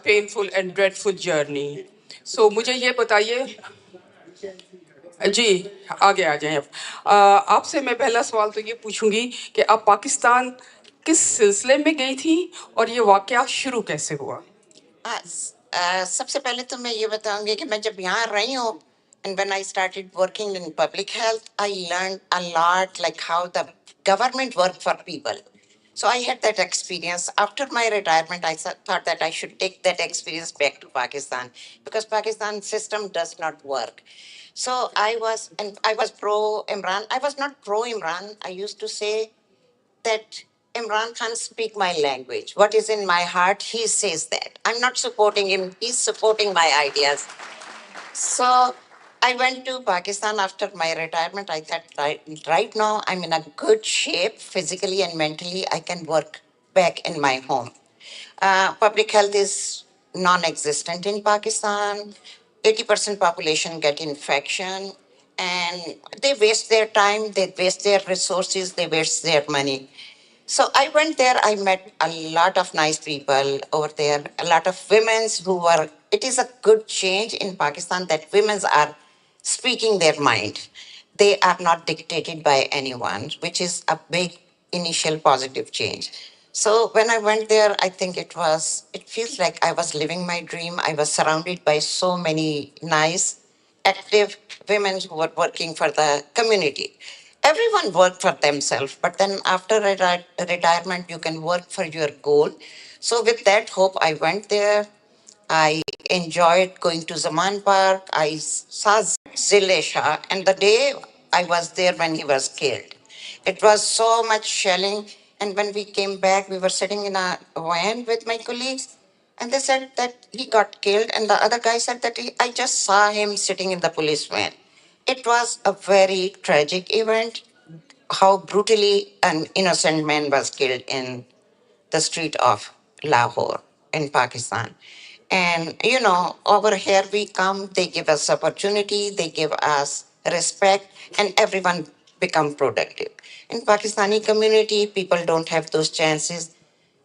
painful and dreadful journey. So मुझे ये बताइए जी आगे आ जाएं अब आपसे मैं पहला सवाल तो ये पूछूंगी कि आप पाकिस्तान किस सिलसिले में गई थी और ये वाकया शुरू कैसे हुआ सबसे पहले तो मैं ये बताऊंगी कि मैं जब यहाँ रही हूँ and when I started working in public health, I learned a lot like how the government worked for people. So I had that experience. After my retirement, I thought that I should take that experience back to Pakistan because Pakistan system does not work. So I was pro Imran. I was not pro Imran. I used to say that Imran Khan speak my language. What is in my heart, he says that. I'm not supporting him. He's supporting my ideas. So I went to Pakistan after my retirement. I thought, right now I'm in a good shape physically and mentally. I can work back in my home. Public health is non-existent in Pakistan. 80% population get infection and they waste their time, they waste their resources, they waste their money. So I went there, I met a lot of nice people over there, a lot of women who were, it is a good change in Pakistan that women are speaking their mind. They are not dictated by anyone, which is a big initial positive change. So when I went there, I think it feels like I was living my dream. I was surrounded by so many nice, active women who were working for the community. Everyone worked for themselves, but then after retirement, you can work for your goal. So with that hope, I went there. I enjoyed going to Zaman Park. I saw Zilesha, and the day I was there when he was killed. It was so much shelling. And when we came back, we were sitting in a van with my colleagues, and they said that he got killed. And the other guy said that I just saw him sitting in the police van. It was a very tragic event, how brutally an innocent man was killed in the street of Lahore in Pakistan. And you know, over here we come, they give us opportunity, they give us respect, and everyone become productive. In Pakistani community, people don't have those chances.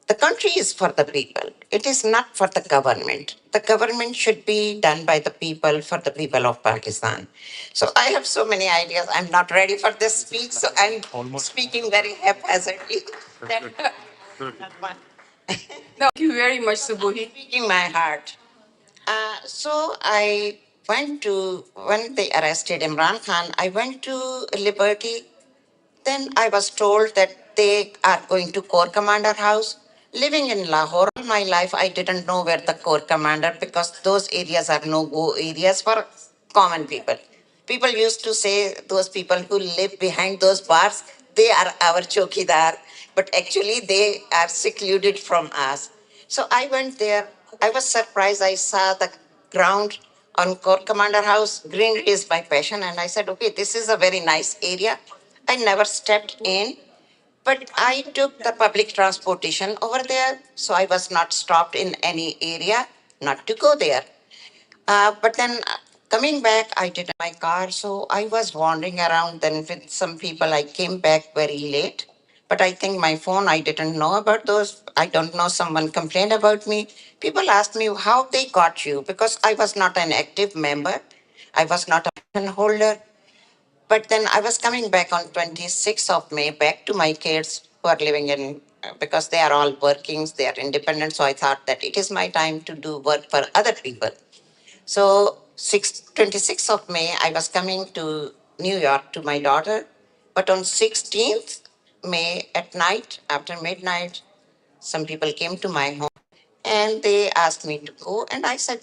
The country is for the people. It is not for the government. The government should be done by the people for the people of Pakistan. So I have so many ideas. I'm not ready for this speech, so I'm speaking very haphazardly. That one. No, thank you very much Subuhi Speaking my heart. So I went to, when they arrested Imran Khan, I went to Liberty. Then I was told that they are going to Corps Commander House. Living in Lahore all my life, I didn't know where the Corps Commander because those areas are no-go areas for common people. People used to say those people who live behind those bars, they are our chokidar, but actually they are secluded from us. So I went there. I was surprised. I saw the ground on Corps Commander House. Greenery is my passion. And I said, okay, this is a very nice area. I never stepped in, but I took the public transportation over there. So I was not stopped in any area not to go there. But then coming back, I did my car. So I was wandering around. Then with some people, I came back very late. But I think my phone, I didn't know about those. I don't know. Someone complained about me. People asked me how they got you because I was not an active member. I was not a pension holder. But then I was coming back on 26th of May back to my kids who are living in, because they are all working, they are independent. So I thought that it is my time to do work for other people. So 26th of May, I was coming to New York to my daughter. But on 16th May at night, after midnight, some people came to my home and they asked me to go. And I said,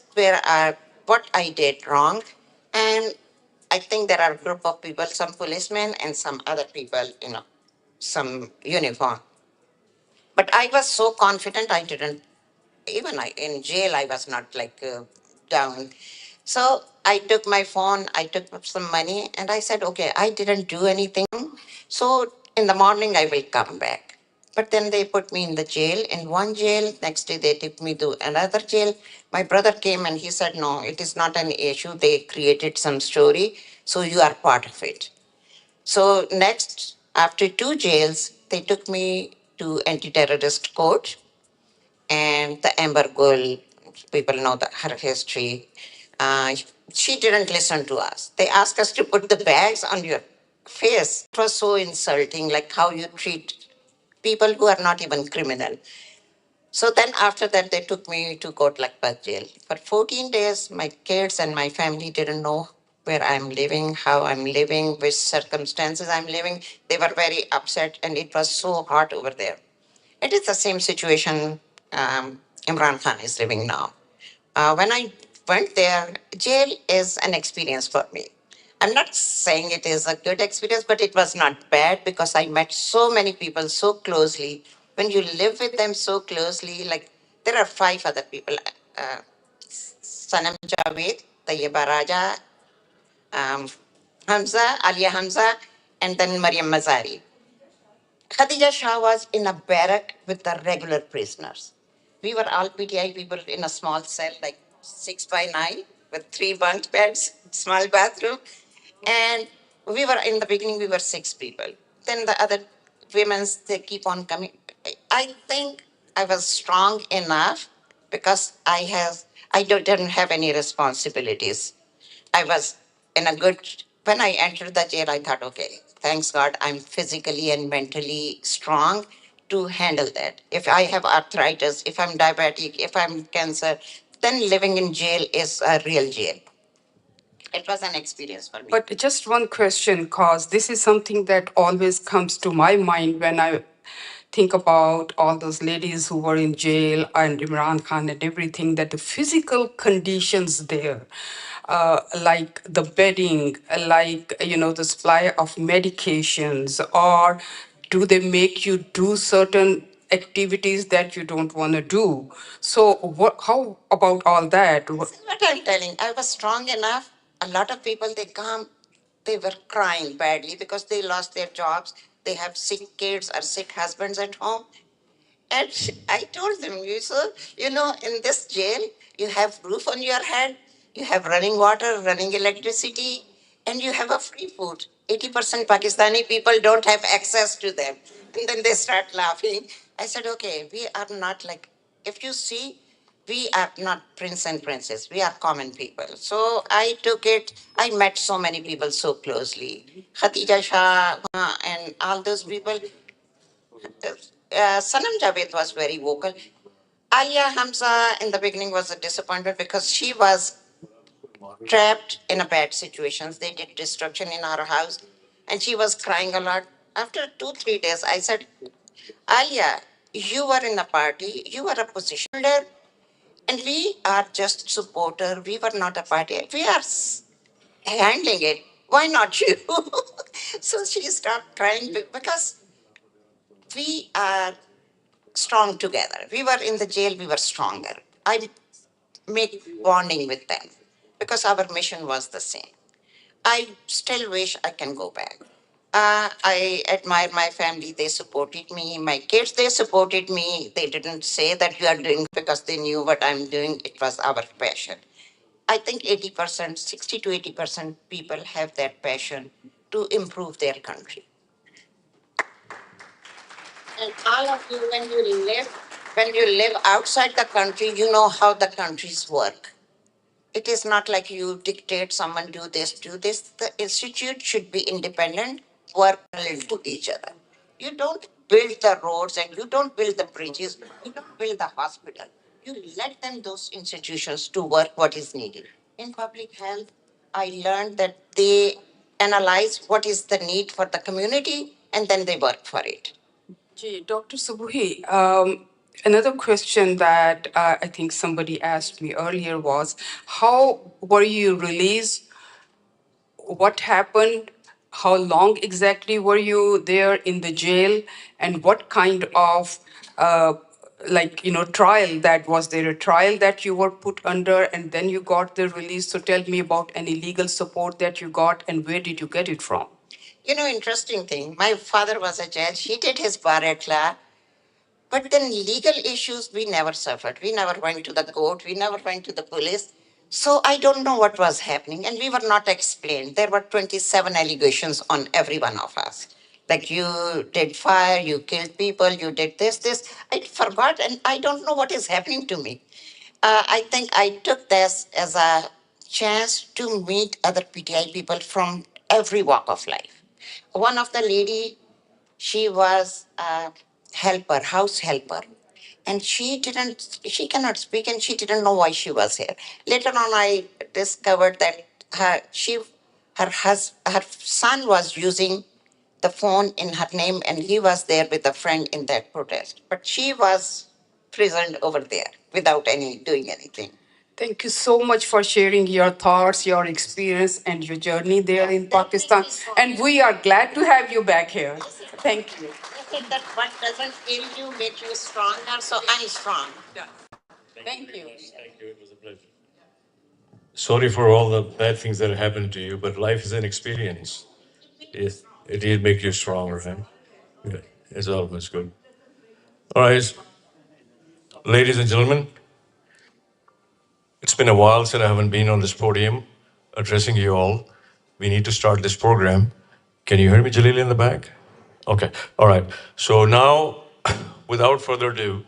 what I did wrong. And I think there are a group of people, some policemen and some other people, some uniform. But I was so confident I didn't, even in jail, I was not like down. So I took my phone, I took some money, and I said, okay, I didn't do anything. So in the morning, I will come back. But then they put me in the jail, in one jail. Next day, they took me to another jail. My brother came and he said, no, it is not an issue. They created some story, so you are part of it. So next, after two jails, they took me to anti-terrorist court and the Amber Gold people know her history. Uh, she didn't listen to us. They asked us to put the bags on your face. It was so insulting, like how you treat people who are not even criminal. So then after that, they took me to Kot Lakpat jail. For 14 days, my kids and my family didn't know where I'm living, how I'm living, which circumstances I'm living. They were very upset, and it was so hot over there. It is the same situation Imran Khan is living now. When I went there, jail is an experience for me. I'm not saying it is a good experience, but it was not bad because I met so many people so closely. When you live with them so closely, like there are five other people Sanam Javed, Tayyiba Raja, Hamza, Alia Hamza, and then Mariam Mazari. Khadija Shah was in a barrack with the regular prisoners. We were all PTI people in a small cell, like 6 by 9, with 3 bunk beds, small bathroom. And we were, in the beginning, we were 6 people. Then the other women, they keep on coming. I think I was strong enough because didn't have any responsibilities. I was in a good, when I entered the jail, I thought, okay, thanks God, I'm physically and mentally strong to handle that. If I have arthritis, if I'm diabetic, if I'm cancer, then living in jail is a real jail. It was an experience for me. But just one question, cause this is something that always comes to my mind when I think about all those ladies who were in jail and Imran Khan and everything, that the physical conditions there, like the bedding, like, the supply of medications, or do they make you do certain activities that you don't want to do? So how about all that? This is what I'm telling. I was strong enough. A lot of people, they come, they were crying badly because they lost their jobs. They have sick kids or sick husbands at home. And I told them, in this jail, you have roof on your head, you have running water, running electricity, and you have a free food. 80% Pakistani people don't have access to them. And then they start laughing. I said, okay, we are not like, if you see, we are not prince and princess. We are common people. So I took it. I met so many people so closely. Khatija Shah and all those people. Sanam Javed was very vocal. Alia Hamza in the beginning was a disappointment because she was trapped in a bad situation. They did destruction in our house and she was crying a lot. After 2, 3 days, I said, Alia, you were in a party, you were a position holder, and we are just supporter. We were not a party. We are handling it. Why not you? So she stopped crying because we are strong together. We were in the jail, we were stronger. I make bonding with them because our mission was the same. I still wish I can go back. I admire my family. They supported me. My kids, they supported me. They didn't say that you are doing because they knew what I'm doing. It was our passion. I think 80%, 60 to 80% people have that passion to improve their country. And all of you, when you live outside the country, you know how the countries work. It is not like you dictate someone do this, do this. The institute should be independent, work to each other. You don't build the roads and you don't build the bridges, you don't build the hospital. You let them, those institutions, to work what is needed. In public health, I learned that they analyze what is the need for the community and then they work for it. Gee, Dr. Subuhi, another question that I think somebody asked me earlier was, how were you released? What happened? How long exactly were you there in the jail? And what kind of, trial that was there? A trial that you were put under and then you got the release? So tell me about any legal support that you got and where did you get it from? Interesting thing. My father was a judge. He did his bar at law. But then legal issues, we never suffered. We never went to the court. We never went to the police. So I don't know what was happening. And we were not explained. There were 27 allegations on every one of us. Like you did fire, you killed people, you did this. I forgot, and I don't know what is happening to me. I think I took this as a chance to meet other PTI people from every walk of life. One of the lady, she was a helper, house helper, and she cannot speak, and she didn't know why she was here. Later on, I discovered that her son was using the phone in her name, and he was there with a friend in that protest. But she was present over there without any doing anything. Thank you so much for sharing your thoughts, your experience, and your journey there in Pakistan. And we are glad to have you back here. Thank you. I said that what doesn't kill you makes you stronger, so I'm strong. Yeah. Thank you. Thank you. It was a pleasure. Sorry for all the bad things that happened to you, but life is an experience. It did make you stronger, right? Yeah, it's always good. All right, ladies and gentlemen, it's been a while since I haven't been on this podium addressing you all. We need to start this program. Can you hear me, Jalil, in the back? Okay, all right. So now, without further ado,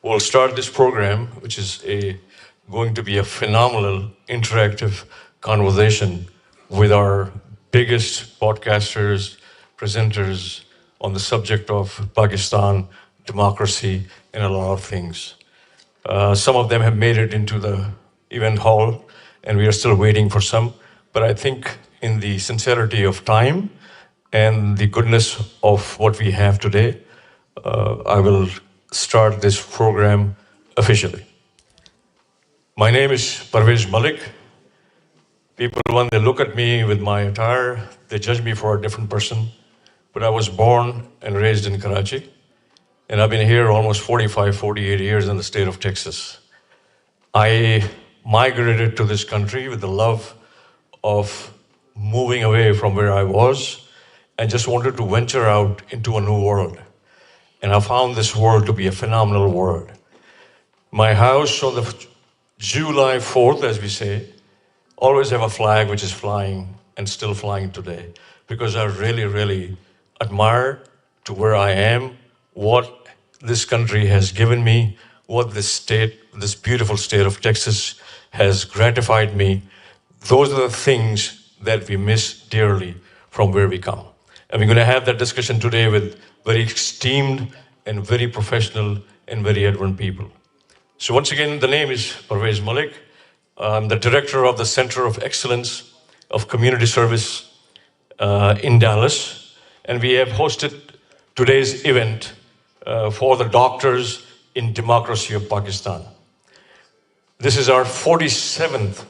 we'll start this program, which is going to be a phenomenal interactive conversation with our biggest podcasters, presenters on the subject of Pakistan, democracy, and a lot of things. Some of them have made it into the event hall, and we are still waiting for some. But I think in the sincerity of time and the goodness of what we have today, I will start this program officially. My name is Parvez Malik. People, when they look at me with my attire, they judge me for a different person. But I was born and raised in Karachi, and I've been here almost 45, 48 years in the state of Texas. I migrated to this country with the love of moving away from where I was and just wanted to venture out into a new world. And I found this world to be a phenomenal world. My house on the July 4th, as we say, always have a flag which is flying and still flying today, because I really, really admire to where I am, what this country has given me, what this state, this beautiful state of Texas has gratified me. Those are the things that we miss dearly from where we come. And we're going to have that discussion today with very esteemed and very professional and very advanced people. So once again, the name is Parvez Malik. I'm the director of the Center of Excellence of Community Service in Dallas. And we have hosted today's event for the Doctors in Democracy of Pakistan. This is our 47th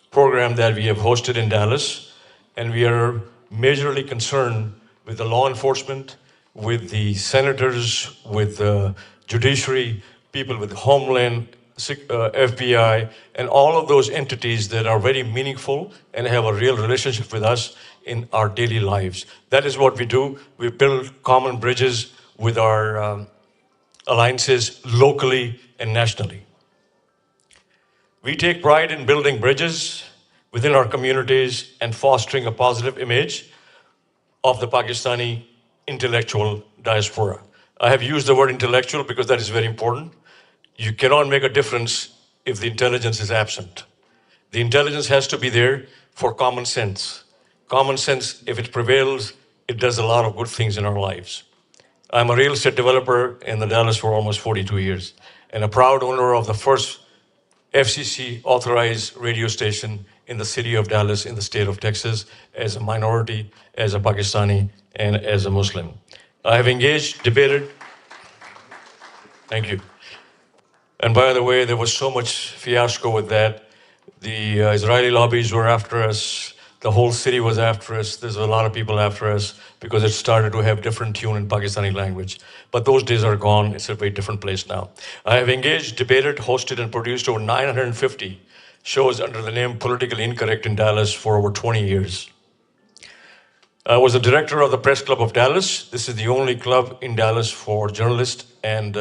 program that we have hosted in Dallas, and we are majorly concerned with the law enforcement, with the senators, with the judiciary, people with Homeland, FBI, and all of those entities that are very meaningful and have a real relationship with us in our daily lives. That is what we do. We build common bridges with our alliances locally and nationally. We take pride in building bridges within our communities and fostering a positive image of the Pakistani intellectual diaspora. I have used the word intellectual because that is very important. You cannot make a difference if the intelligence is absent. The intelligence has to be there for common sense. Common sense, if it prevails, it does a lot of good things in our lives. I'm a real estate developer in the Dallas for almost 42 years and a proud owner of the first FCC authorized radio station in the city of Dallas in the state of Texas as a minority, as a Pakistani, and as a Muslim. I have engaged, debated. Thank you. And by the way, there was so much fiasco with that. The Israeli lobbies were after us. The whole city was after us. There's a lot of people after us because it started to have different tune in Pakistani language. But those days are gone. It's a very different place now. I have engaged, debated, hosted, and produced over 950 shows under the name Politically Incorrect in Dallas for over 20 years. I was the director of the Press Club of Dallas. This is the only club in Dallas for journalists and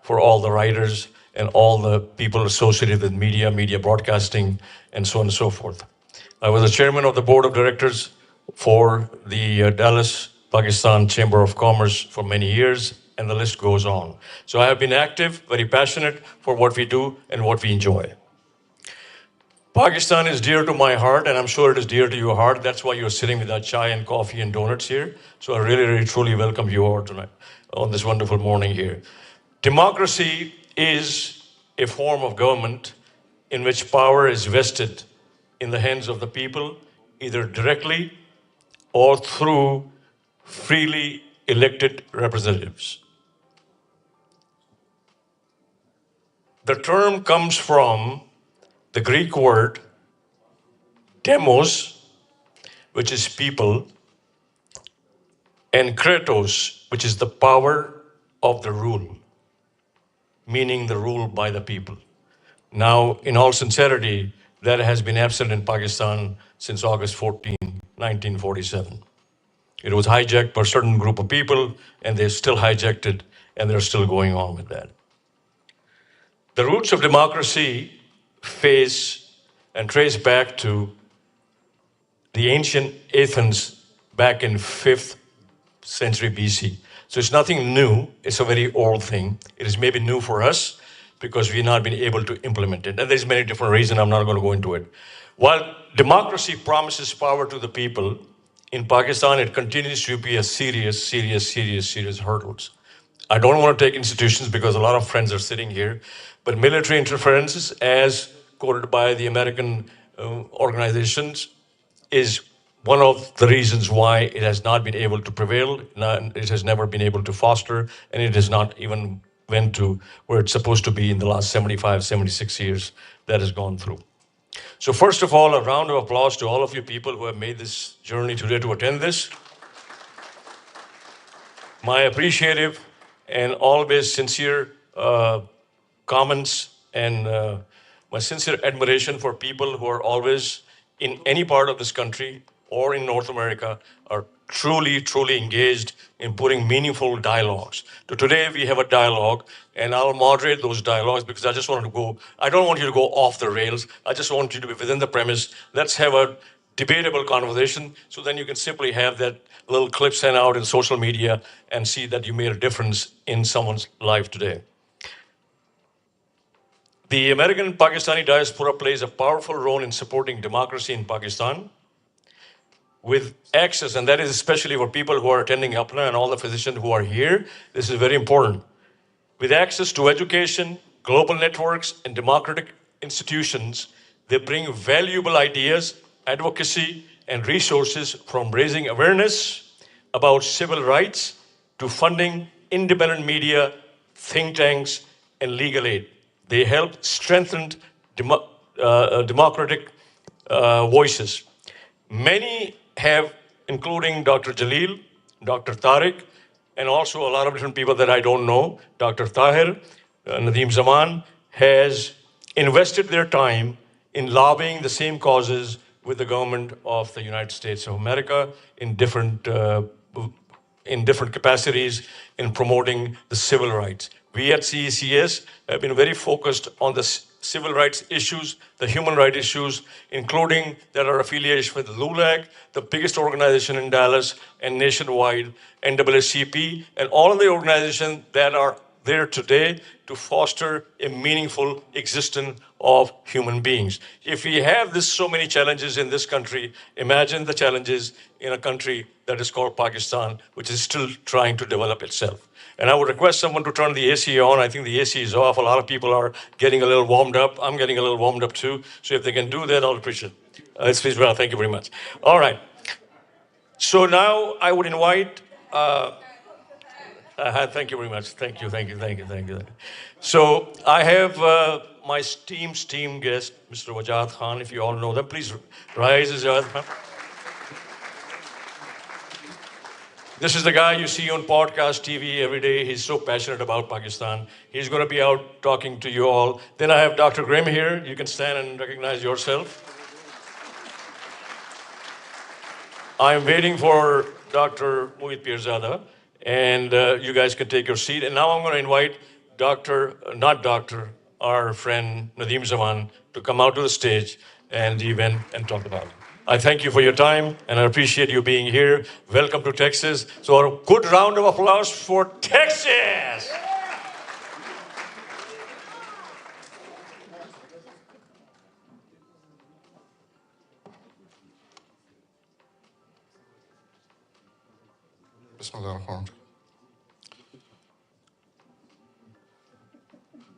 for all the writers and all the people associated with media, media broadcasting, and so on and so forth. I was the chairman of the board of directors for the Dallas, Pakistan Chamber of Commerce for many years, and the list goes on. So I have been active, very passionate for what we do and what we enjoy. Pakistan is dear to my heart, and I'm sure it is dear to your heart. That's why you're sitting with that chai and coffee and donuts here. So I really, really, truly welcome you all tonight on this wonderful morning here. Democracy is a form of government in which power is vested in the hands of the people, either directly or through freely elected representatives. The term comes from the Greek word demos, which is people, and kratos, which is the power of the rule, meaning the rule by the people. Now, in all sincerity, that has been absent in Pakistan since August 14, 1947. It was hijacked by a certain group of people, and they still hijacked it, and they're still going on with that. The roots of democracy face and trace back to the ancient Athens back in 5th century BC. So it's nothing new, it's a very old thing. It is maybe new for us because we've not been able to implement it. And there's many different reasons, I'm not going to go into it. While democracy promises power to the people, in Pakistan it continues to be a serious hurdles. I don't want to take institutions because a lot of friends are sitting here, but military interferences, as quoted by the American organizations, is one of the reasons why it has not been able to prevail. It has never been able to foster, and it has not even went to where it's supposed to be in the last 75, 76 years that has gone through. So first of all, a round of applause to all of you people who have made this journey today to attend this. My appreciative and always sincere comments and my sincere admiration for people who are always in any part of this country or in North America are truly, truly engaged in putting meaningful dialogues. So today we have a dialogue, and I'll moderate those dialogues because I just want to go, I don't want you to go off the rails. I just want you to be within the premise. Let's have a debatable conversation, so then you can simply have that little clip sent out in social media and see that you made a difference in someone's life today. The American Pakistani diaspora plays a powerful role in supporting democracy in Pakistan with access, and that is especially for people who are attending Apna and all the physicians who are here. This is very important. With access to education, global networks, and democratic institutions, they bring valuable ideas, advocacy, and resources, from raising awareness about civil rights to funding independent media, think tanks, and legal aid. They help strengthen democratic voices. Many have, including Dr. Jalil, Dr. Tariq, and also a lot of different people that I don't know. Dr. Tahir, Nadeem Zaman, has invested their time in lobbying the same causes with the government of the United States of America in different capacities in promoting the civil rights. We at CECS have been very focused on the civil rights issues, the human rights issues, including that our affiliation with LULAC, the biggest organization in Dallas and nationwide, NAACP, and all of the organizations that are there today to foster a meaningful existence of human beings. If we have so many challenges in this country, imagine the challenges in a country that is called Pakistan, which is still trying to develop itself. And I would request someone to turn the AC on. I think the AC is off. A lot of people are getting a little warmed up. I'm getting a little warmed up too. So if they can do that, I'll appreciate it. Well, thank you very much. All right. So now I would invite, thank you very much. Thank you. So I have my esteemed guest, Mr. Wajahat Khan, if you all know them. Please rise, Wajahat Khan. This is the guy you see on podcast TV every day. He's so passionate about Pakistan. He's going to be out talking to you all. Then I have Dr. Grimm here. You can stand and recognize yourself. I'm waiting for Dr. Moeed Pirzada, and you guys can take your seat. And now I'm going to invite our friend Nadeem Zaman to come out to the stage and the event and talk about it. I thank you for your time and I appreciate you being here. Welcome to Texas. So a good round of applause for Texas.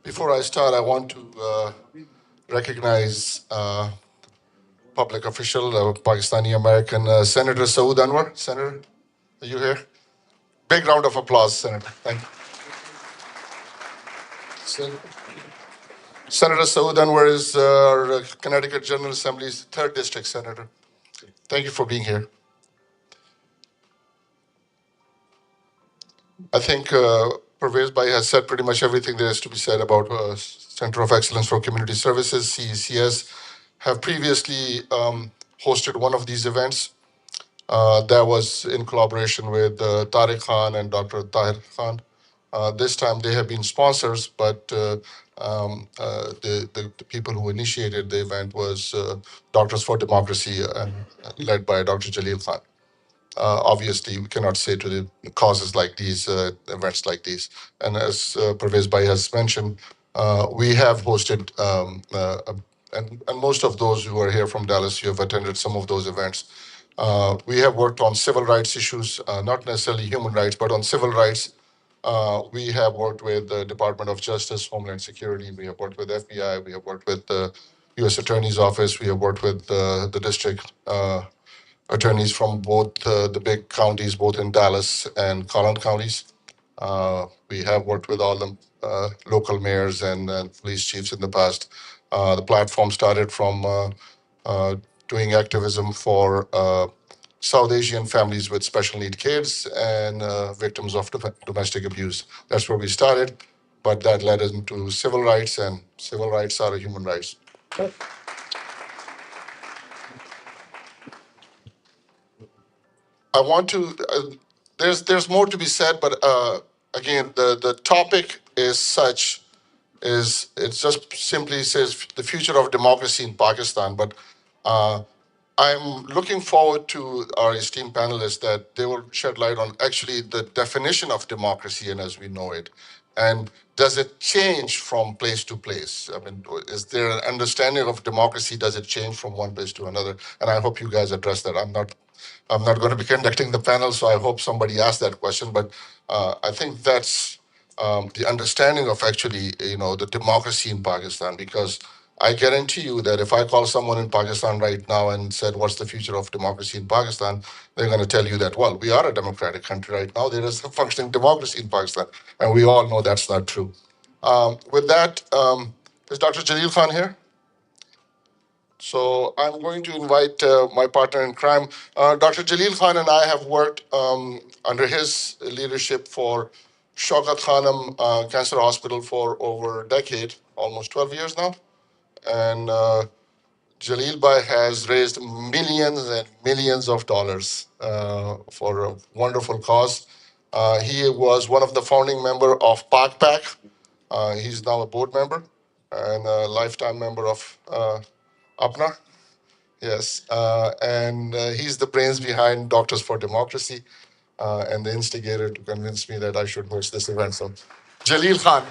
Before I start, I want to recognize public official, Pakistani American Senator Saud Anwar. Senator, are you here? Big round of applause, Senator. Thank you. Senator Saud Anwar is our Connecticut General Assembly's 3rd District Senator. Thank you for being here. I think Pervez Bhai has said pretty much everything there is to be said about Center of Excellence for Community Services, CECS, have previously hosted one of these events. That was in collaboration with Tariq Khan and Dr. Tahir Khan. This time they have been sponsors, but the people who initiated the event was Doctors for Democracy, led by Dr. Jalil Khan. Obviously, we cannot say to the causes like these, events like these. And as Pervez Bhai has mentioned, we have hosted, and most of those who are here from Dallas, you have attended some of those events. We have worked on civil rights issues, not necessarily human rights, but on civil rights. We have worked with the Department of Justice, Homeland Security. We have worked with FBI. We have worked with the U.S. Attorney's Office. We have worked with the district attorneys from both the big counties, both in Dallas and Collin counties. We have worked with all the local mayors and police chiefs in the past. The platform started from doing activism for South Asian families with special need kids and victims of domestic abuse. That's where we started, but that led us into civil rights, and civil rights are human rights. I want to. There's more to be said, but again, the topic is such. It just simply says the future of democracy in Pakistan. But I'm looking forward to our esteemed panelists that they will shed light on actually the definition of democracy and as we know it. And does it change from place to place? I mean, is there an understanding of democracy? Does it change from one place to another? And I hope you guys address that. I'm not going to be conducting the panel, so I hope somebody asks that question. But I think that's the understanding of actually, the democracy in Pakistan, because I guarantee you that if I call someone in Pakistan right now and said, what's the future of democracy in Pakistan? They're going to tell you that, well, we are a democratic country right now. There is a functioning democracy in Pakistan. And we all know that's not true. With that, is Dr. Jalil Khan here? So I'm going to invite my partner in crime. Dr. Jalil Khan and I have worked under his leadership for Shaukat Khanum Cancer Hospital for over a decade, almost 12 years now. And Jalil Bhai has raised millions and millions of dollars for a wonderful cause. He was one of the founding member of PAC. He's now a board member and a lifetime member of APNA. Yes, and he's the brains behind Doctors for Democracy and the instigator to convince me that I should host this event. So, Jalil Khan.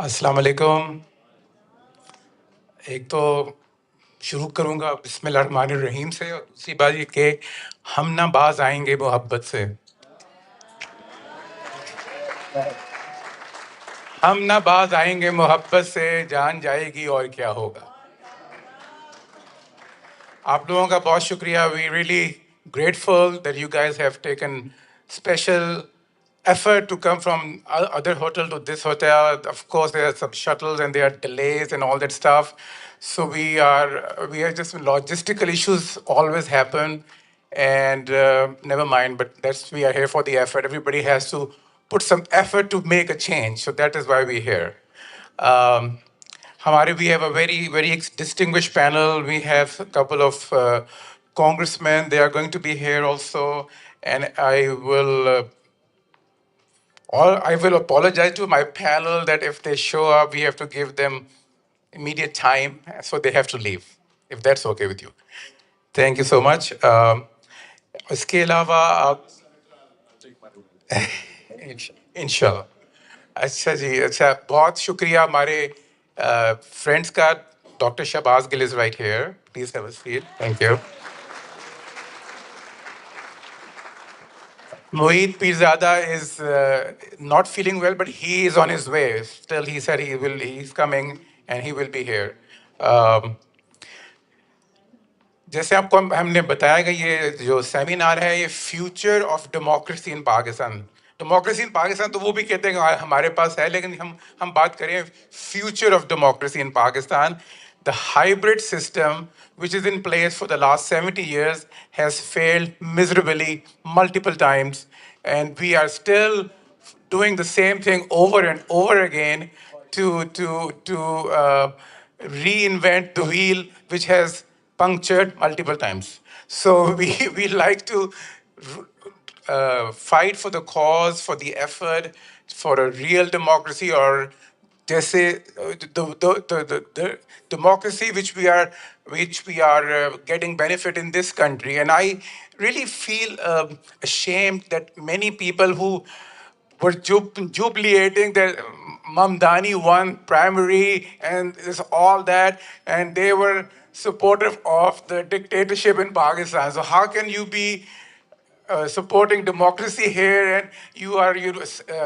अस्सलाम वालेकुम। एक तो शुरू करूँगा बिस्मिल्लाहिर्रहमानिर्रहीम से, और दूसरी बात ये कि हम ना बाज आएंगे मोहब्बत से, हम ना बाज आएंगे मोहब्बत से, जान जाएगी और क्या होगा। आप लोगों का बहुत शुक्रिया. We really grateful that you guys have taken special effort to come from other hotel to this hotel. Of course, there are some shuttles and there are delays and all that stuff. So we are just logistical issues always happen, and never mind. But we are here for the effort. Everybody has to put some effort to make a change. So that is why we're here. We have a very distinguished panel. We have a couple of Congressman, they are going to be here also. And I will apologize to my panel that if they show up, we have to give them immediate time, so they have to leave, if that's okay with you. Thank you so much. इसके अलावा आप इंशाल्लाह अच्छा जी अच्छा बहुत शुक्रिया हमारे friends का doctor Shahbaz Gill is right here please have a seat thank you Moeed Pirzada is not feeling well, but he is on his way. Still, he said he's coming and he will be here. Um, जैसे आपको हमने बताया कि ये जो seminar है ये future of democracy in Pakistan democracy in Pakistan तो वो भी कहते हैं कि हमारे पास है लेकिन हम बात करें future of democracy in Pakistan the hybrid system which is in place for the last 70 years has failed miserably multiple times and we are still doing the same thing over and over again to reinvent the wheel which has punctured multiple times. So we like to fight for the cause, for the effort, for a real democracy or जैसे the democracy which we are getting benefit in this country. And I really feel ashamed that many people who were jubilating that Mamdani won primary and this all that, and they were supportive of the dictatorship in Pakistan. So how can you be supporting democracy here and you are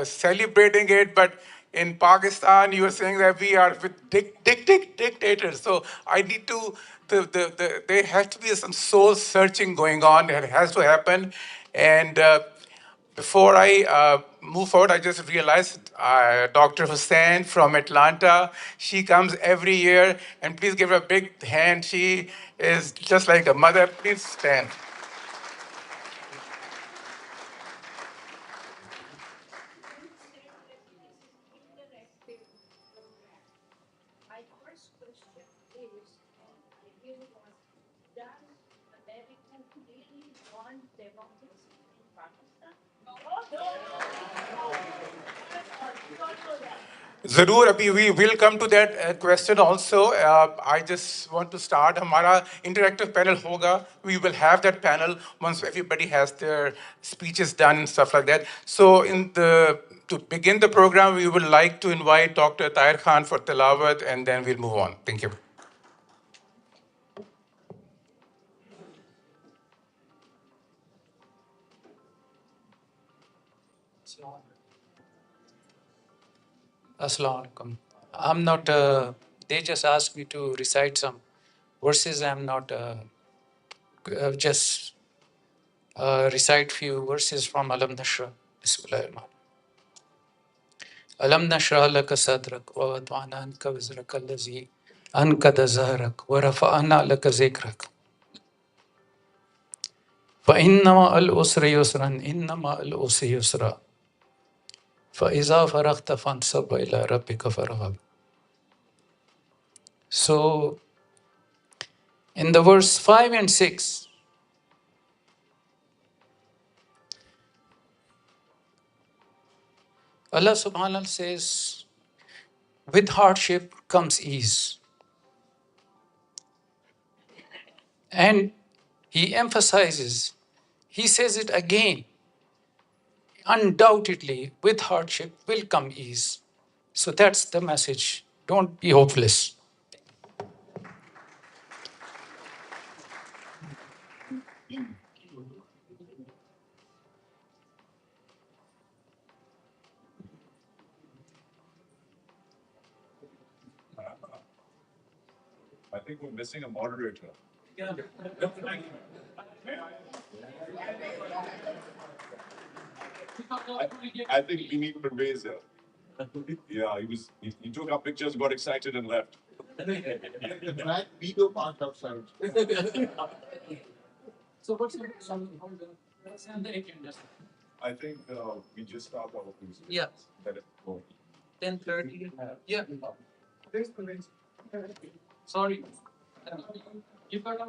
celebrating it, but in Pakistan you are saying that we are with dictators. So I need to, there has to be some soul searching going on. It has to happen. And before I move forward, I just realized Dr. Hussain from Atlanta, she comes every year, and please give her a big hand. She is just like a mother. Please stand. Zarur, Abhi, we will come to that question also. I just want to start. Hamara interactive panel hoga. We will have that panel once everybody has their speeches done and stuff like that. So to begin the program, we would like to invite Dr. Tahir Khan for Tilawat and then we'll move on. Thank you. Assalamu alaikum. I'm not, they just asked me to recite some verses. I'm not, just recite few verses from Alam Nashra. Bismillah. Alam Nashra laka sadrak wa wadwana anka wizrak allazi ankada zahrak wa rafa'ana laka zikrak. فإنما الأسر يسرا إنما الأسر يسرا فإذا فرغت فانصب إلى ربك فرغب. So in the verse 5 and 6, Allah subhanahu wa ta'ala says, with hardship comes ease. And he emphasizes, he says it again, undoubtedly with hardship will come ease. So that's the message. Don't be hopeless. I think we're missing a moderator. I think we need Pervez here. Yeah, he took our pictures, got excited and left. Right, we go parked outside. I think we just start all of these. Yeah. Let it go. 10:30. Yeah. Sorry. You got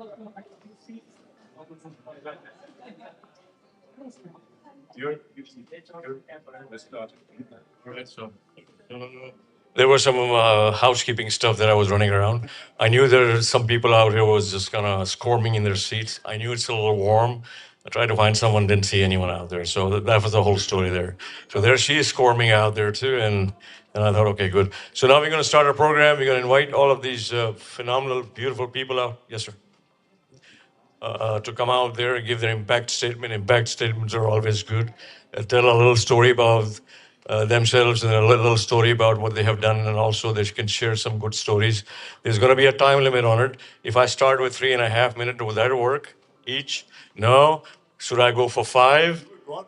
There was some housekeeping stuff that I was running around. I knew there are some people out here who was just kind of squirming in their seats. I knew it's a little warm. I tried to find someone, didn't see anyone out there. So that was the whole story there. So there she is squirming out there too. And I thought, okay, good. So now we're going to start our program. We're going to invite all of these phenomenal, beautiful people out. Yes, sir. To come out there and give their impact statement. Impact statements are always good. Tell a little story about themselves and a little story about what they have done, and also they can share some good stories. There's going to be a time limit on it. If I start with 3.5 minutes, will that work each? No? Should I go for 5? No,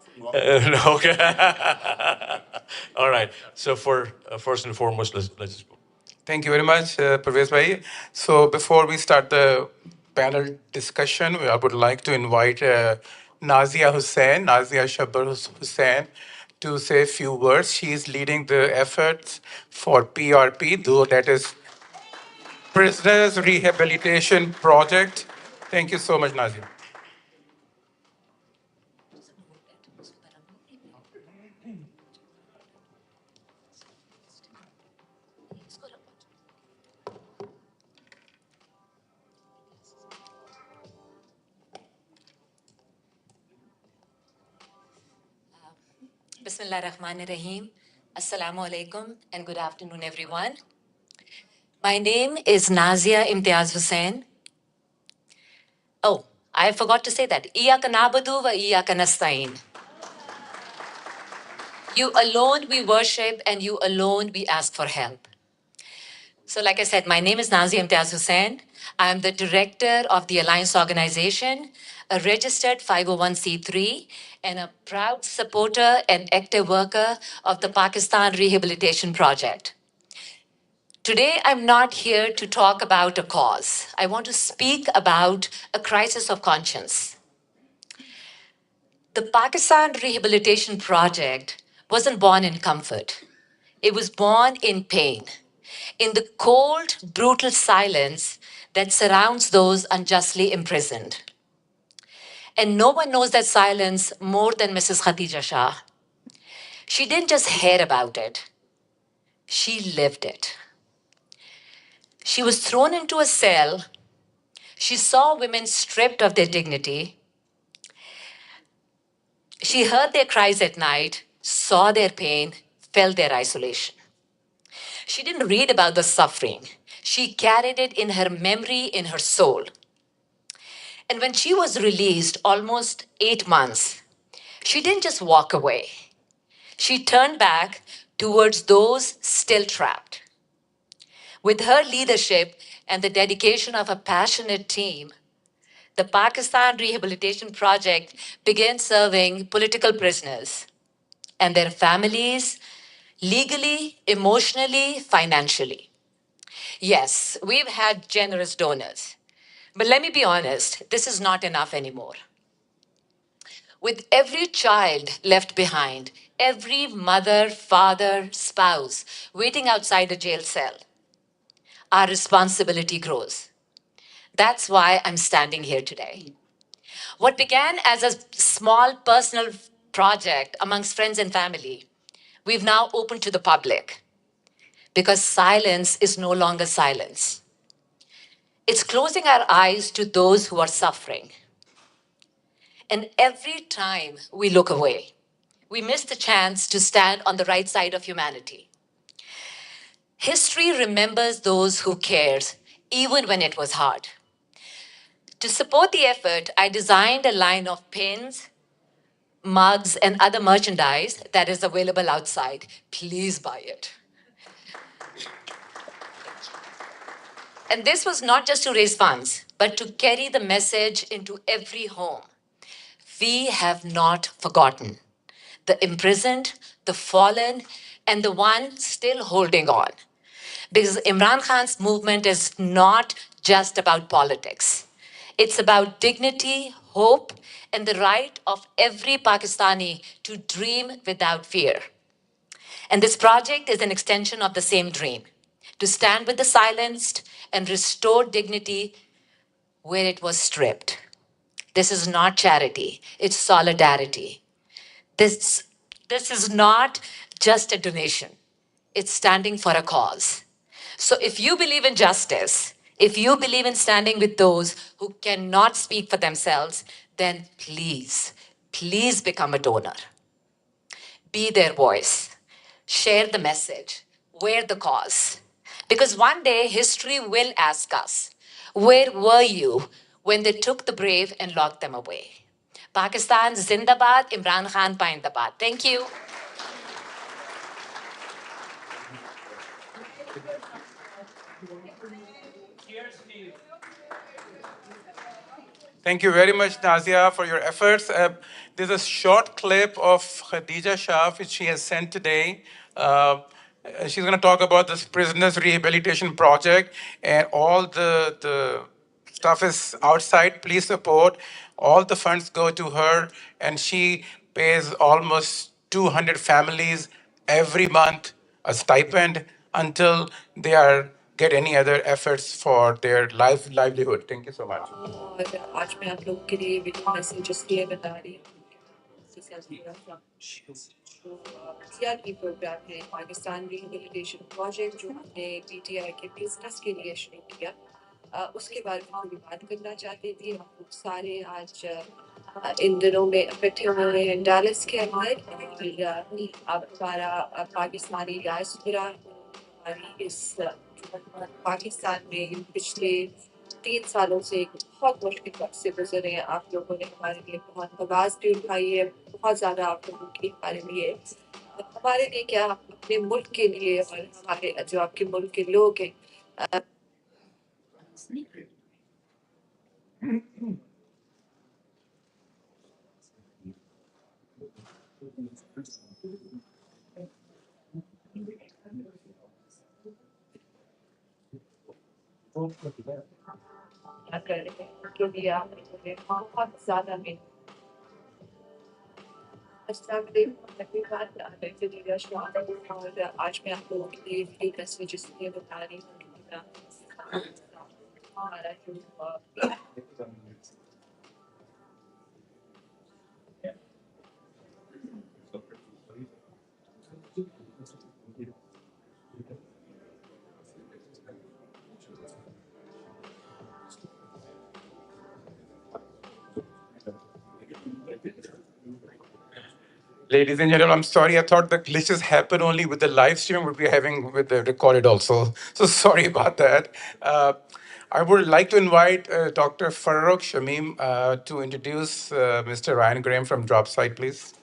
okay. All right. So for first and foremost, let's go. Thank you very much, Pervez Bhai. So before we start the panel discussion, I would like to invite Nazia Shabaz Hussain, to say a few words. She is leading the efforts for PRP, though that is Prisoners Rehabilitation Project. Thank you so much, Nazia. Bismillah Rahman Rahim. Assalamu alaikum and good afternoon, everyone. My name is Nazia Imtiaz Hussain. Oh, I forgot to say that. Iyaka na'budu wa iyaka nasta'in. You alone we worship and you alone we ask for help. So like I said, my name is Nazia Imtiaz Hussain. I am the director of the Alliance Organization, a registered 501c3, and a proud supporter and active worker of the Pakistan Rehabilitation Project. Today, I'm not here to talk about a cause. I want to speak about a crisis of conscience. The Pakistan Rehabilitation Project wasn't born in comfort. It was born in pain, in the cold, brutal silence that surrounds those unjustly imprisoned. And no one knows that silence more than Mrs. Khatija Shah. She didn't just hear about it, she lived it. She was thrown into a cell. She saw women stripped of their dignity. She heard their cries at night, saw their pain, felt their isolation. She didn't read about the suffering. She carried it in her memory, in her soul. And when she was released, almost 8 months, she didn't just walk away. She turned back towards those still trapped. With her leadership and the dedication of a passionate team, the Pakistan Rehabilitation Project began serving political prisoners and their families legally, emotionally, financially. Yes, we've had generous donors, but let me be honest, this is not enough anymore. With every child left behind, every mother, father, spouse waiting outside a jail cell, our responsibility grows. That's why I'm standing here today. What began as a small personal project amongst friends and family, we've now opened to the public because silence is no longer silence. It's closing our eyes to those who are suffering. And every time we look away, we miss the chance to stand on the right side of humanity. History remembers those who cared, even when it was hard. To support the effort, I designed a line of pins, mugs, and other merchandise that is available outside. Please buy it. And this was not just to raise funds, but to carry the message into every home. We have not forgotten the imprisoned, the fallen, and the one still holding on. Because Imran Khan's movement is not just about politics. It's about dignity, hope, and the right of every Pakistani to dream without fear. And this project is an extension of the same dream, to stand with the silenced and restore dignity where it was stripped. This is not charity, it's solidarity. This, this is not just a donation, it's standing for a cause. So if you believe in justice, if you believe in standing with those who cannot speak for themselves, then please, please become a donor. Be their voice, share the message, wear the cause. Because one day history will ask us, where were you when they took the brave and locked them away? Pakistan Zindabad, Imran Khan Paindabad. Thank you. Thank you very much, Nazia, for your efforts. There's a short clip of Khadija Shah, which she has sent today. She's going to talk about this prisoners rehabilitation project, and all the stuff is outside. Please support. All the funds go to her, and she pays almost 200 families every month a stipend until they are get any other efforts for their livelihood. Thank you so much. और आज मैं आप लोगों के लिए video message इसलिए बता रही हूँ CRP प्रोग्राम है पाकिस्तान रिहेबिलिटेशन प्रोजेक्ट जो हमने PTI के बिजनेस के लिए शुरू किया उसके बारे में थोड़ी बात करना चाहती थी हम लोग सारे आज इन दिनों में इकट्ठे हुए हैं डैलस के अंदर अब हमारा पाकिस्तानी डायस्पोरा हमारी इस पाकिस्तान में पिछले 3 सालों से एक बहुत मुश्किल वक्त से गुजरे हैं आप लोगों ने हमारे लिए बहुत आवाज़ भी उठाई है बहुत ज़्यादा आप लोगों की हमारे लिए हमारे लिए क्या अपने मुल्क के लिए और हमारे जो आपके मुल्क के लोग हैं कर रहे हैं उनके लिए आप लोगों ने बहुत ज़्यादा मेहनत और आज मैं आप लोगों के लिए वीडियो मैसेज इसलिए बता रही हूँ क्योंकि हमारा जो Ladies and gentlemen, I'm sorry. I thought the glitches happen only with the live stream. We'll be having with the recorded also. So sorry about that. I would like to invite Dr. Farooq Shamim to introduce Mr. Ryan Graham from Dropsite, please.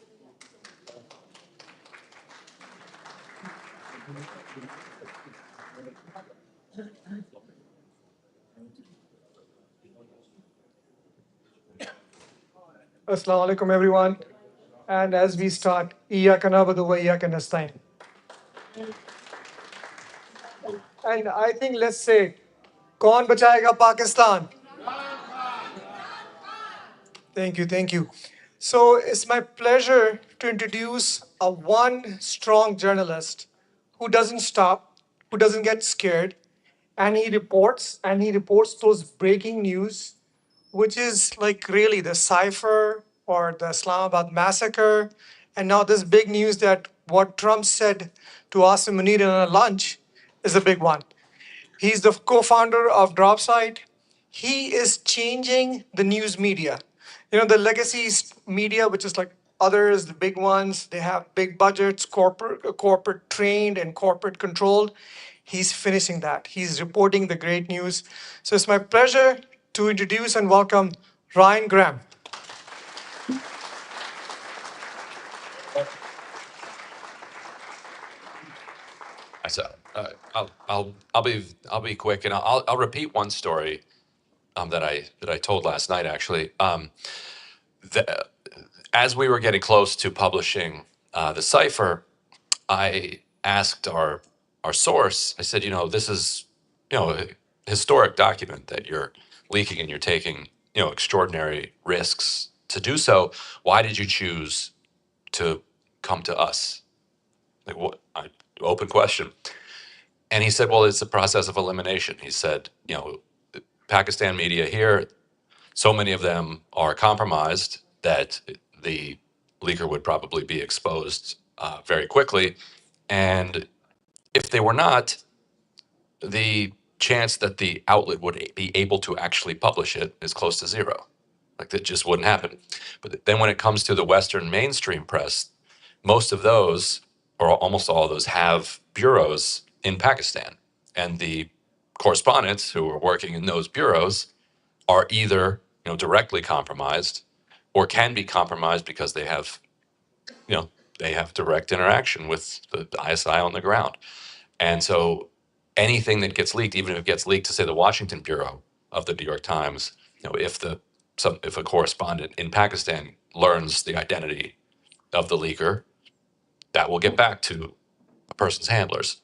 Assalamu alaikum, everyone. And as we start, Iyaka na'budu wa iyaka nasta'in. And I think let's say, Kaun bachayega Pakistan? Thank you, thank you. So it's my pleasure to introduce a one strong journalist who doesn't stop, who doesn't get scared, and he reports those breaking news, which is like really the cipher or the Islamabad massacre, and now this big news that what Trump said to Asim Munir in a lunch is a big one. He's the co-founder of Dropsite. He is changing the news media. You know, the legacy media, which is like others, the big ones, they have big budgets, corporate trained and corporate controlled. He's finishing that. He's reporting the great news. So it's my pleasure to introduce and welcome Ryan Graham. So I'll be quick, and I'll repeat one story that I told last night actually. As we were getting close to publishing the cipher, I asked our source. I said, this is a historic document that you're leaking, and you're taking extraordinary risks to do so. Why did you choose to come to us? Like, what? Open question. And he said, well, it's a process of elimination. He said, Pakistan media here, So many of them are compromised that the leaker would probably be exposed very quickly. And if they were not, the chance that the outlet would be able to actually publish it is close to zero. Like that just wouldn't happen. But then when it comes to the Western mainstream press, most of those, or almost all of those, have bureaus in Pakistan. And the correspondents who are working in those bureaus are either directly compromised or can be compromised because they have direct interaction with the ISI on the ground. And so anything that gets leaked, even if it gets leaked to say the Washington bureau of the New York Times, if a correspondent in Pakistan learns the identity of the leaker, that will get back to a person's handlers.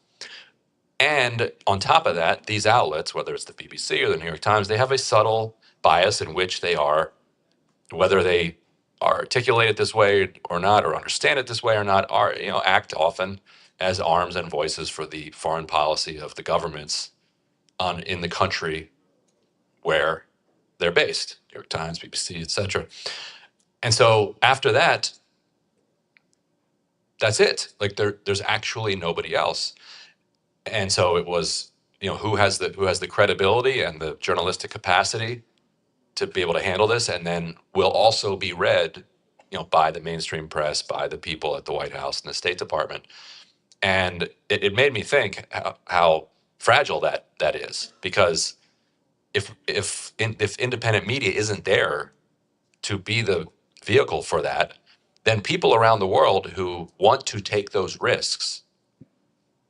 And on top of that, these outlets, whether it's the BBC or the New York Times, they have a subtle bias in which they are, whether they are articulated this way or not, or understand it this way or not, are act often as arms and voices for the foreign policy of the governments in the country where they're based, New York Times, BBC, etc. And so after that, that's it. Like there's actually nobody else. And so it was, who has the credibility and the journalistic capacity to be able to handle this, and then will also be read, by the mainstream press, by the people at the White House and the State Department. And it made me think how fragile that is, because if independent media isn't there to be the vehicle for that, then people around the world who want to take those risks,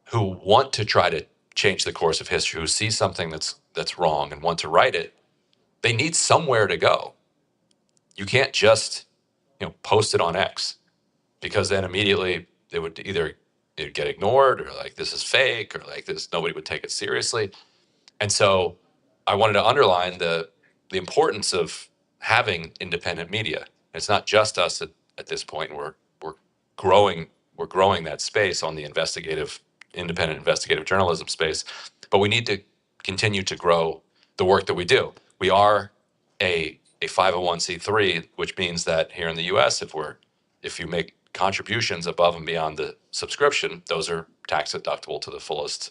who want to try to change the course of history, who see something that's wrong and want to right it, they need somewhere to go. You can't just post it on X, because then immediately they would either it'd get ignored, or like this is fake, or like this nobody would take it seriously. And so I wanted to underline the importance of having independent media. It's not just us at this point. We're growing that space on the independent investigative journalism space, but we need to continue to grow the work that we do. We are a 501c3, which means that here in the U.S., if you make contributions above and beyond the subscription, those are tax deductible to the fullest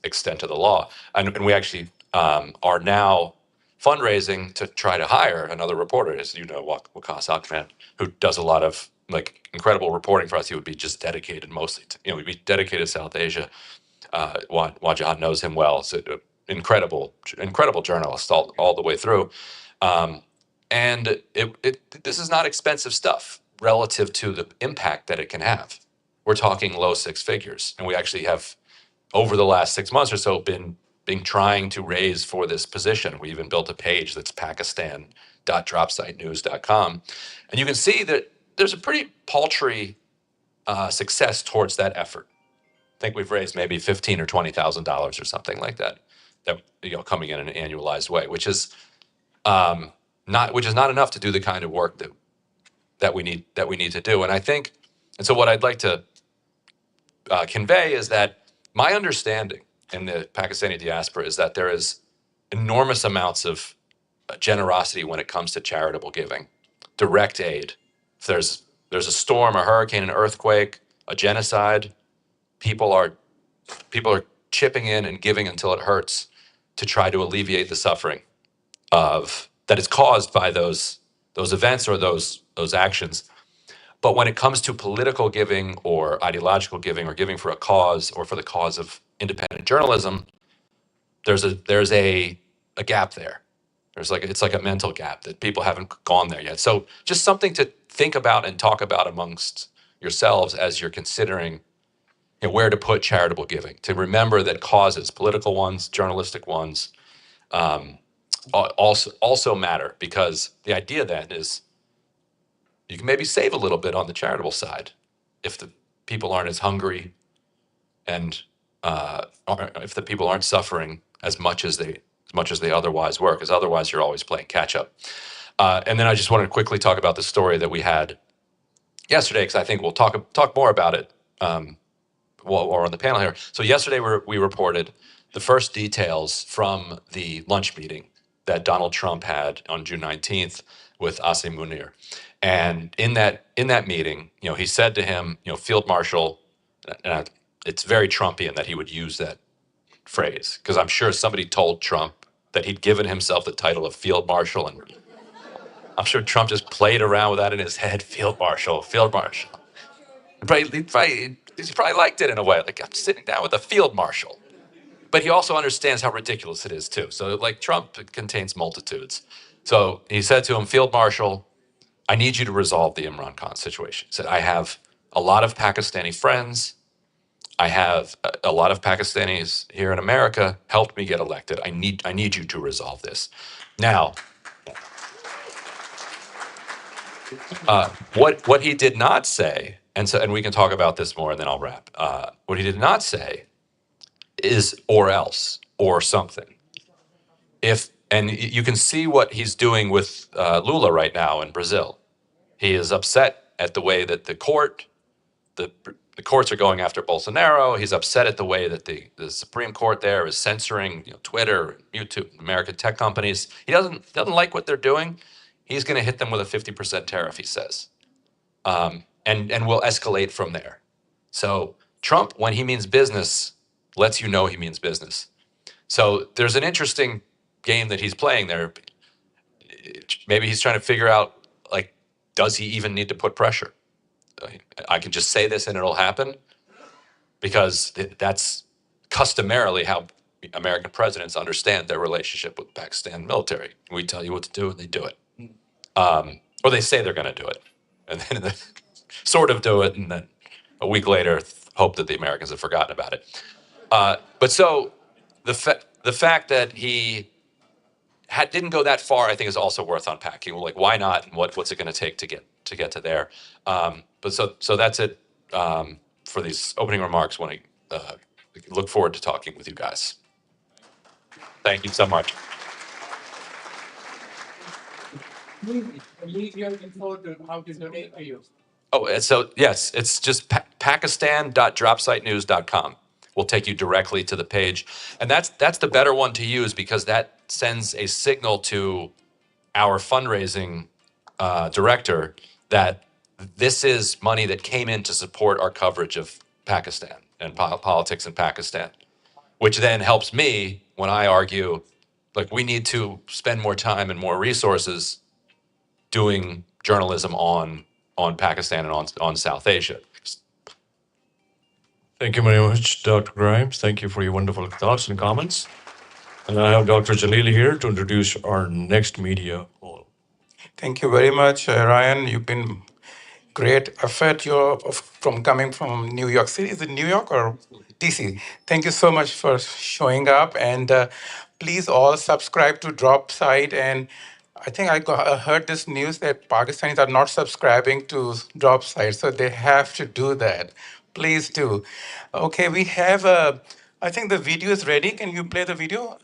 extent of the law. And we actually are now fundraising to try to hire another reporter, as you know, Wakas Akman, who does a lot of incredible reporting for us. He would be just dedicated mostly to, he'd be dedicated to South Asia. Wajahat knows him well. So incredible journalist all the way through. And this is not expensive stuff relative to the impact that it can have. We're talking low six figures, and we actually have, over the last 6 months or so, been trying to raise for this position. We even built a page that's pakistan.dropsitenews.com, and you can see that there's a pretty paltry success towards that effort. I think we've raised maybe $15,000 or $20,000 or something like that coming in an annualized way, which is not enough to do the kind of work that we need to do. And I think, and so what I'd like to convey is that my understanding in the Pakistani diaspora is that there is enormous amounts of generosity when it comes to charitable giving, direct aid. If there's a storm, a hurricane, an earthquake, a genocide, people are chipping in and giving until it hurts to try to alleviate the suffering that is caused by those events or those actions. But when it comes to political giving or ideological giving or giving for a cause or for the cause of independent journalism, there's a gap there. It's like a mental gap that people haven't gone there yet. So just something to think about and talk about amongst yourselves as you're considering where to put charitable giving. To remember that causes, political ones, journalistic ones, also matter, because the idea then is you can maybe save a little bit on the charitable side if the people aren't as hungry and if the people aren't suffering as much as they otherwise were, because otherwise you're always playing catch up. And then I just wanted to quickly talk about the story that we had yesterday, because I think we'll talk more about it while we're on the panel here. So yesterday we reported the first details from the lunch meeting that Donald Trump had on June 19th with Asim Munir. And in that meeting, he said to him, Field Marshal, and it's very Trumpian that he would use that phrase, because I'm sure somebody told Trump that he'd given himself the title of Field Marshal, and I'm sure Trump just played around with that in his head, Field Marshal, Field Marshal. He probably liked it in a way, like, I'm sitting down with a Field Marshal. But he also understands how ridiculous it is, too. So, like, Trump contains multitudes. So he said to him, Field Marshal, I need you to resolve the Imran Khan situation. He said, I have a lot of Pakistani friends. I have a lot of Pakistanis here in America helped me get elected. I need you to resolve this. Now, what he did not say, and we can talk about this more, and then I'll wrap. What he did not say is or else or something. And you can see what he's doing with Lula right now in Brazil. He is upset at the way that the courts are going after Bolsonaro. He's upset at the way that the Supreme Court there is censoring Twitter, YouTube, American tech companies. He doesn't like what they're doing. He's going to hit them with a 50% tariff, he says, and will escalate from there. So Trump, when he means business, lets you know he means business. So there's an interesting game that he's playing there. Maybe he's trying to figure out, like, does he even need to put pressure? I can just say this and it'll happen, because that's customarily how American presidents understand their relationship with the Pakistan military. We tell you what to do and they do it. Or they say they're going to do it, and then they sort of do it, and then a week later hope that the Americans have forgotten about it. But so the fact that he didn't go that far, I think, is also worth unpacking. Well, like, why not, and what's it going to take to get to there? But so that's it for these opening remarks. When I look forward to talking with you guys. Thank you so much. Oh, and so yes, it's just pakistan.dropsitenews.com. Will take you directly to the page, and that's the better one to use, because that sends a signal to our fundraising director that this is money that came in to support our coverage of Pakistan and politics in Pakistan, which then helps me when I argue, like, we need to spend more time and more resources doing journalism on Pakistan and on South Asia. Thank you very much, Dr. Grimes. Thank you for your wonderful thoughts and comments. And I have Dr. Jalil here to introduce our next media hall. Thank you very much, Ryan. You've been great effort. From coming from New York City. Is it New York or DC? Thank you so much for showing up. And please all subscribe to Drop Site. And I think I heard this news that Pakistanis are not subscribing to Drop Site, so they have to do that. Please do. Okay, we have I think the video is ready. Can you play the video?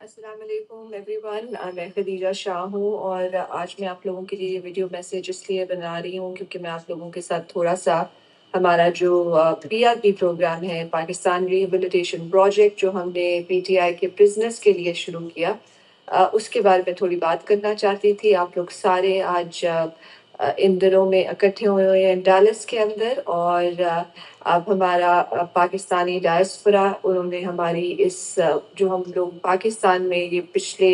अस्सलामुअलैकुम everyone, मैं खदीजा शाह हूँ और आज मैं आप लोगों के लिए ये वीडियो मैसेज इसलिए बना रही हूँ क्योंकि मैं आप लोगों के साथ थोड़ा सा हमारा जो पीआरपी प्रोग्राम है, पाकिस्तान रिहेबिलिटेशन प्रोजेक्ट, जो हमने पीटीआई के प्रिजनर्स के लिए शुरू किया, उसके बारे में थोड़ी बात करना चाहती थी। आप लोग सारे आज इन दिनों में इकट्ठे हुए हैं डैलस के अंदर, और अब हमारा पाकिस्तानी डायस्पोरा, उन्होंने हमारी इस जो हम लोग पाकिस्तान में ये पिछले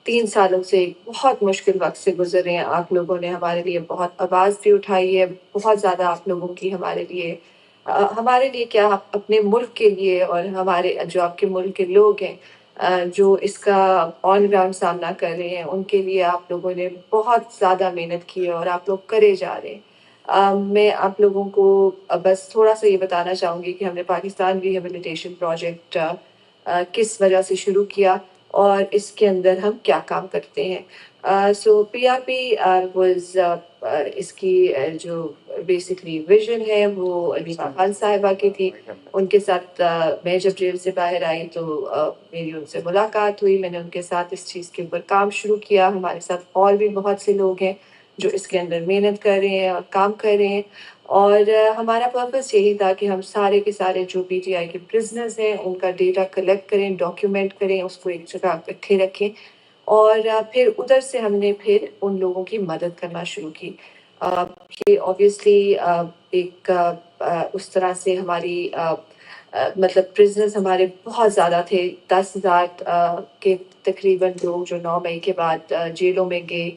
3 सालों से बहुत मुश्किल वक्त से गुजरे हैं, आप लोगों ने हमारे लिए बहुत आवाज़ भी उठाई है, बहुत ज़्यादा आप लोगों की हमारे लिए क्या, अपने मुल्क के लिए और हमारे जो आपके मुल्क के लोग हैं जो इसका ऑन ग्राउंड सामना कर रहे हैं, उनके लिए आप लोगों ने बहुत ज़्यादा मेहनत की है और आप लोग करे जा रहे हैं। मैं आप लोगों को बस थोड़ा सा ये बताना चाहूँगी कि हमने पाकिस्तान रिहेबिलिटेशन प्रोजेक्ट किस वजह से शुरू किया और इसके अंदर हम क्या काम करते हैं। सो पीआरपी वाज इसकी जो बेसिकली विजन है वो अलीमा खान साहिबा की थी। उनके साथ मैं जब जेल से बाहर आई तो मेरी उनसे मुलाकात हुई, मैंने उनके साथ इस चीज़ के ऊपर काम शुरू किया। हमारे साथ और भी बहुत से लोग हैं जो इसके अंदर मेहनत कर रहे हैं और काम कर रहे हैं, اور ہمارا پرپس یہی تھا کہ ہم سارے کے سارے جو پی ٹی آئی کے پرزنرز ہیں ان کا ڈیٹا کلیکٹ کریں، ڈاکیومنٹ کریں، اس کو ایک جگہ اکٹھے رکھیں، اور پھر ادھر سے ہم نے پھر ان لوگوں کی مدد کرنا شروع کی. یہ اوبیسلی ایک اس طرح سے ہماری مطلب پرزنرز ہمارے بہت زیادہ تھے، 10,000 کے تقریباً لوگ جو 9 مئی کے بعد جیلوں میں گئے،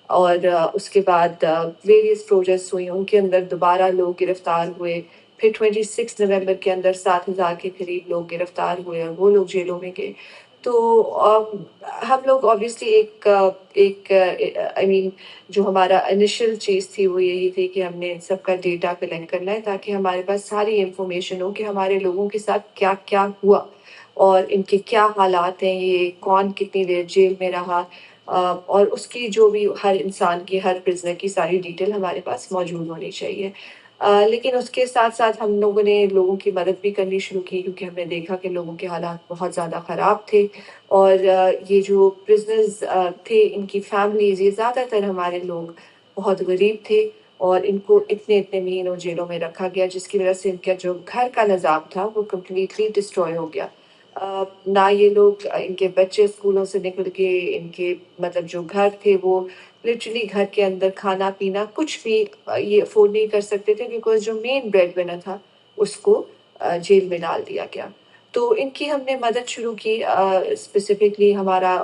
اور اس کے بعد ویریس پروجیکٹس ہوئی، ان کے اندر دوبارہ لوگ گرفتار ہوئے. پھر 26 نومبر کے اندر 7,000 کے قریب لوگ گرفتار ہوئے اور وہ لوگ جیلوں میں گئے. تو ہم لوگ اوبیسلی ایک آئی مین جو ہمارا انیشل چیز تھی وہ یہی تھی کہ ہم نے ان سب کا ڈیٹا کلیکٹ کرنا ہے تاکہ ہمارے پاس ساری انفارمیشن ہو کہ ہمارے لوگوں کے ساتھ کیا کیا ہوا اور ان کے کیا حالات ہیں، یہ کون کتنی دیر جیل میں رہا، اور اس کی جو بھی ہر انسان کی، ہر پرزنر کی ساری ڈیٹیل ہمارے پاس موجود ہونی چاہیے. لیکن اس کے ساتھ ساتھ ہم لوگوں نے لوگوں کی مدد بھی کرنی شروع کی کیونکہ ہم نے دیکھا کہ لوگوں کے حالات بہت زیادہ خراب تھے، اور یہ جو پرزنرز تھے ان کی فیملیز، یہ زیادہ تر ہمارے لوگ بہت غریب تھے اور ان کو اتنے اتنے مہینوں جیلوں میں رکھا گیا جس کی وجہ سے ان کا جو گھر کا نظام تھا وہ کمپلیٹلی ڈسٹروائے ہو گیا. نہ یہ لوگ، ان کے بچے اسکولوں سے نکل کے، ان کے مطلب جو گھر تھے وہ لٹرلی گھر کے اندر کھانا پینا کچھ بھی یہ افورڈ نہیں کر سکتے تھے، بیکاز جو مین بریڈ ونر تھا اس کو جیل میں ڈال دیا گیا. تو ان کی ہم نے مدد شروع کی. اسپیسیفکلی ہمارا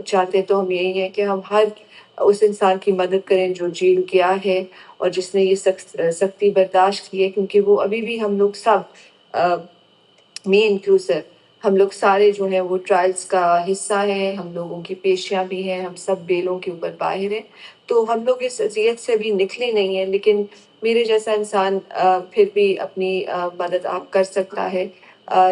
چاہتے تو ہم یہی ہیں کہ ہم ہر اس انسان کی مدد کریں جو جیل گیا ہے اور جس نے یہ سختی برداشت کی ہے، کیونکہ وہ ابھی بھی ہم لوگ سب می انکلوسو، ہم لوگ سارے جو ہیں وہ ٹرائلز کا حصہ ہیں، ہم لوگوں کی پیشیاں بھی ہیں، ہم سب بیلوں کے اوپر باہر ہیں. تو ہم لوگ اس اذیت سے بھی نکلے نہیں ہیں، لیکن میرے جیسا انسان پھر بھی اپنی مدد آپ کر سکتا ہے.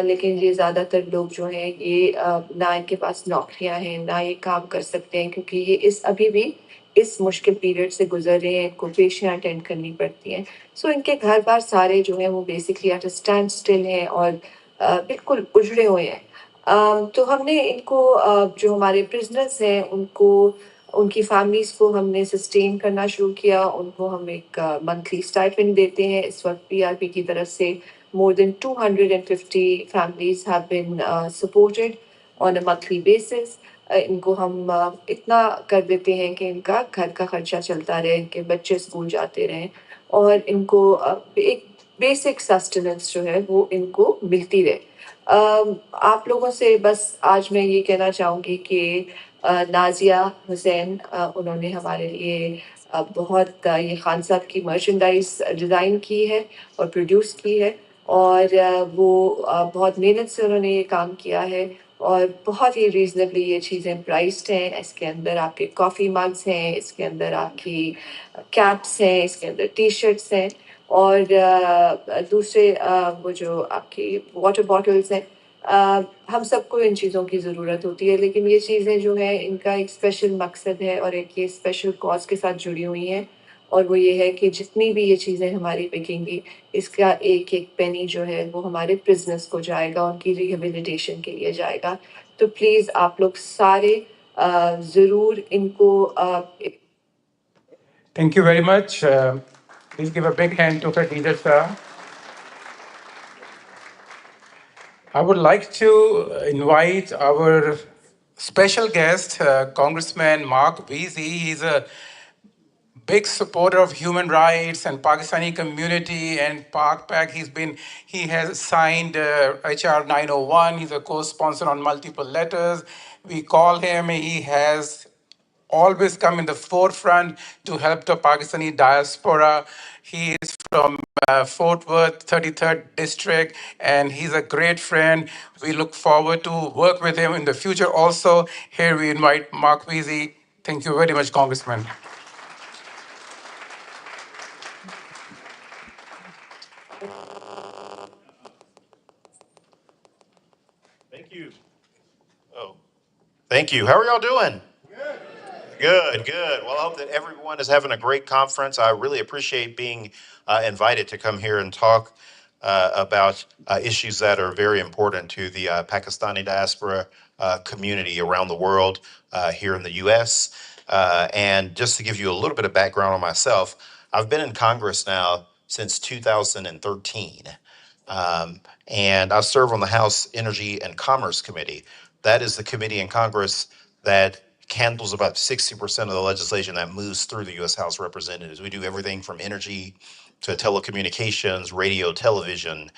لیکن یہ زیادہ تر لوگ جو ہیں یہ نہ ان کے پاس نوکریاں ہیں، نہ یہ کام کر سکتے ہیں، کیونکہ یہ ابھی بھی اس مشکل پیریڈ سے گزر رہے ہیں، ان کو پیشیاں اٹینڈ کرنی پڑتی ہیں. سو ان کے گھر بار سارے جو ہیں وہ basically at a standstill ہیں اور بالکل اجڑے ہوئے ہیں. تو ہم نے ان کو جو ہمارے پرزنرز ہیں ان کو، ان کی فیملیز کو ہم نے سسٹین کرنا شروع کیا. ان کو ہم ایک منتھلی اسٹائپنڈ دیتے ہیں. اس وقت پی آر پی کی طرف سے more than 250 families have been supported on a monthly basis. ان کو ہم اتنا کر دیتے ہیں کہ ان کا گھر کا خرچہ چلتا رہے، ان کے بچے اسکول جاتے رہیں، اور ان کو ایک بیسک سسٹیننس جو ہے وہ ان کو ملتی رہے. آپ لوگوں سے بس آج میں یہ کہنا چاہوں گی کہ نازیہ حسین انہوں نے ہمارے لیے بہت یہ خان صاحب کی مرچنڈائز ڈیزائن کی ہے اور پروڈیوس کی ہے، اور وہ بہت محنت سے انہوں نے یہ کام کیا ہے، اور بہت ہی ریزنیبلی یہ چیزیں پرائسڈ ہیں. اس کے اندر آپ کے کافی مگس ہیں، اس کے اندر آپ کی کیپس ہیں، اس کے اندر ٹی شرٹس ہیں، اور دوسرے وہ جو آپ کی واٹر باٹلز ہیں. ہم سب کو ان چیزوں کی ضرورت ہوتی ہے، لیکن یہ چیزیں جو ہیں ان کا ایک اسپیشل مقصد ہے اور ایک یہ اسپیشل کاز کے ساتھ جڑی ہوئی ہیں، اور وہ یہ ہے کہ جتنی بھی یہ چیزیں ہماری بکیں گی اس کا ایک ایک پینی جو ہے وہ ہمارے بزنس کو جائے گا، ان کی ریہیبلیٹیشن کے لیے جائے گا. تو پلیز آپ لوگ سارے ضرور ان کو Thank you very much. Please give a big hand to Khadija sir. I would like to invite our special guest, Congressman Mark Veazey. He's a big supporter of human rights and Pakistani community and Pak. He has signed HR 901. He's a co-sponsor on multiple letters. We call him. He has always come in the forefront to help the Pakistani diaspora. He is from Fort Worth, 33rd District, and he's a great friend. We look forward to work with him in the future also. Here we invite Mark Veazey. Thank you very much, Congressman. Thank you. Oh, thank you. How are y'all doing? Good, good. Well, I hope that everyone is having a great conference. I really appreciate being invited to come here and talk about issues that are very important to the Pakistani diaspora community around the world, here in the US. And just to give you a little bit of background on myself, I've been in Congress now since 2013. And I serve on the House Energy and Commerce Committee. That is the committee in Congress that handles about 60% of the legislation that moves through the U.S. House of Representatives. We do everything from energy to telecommunications, radio, television,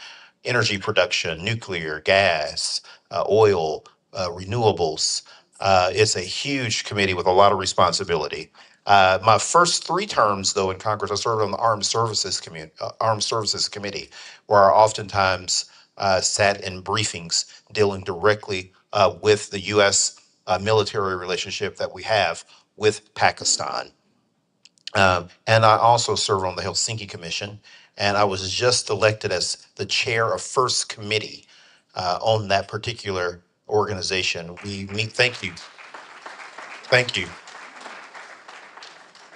energy production, nuclear, gas, oil, renewables. It's a huge committee with a lot of responsibility. My first 3 terms, though, in Congress, I served on the Armed Services Committee, where I oftentimes sat in briefings dealing directly with the U.S. Military relationship that we have with Pakistan. And I also serve on the Helsinki Commission, and I was just elected as the chair of First Committee on that particular organization. We meet, thank you.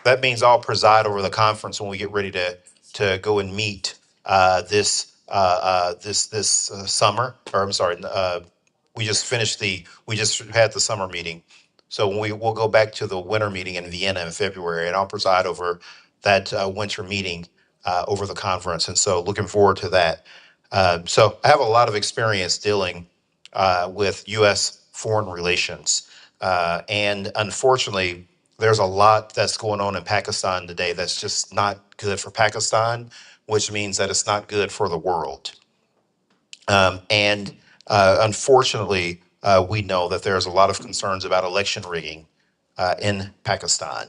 That means I'll preside over the conference when we get ready to go and meet this summer. Or I'm sorry, we just had the summer meeting, so we'll go back to the winter meeting in Vienna in February, and I'll preside over that winter meeting over the conference, and so looking forward to that. So I have a lot of experience dealing with U.S. foreign relations, and unfortunately, there's a lot that's going on in Pakistan today that's just not good for Pakistan, which means that it's not good for the world. And unfortunately, we know that there's a lot of concerns about election rigging in Pakistan.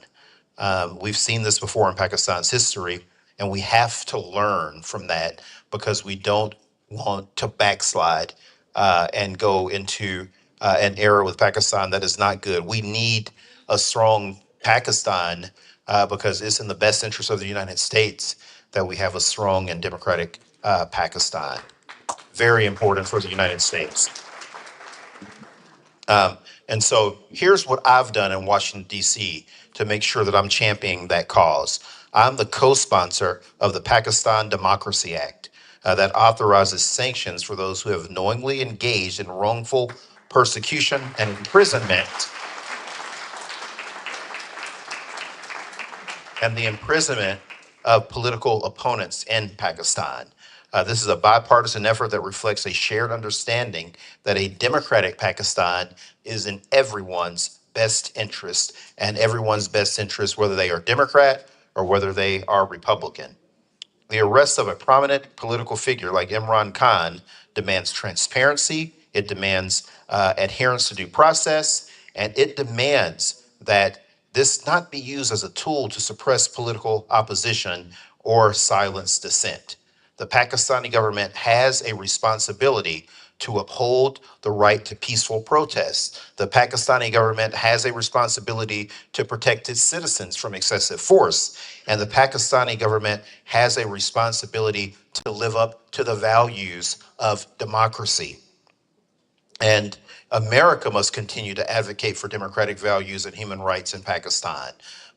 We've seen this before in Pakistan's history, and we have to learn from that because we don't want to backslide and go into an era with Pakistan that is not good. We need a strong Pakistan because it's in the best interest of the United States that we have a strong and democratic Pakistan. Very important for the United States. And so here's what I've done in Washington, D.C. to make sure that I'm championing that cause. I'm the co-sponsor of the Pakistan Democracy Act that authorizes sanctions for those who have knowingly engaged in wrongful persecution and imprisonment. And the imprisonment of political opponents in Pakistan. This is a bipartisan effort that reflects a shared understanding that a democratic Pakistan is in everyone's best interest, and everyone's best interest, whether they are Democrat or whether they are Republican. The arrest of a prominent political figure like Imran Khan demands transparency, it demands adherence to due process, and it demands that this not be used as a tool to suppress political opposition or silence dissent. The Pakistani government has a responsibility to uphold the right to peaceful protest. The Pakistani government has a responsibility to protect its citizens from excessive force. And the Pakistani government has a responsibility to live up to the values of democracy. And America must continue to advocate for democratic values and human rights in Pakistan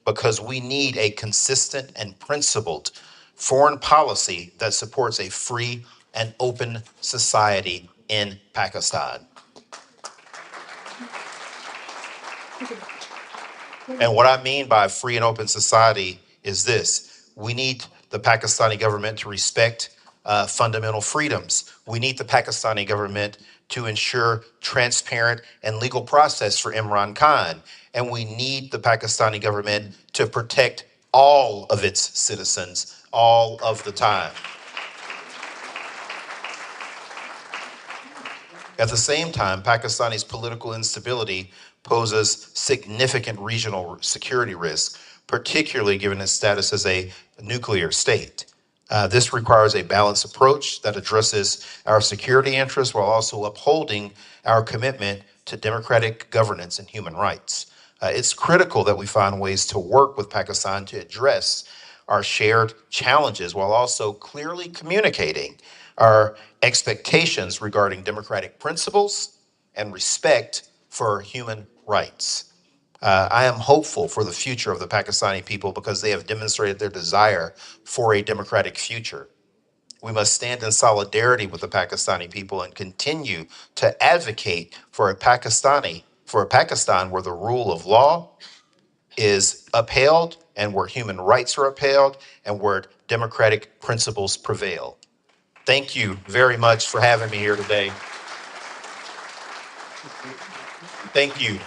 because we need a consistent and principled foreign policy that supports a free and open society in Pakistan. And what I mean by a free and open society is this. We need the Pakistani government to respect fundamental freedoms. We need the Pakistani government to ensure transparent and legal process for Imran Khan. And we need the Pakistani government to protect all of its citizens all of the time. At the same time, Pakistani's political instability poses significant regional security risk, particularly given its status as a nuclear state. This requires a balanced approach that addresses our security interests while also upholding our commitment to democratic governance and human rights. It's critical that we find ways to work with Pakistan to address our shared challenges while also clearly communicating our expectations regarding democratic principles and respect for human rights. I am hopeful for the future of the Pakistani people because they have demonstrated their desire for a democratic future. We must stand in solidarity with the Pakistani people and continue to advocate for a Pakistan where the rule of law is upheld and where human rights are upheld and where democratic principles prevail. Thank you very much for having me here today. Thank you.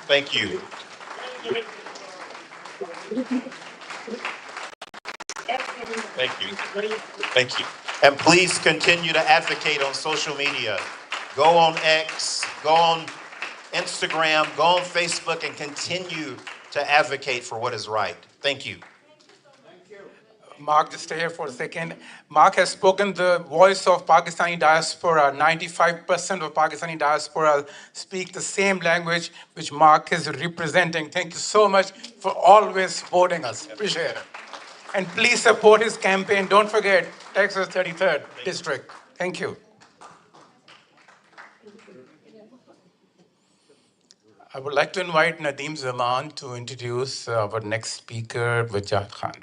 Thank you. Thank you. Thank you. And please continue to advocate on social media. Go on X, go on Instagram, go on Facebook, and continue to advocate for what is right. Thank you. Mark, just stay here for a second. Mark has spoken the voice of Pakistani diaspora. 95% of Pakistani diaspora speak the same language which Mark is representing. Thank you so much for always supporting us. Appreciate it. And please support his campaign. Don't forget, Texas 33rd District. Thank you. I would like to invite Nadeem Zaman to introduce our next speaker, Wajahat Khan.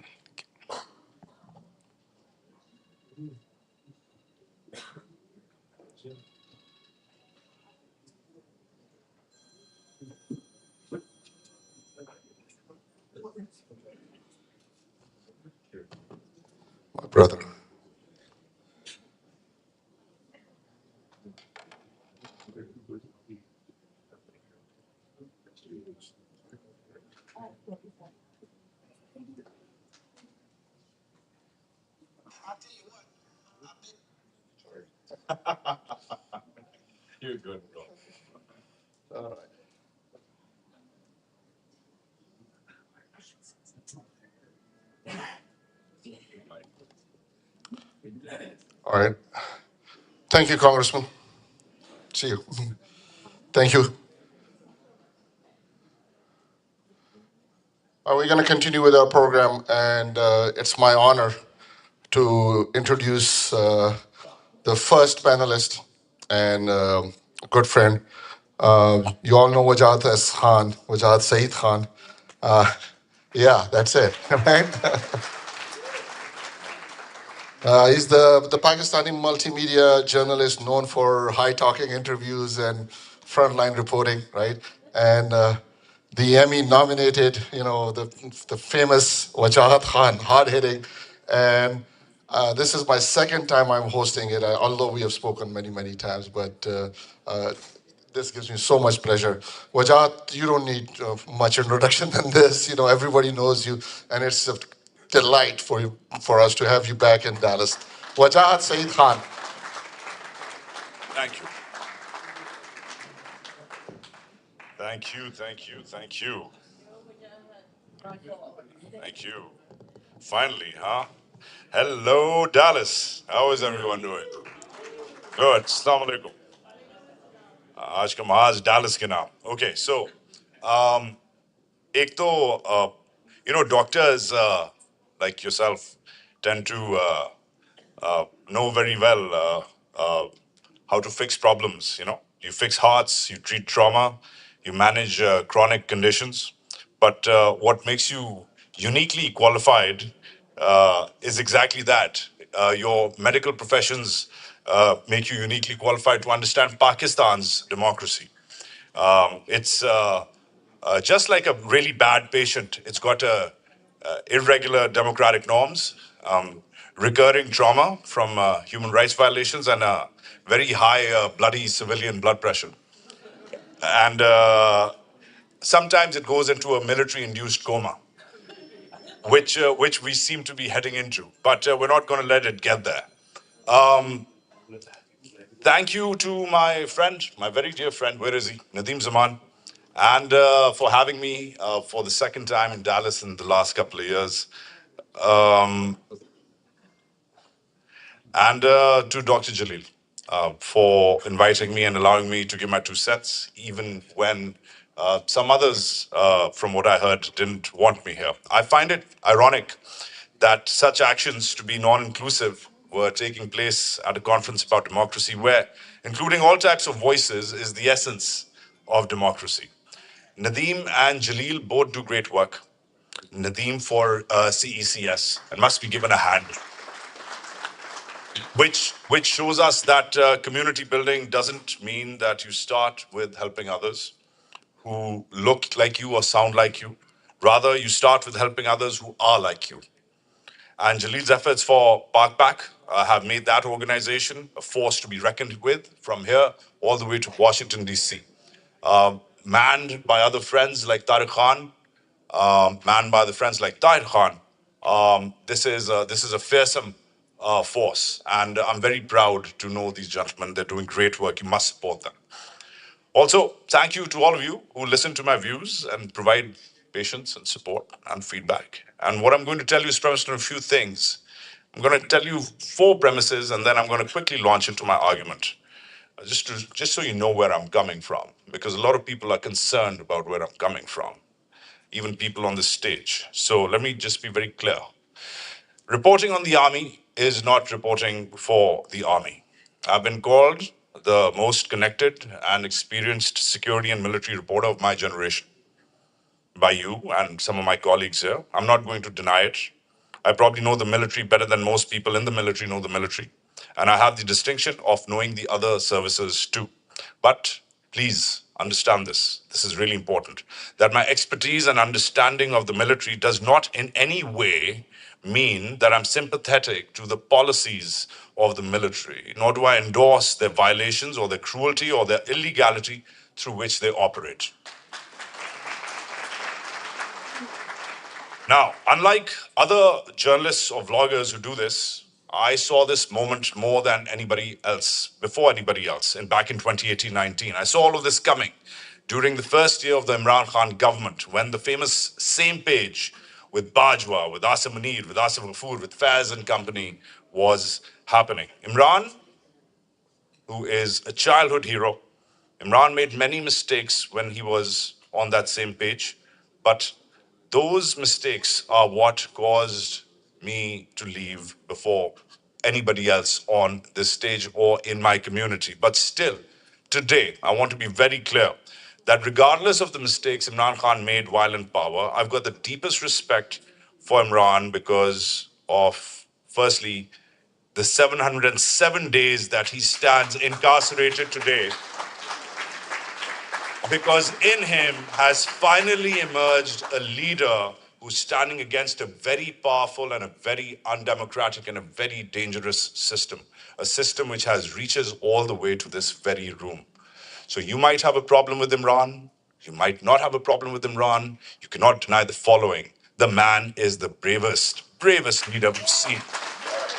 My brother. You're good, bro. All right. Thank you, Congressman. See you. Thank you. We're going to continue with our program, and it's my honor to introduce the first panelist and good friend. You all know Wajahat as Khan, Wajahat Saeed Khan. Yeah, that's it, right? He's the Pakistani multimedia journalist known for high-talking interviews and frontline reporting, right? And the Emmy-nominated, the famous Wajahat Khan, hard-hitting. And this is my second time I'm hosting it, although we have spoken many, many times. But this gives me so much pleasure. Wajahat, you don't need much introduction than this. Everybody knows you, and it's a delight for us to have you back in Dallas. Wajahat Saeed Khan. Thank you. Thank you, thank you, thank you. Thank you. Finally, huh? Hello, Dallas. How is everyone doing? Good. Assalamu alaikum. आज का महाज Dallas के नाम. Okay, so, एक तो, doctors like yourself tend to know very well how to fix problems. You fix hearts, you treat trauma, you manage chronic conditions. But what makes you uniquely qualified is exactly that. Your medical professions make you uniquely qualified to understand Pakistan's democracy. It's just like a really bad patient. It's got irregular democratic norms, recurring trauma from human rights violations, and a very high bloody civilian blood pressure. And sometimes it goes into a military-induced coma, which we seem to be heading into. But we're not going to let it get there. Thank you to my friend, my very dear friend, where is he? Nadeem Zaman, and for having me for the second time in Dallas in the last couple of years. And to Dr. Jalil for inviting me and allowing me to give my 2 cents, even when some others, from what I heard, didn't want me here. I find it ironic that such actions to be non-inclusive were taking place at a conference about democracy where including all types of voices is the essence of democracy. Nadeem and Jalil both do great work. Nadeem for CECS, and must be given a hand, which shows us that community building doesn't mean that you start with helping others who look like you or sound like you. Rather, you start with helping others who are like you. And Jalil's efforts for Park Pack have made that organization a force to be reckoned with from here all the way to Washington, D.C. Manned by other friends like Tariq Khan, manned by the friends like Tahir Khan. This is a fearsome force, and I'm very proud to know these gentlemen. They're doing great work. You must support them. Also, thank you to all of you who listen to my views and provide patience and support and feedback. And what I'm going to tell you is premised on a few things. I'm going to tell you 4 premises, and then I'm going to quickly launch into my argument, just so you know where I'm coming from, because a lot of people are concerned about where I'm coming from, even people on this stage. So let me just be very clear. Reporting on the army is not reporting for the army. I've been called the most connected and experienced security and military reporter of my generation by you and some of my colleagues here. I'm not going to deny it. I probably know the military better than most people in the military know the military. And I have the distinction of knowing the other services too. But please understand this. This is really important. That my expertise and understanding of the military does not in any way mean that I'm sympathetic to the policies of the military, nor do I endorse their violations or their cruelty or their illegality through which they operate. Now, unlike other journalists or vloggers who do this, I saw this moment more than anybody else, before anybody else, and back in 2018-19. I saw all of this coming during the first year of the Imran Khan government, when the famous same page with Bajwa, with Asif Munir, with Asif Ghafoor, with Faz and company was happening. Imran, who is a childhood hero, Imran made many mistakes when he was on that same page, but those mistakes are what caused me to leave before anybody else on this stage or in my community. But still, today, I want to be very clear that regardless of the mistakes Imran Khan made while in power, I've got the deepest respect for Imran because of, firstly, the 707 days that he stands incarcerated today, because in him has finally emerged a leader who's standing against a very powerful and a very undemocratic and a very dangerous system, a system which has reaches all the way to this very room. So you might have a problem with Imran, you might not have a problem with Imran, you cannot deny the following: the man is the bravest leader we've seen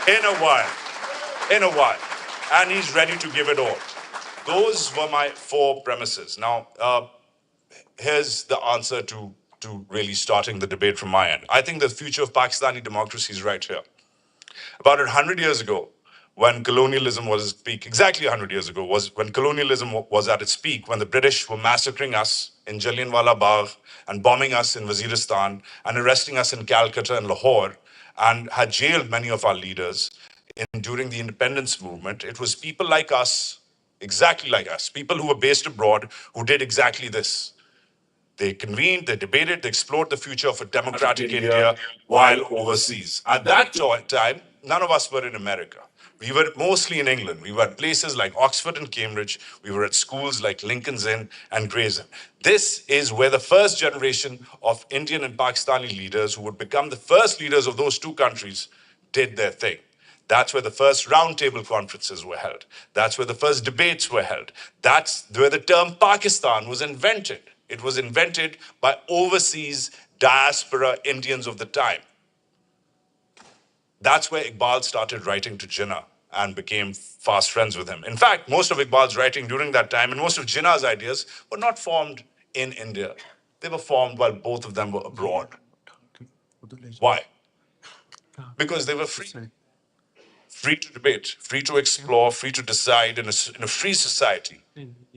in a while, and he's ready to give it all. Those were my 4 premises. Now, here's the answer to really starting the debate from my end. I think the future of Pakistani democracy is right here. About 100 years ago, when colonialism was at its peak, exactly 100 years ago, was when colonialism was at its peak, when the British were massacring us in Jallianwala Bagh and bombing us in Waziristan and arresting us in Calcutta and Lahore and had jailed many of our leaders during the independence movement. It was people like us, exactly like us, people who were based abroad, who did exactly this. They convened, they debated, they explored the future of a democratic India while overseas. At that time, none of us were in America. We were mostly in England. We were at places like Oxford and Cambridge. We were at schools like Lincoln's Inn and Gray's Inn. This is where the first generation of Indian and Pakistani leaders, who would become the first leaders of those 2 countries, did their thing. That's where the first roundtable conferences were held. That's where the first debates were held. That's where the term Pakistan was invented. It was invented by overseas diaspora Indians of the time. That's where Iqbal started writing to Jinnah and became fast friends with him. In fact, most of Iqbal's writing during that time and most of Jinnah's ideas were not formed in India. They were formed while both of them were abroad. Why? Because they were free. Free to debate, free to explore, free to decide in a free society.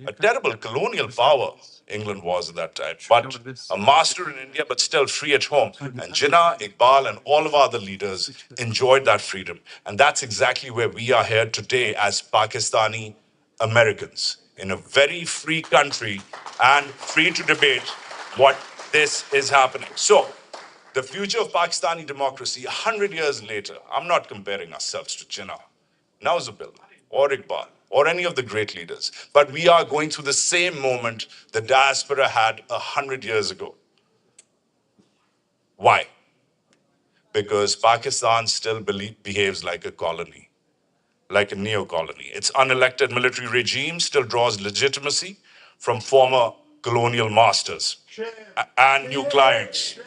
A terrible colonial power England was at that time, but a master in India, but still free at home. And Jinnah, Iqbal, and all of our other leaders enjoyed that freedom. And that's exactly where we are here today as Pakistani Americans, in a very free country and free to debate what this is happening. So, the future of Pakistani democracy 100 years later, I'm not comparing ourselves to Jinnah, Nauzubillah, or Iqbal, or any of the great leaders, but we are going through the same moment the diaspora had 100 years ago. Why? Because Pakistan still behaves like a colony, like a neo-colony. Its unelected military regime still draws legitimacy from former colonial masters and new clients.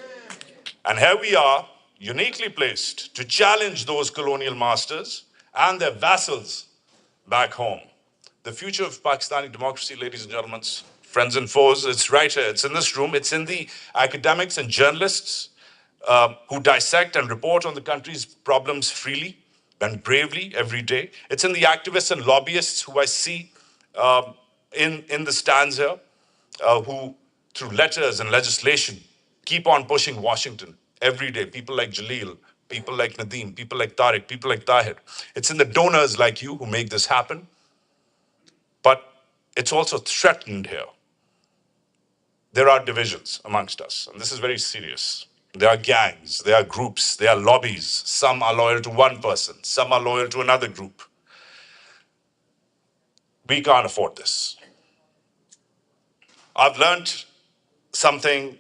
And here we are, uniquely placed to challenge those colonial masters and their vassals back home. The future of Pakistani democracy, ladies and gentlemen, friends and foes, it's right here. It's in this room. It's in the academics and journalists who dissect and report on the country's problems freely and bravely every day. It's in the activists and lobbyists who I see in the stands here, who, through letters and legislation, keep on pushing Washington every day. People like Jalil, people like Nadeem, people like Tariq, people like Tahir. It's in the donors like you who make this happen, but it's also threatened here. There are divisions amongst us, and this is very serious. There are gangs, there are groups, there are lobbies. Some are loyal to one person, some are loyal to another group. We can't afford this. I've learned something,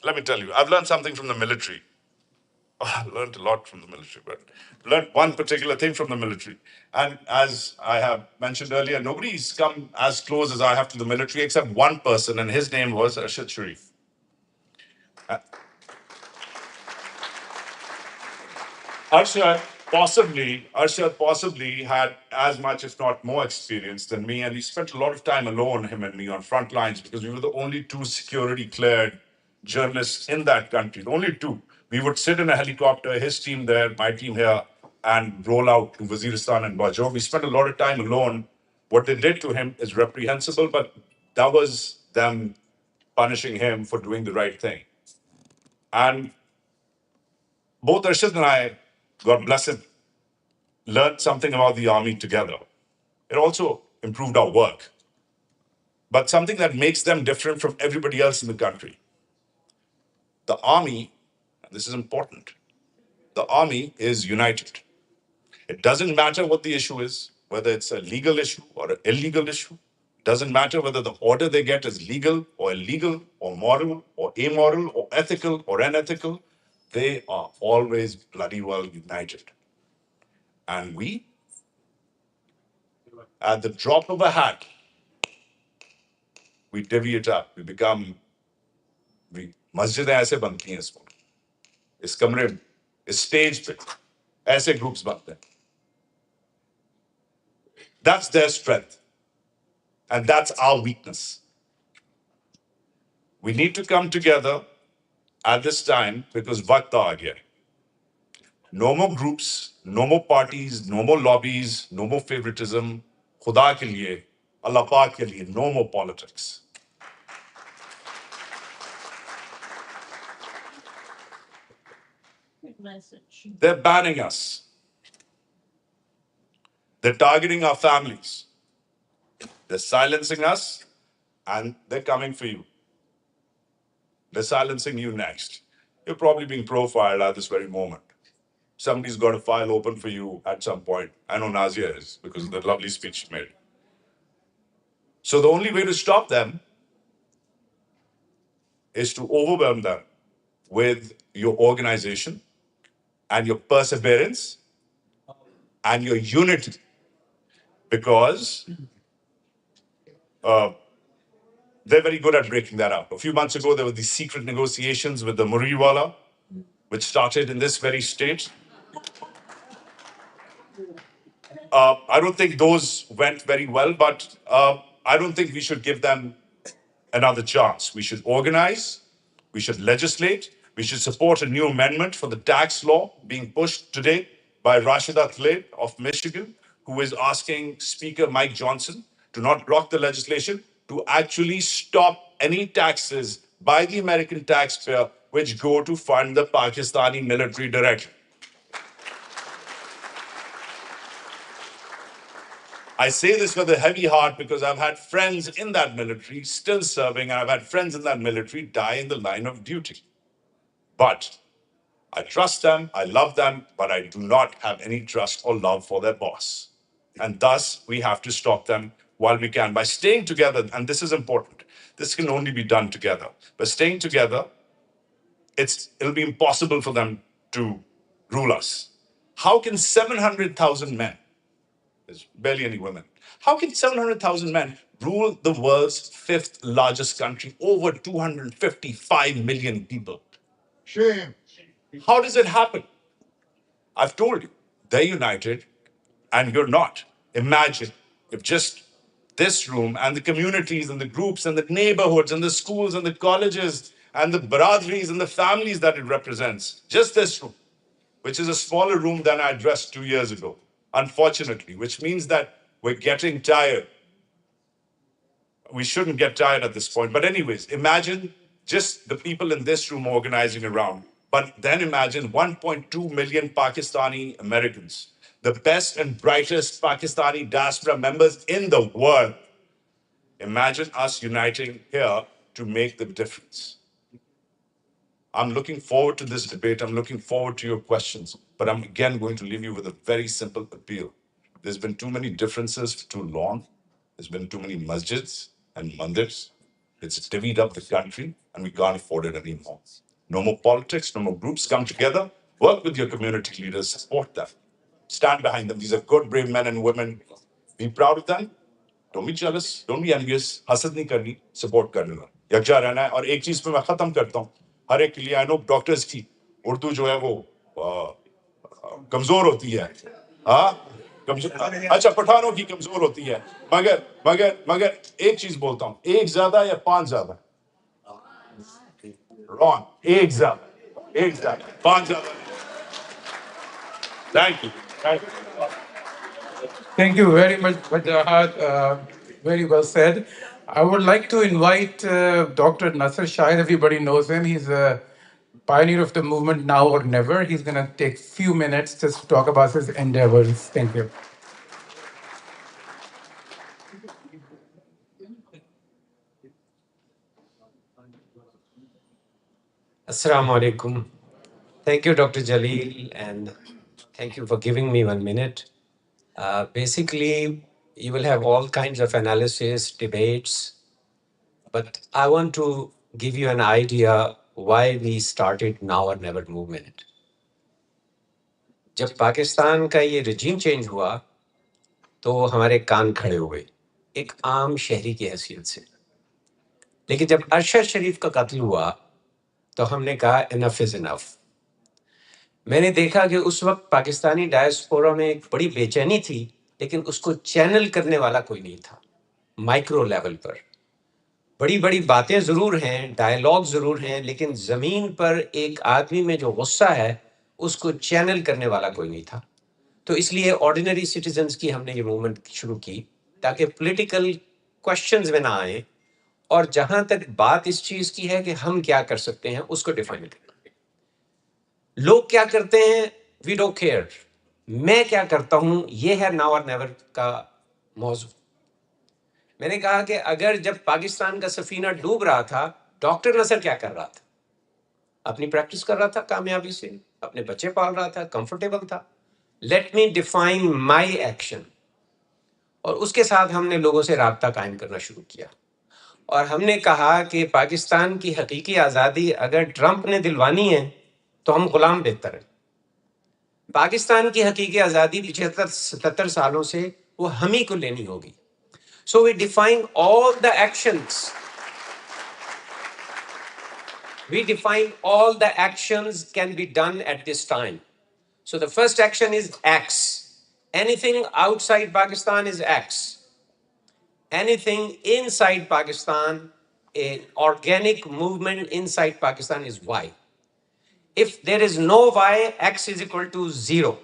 let me tell you, I've learned something from the military. I learned a lot from the military, but learned one particular thing from the military. And as I have mentioned earlier, nobody's come as close as I have to the military except one person, and his name was Arshad Sharif. Arshad possibly had as much, if not more, experience than me, and he spent a lot of time alone, him and me, on front lines because we were the only two security cleared journalists in that country. The only two. We would sit in a helicopter, his team there, my team here, and roll out to Waziristan and Wajahat. We spent a lot of time alone. What they did to him is reprehensible, but that was them punishing him for doing the right thing. And both Arshad and I, God bless him, learned something about the army together. It also improved our work, but something that makes them different from everybody else in the country. The army, and this is important, the army is united. It doesn't matter what the issue is, whether it's a legal issue or an illegal issue. It doesn't matter whether the order they get is legal or illegal or moral or amoral or ethical or unethical. They are always bloody well united. And we, at the drop of a hat, we divvy it up. We become, मस्जिदें ऐसे बनती हैं इस कमरे में, इस stage पे ऐसे ग्रुप्स बनते हैं. That's their strength, and that's our weakness. We need to come together at this time because वक्त आ गया. No more groups, no more parties, no more lobbies, no more favoritism. खुदा के लिए, अल्लाह पाक के लिए, no more politics. They're banning us. They're targeting our families. They're silencing us, and they're coming for you. They're silencing you next. You're probably being profiled at this very moment. Somebody's got a file open for you at some point. I know Nazia is, because of the lovely speech she made. So the only way to stop them is to overwhelm them with your organization and your perseverance and your unity. Because they're very good at breaking that up. A few months ago, there were these secret negotiations with the Muriwala, which started in this very state. I don't think those went very well, but I don't think we should give them another chance. We should organize, we should legislate, we should support a new amendment for the tax law being pushed today by Rashida Tlaib of Michigan, who is asking Speaker Mike Johnson to not block the legislation, to actually stop any taxes by the American taxpayer which go to fund the Pakistani military directly. I say this with a heavy heart because I've had friends in that military still serving, and I've had friends in that military die in the line of duty. But I trust them, I love them, but I do not have any trust or love for their boss. And thus, we have to stop them while we can by staying together. And this is important. This can only be done together. By staying together it'll be impossible for them to rule us. How can 700,000 men, there's barely any women, how can 700,000 men rule the world's fifth largest country, over 255 million people? Shame. How does it happen? I've told you, they're united and you're not. Imagine if just this room and the communities and the groups and the neighborhoods and the schools and the colleges and the bradaries and the families that it represents, just this room, which is a smaller room than I addressed 2 years ago, unfortunately, which means that we're getting tired. We shouldn't get tired at this point. But anyways, imagine just the people in this room organizing around. But then imagine 1.2 million Pakistani Americans, the best and brightest Pakistani diaspora members in the world. Imagine us uniting here to make the difference. I'm looking forward to this debate. I'm looking forward to your questions. But I'm again going to leave you with a very simple appeal. There's been too many differences for too long. There's been too many masjids and mandirs. It's divvied up the country and we can't afford it anymore. No more politics, no more groups. Come together, work with your community leaders, support them. Stand behind them. These are good, brave men and women. Be proud of them. Don't be jealous, don't be envious. hasad nahi karni, support karna. yakja rehna hai. Aur ek cheez pe main khatam karta hu. हर एक के लिए I know doctors की उर्दू जो है वो कमजोर होती है हाँ अच्छा पठानों की कमजोर होती है मगर मगर मगर एक चीज बोलता हूँ एक ज्यादा या पांच ज्यादा रॉन्ग एक ज्यादा पांच ज्यादा thank you Thank you very much, Wajahat. Very well said. I would like to invite Dr. Nasser Shahid. Everybody knows him. He's a pioneer of the movement Now or Never. He's going to take a few minutes just to talk about his endeavors. Thank you. Assalamu alaikum. Thank you, Dr. Jalil, and thank you for giving me 1 minute. Basically, you will have all kinds of analysis, debates, but I want to give you an idea why we started Now or Never movement. जब पाकिस्तान का ये regime change हुआ, तो हमारे कान खड़े हुए, एक आम शहरी की हैसियत से. लेकिन जब अरशद शरीफ का कत्ल हुआ, तो हमने कहा enough is enough. मैंने देखा कि उस वक्त पाकिस्तानी डायस्पोरा में एक बड़ी बेचैनी थी, लेकिन उसको चैनल करने वाला कोई नहीं था माइक्रो लेवल पर. बड़ी बड़ी बातें जरूर हैं, डायलॉग जरूर हैं, लेकिन जमीन पर एक आदमी में जो गुस्सा है उसको चैनल करने वाला कोई नहीं था. तो इसलिए ऑर्डिनरी सिटीजन्स की हमने ये मूवमेंट शुरू की ताकि पॉलिटिकल क्वेश्चंस में ना आए, और जहां तक बात इस चीज की है कि हम क्या कर सकते हैं उसको डिफाइन करें. लोग क्या करते हैं, वी डोंट केयर. मैं क्या करता हूं, ये है नाउ और नेवर का मौजू. मैंने कहा कि अगर जब पाकिस्तान का सफीना डूब रहा था, डॉक्टर नसर क्या कर रहा था? अपनी प्रैक्टिस कर रहा था कामयाबी से, अपने बच्चे पाल रहा था, कंफर्टेबल था. Let me define my action. और उसके साथ हमने लोगों से राब्ता कायम करना शुरू किया, और हमने कहा कि पाकिस्तान की हकीकी आज़ादी अगर ट्रंप ने दिलवानी है तो हम गुलाम बेहतर हैं. पाकिस्तान की हकीकी आज़ादी 75-77 सालों से वो हम ही को लेनी होगी. So we define all the actions. We define all the actions can be done at this time. So the first action is X. Anything outside Pakistan is X. Anything inside Pakistan, an organic movement inside Pakistan is Y. If there is no Y, X is equal to 0.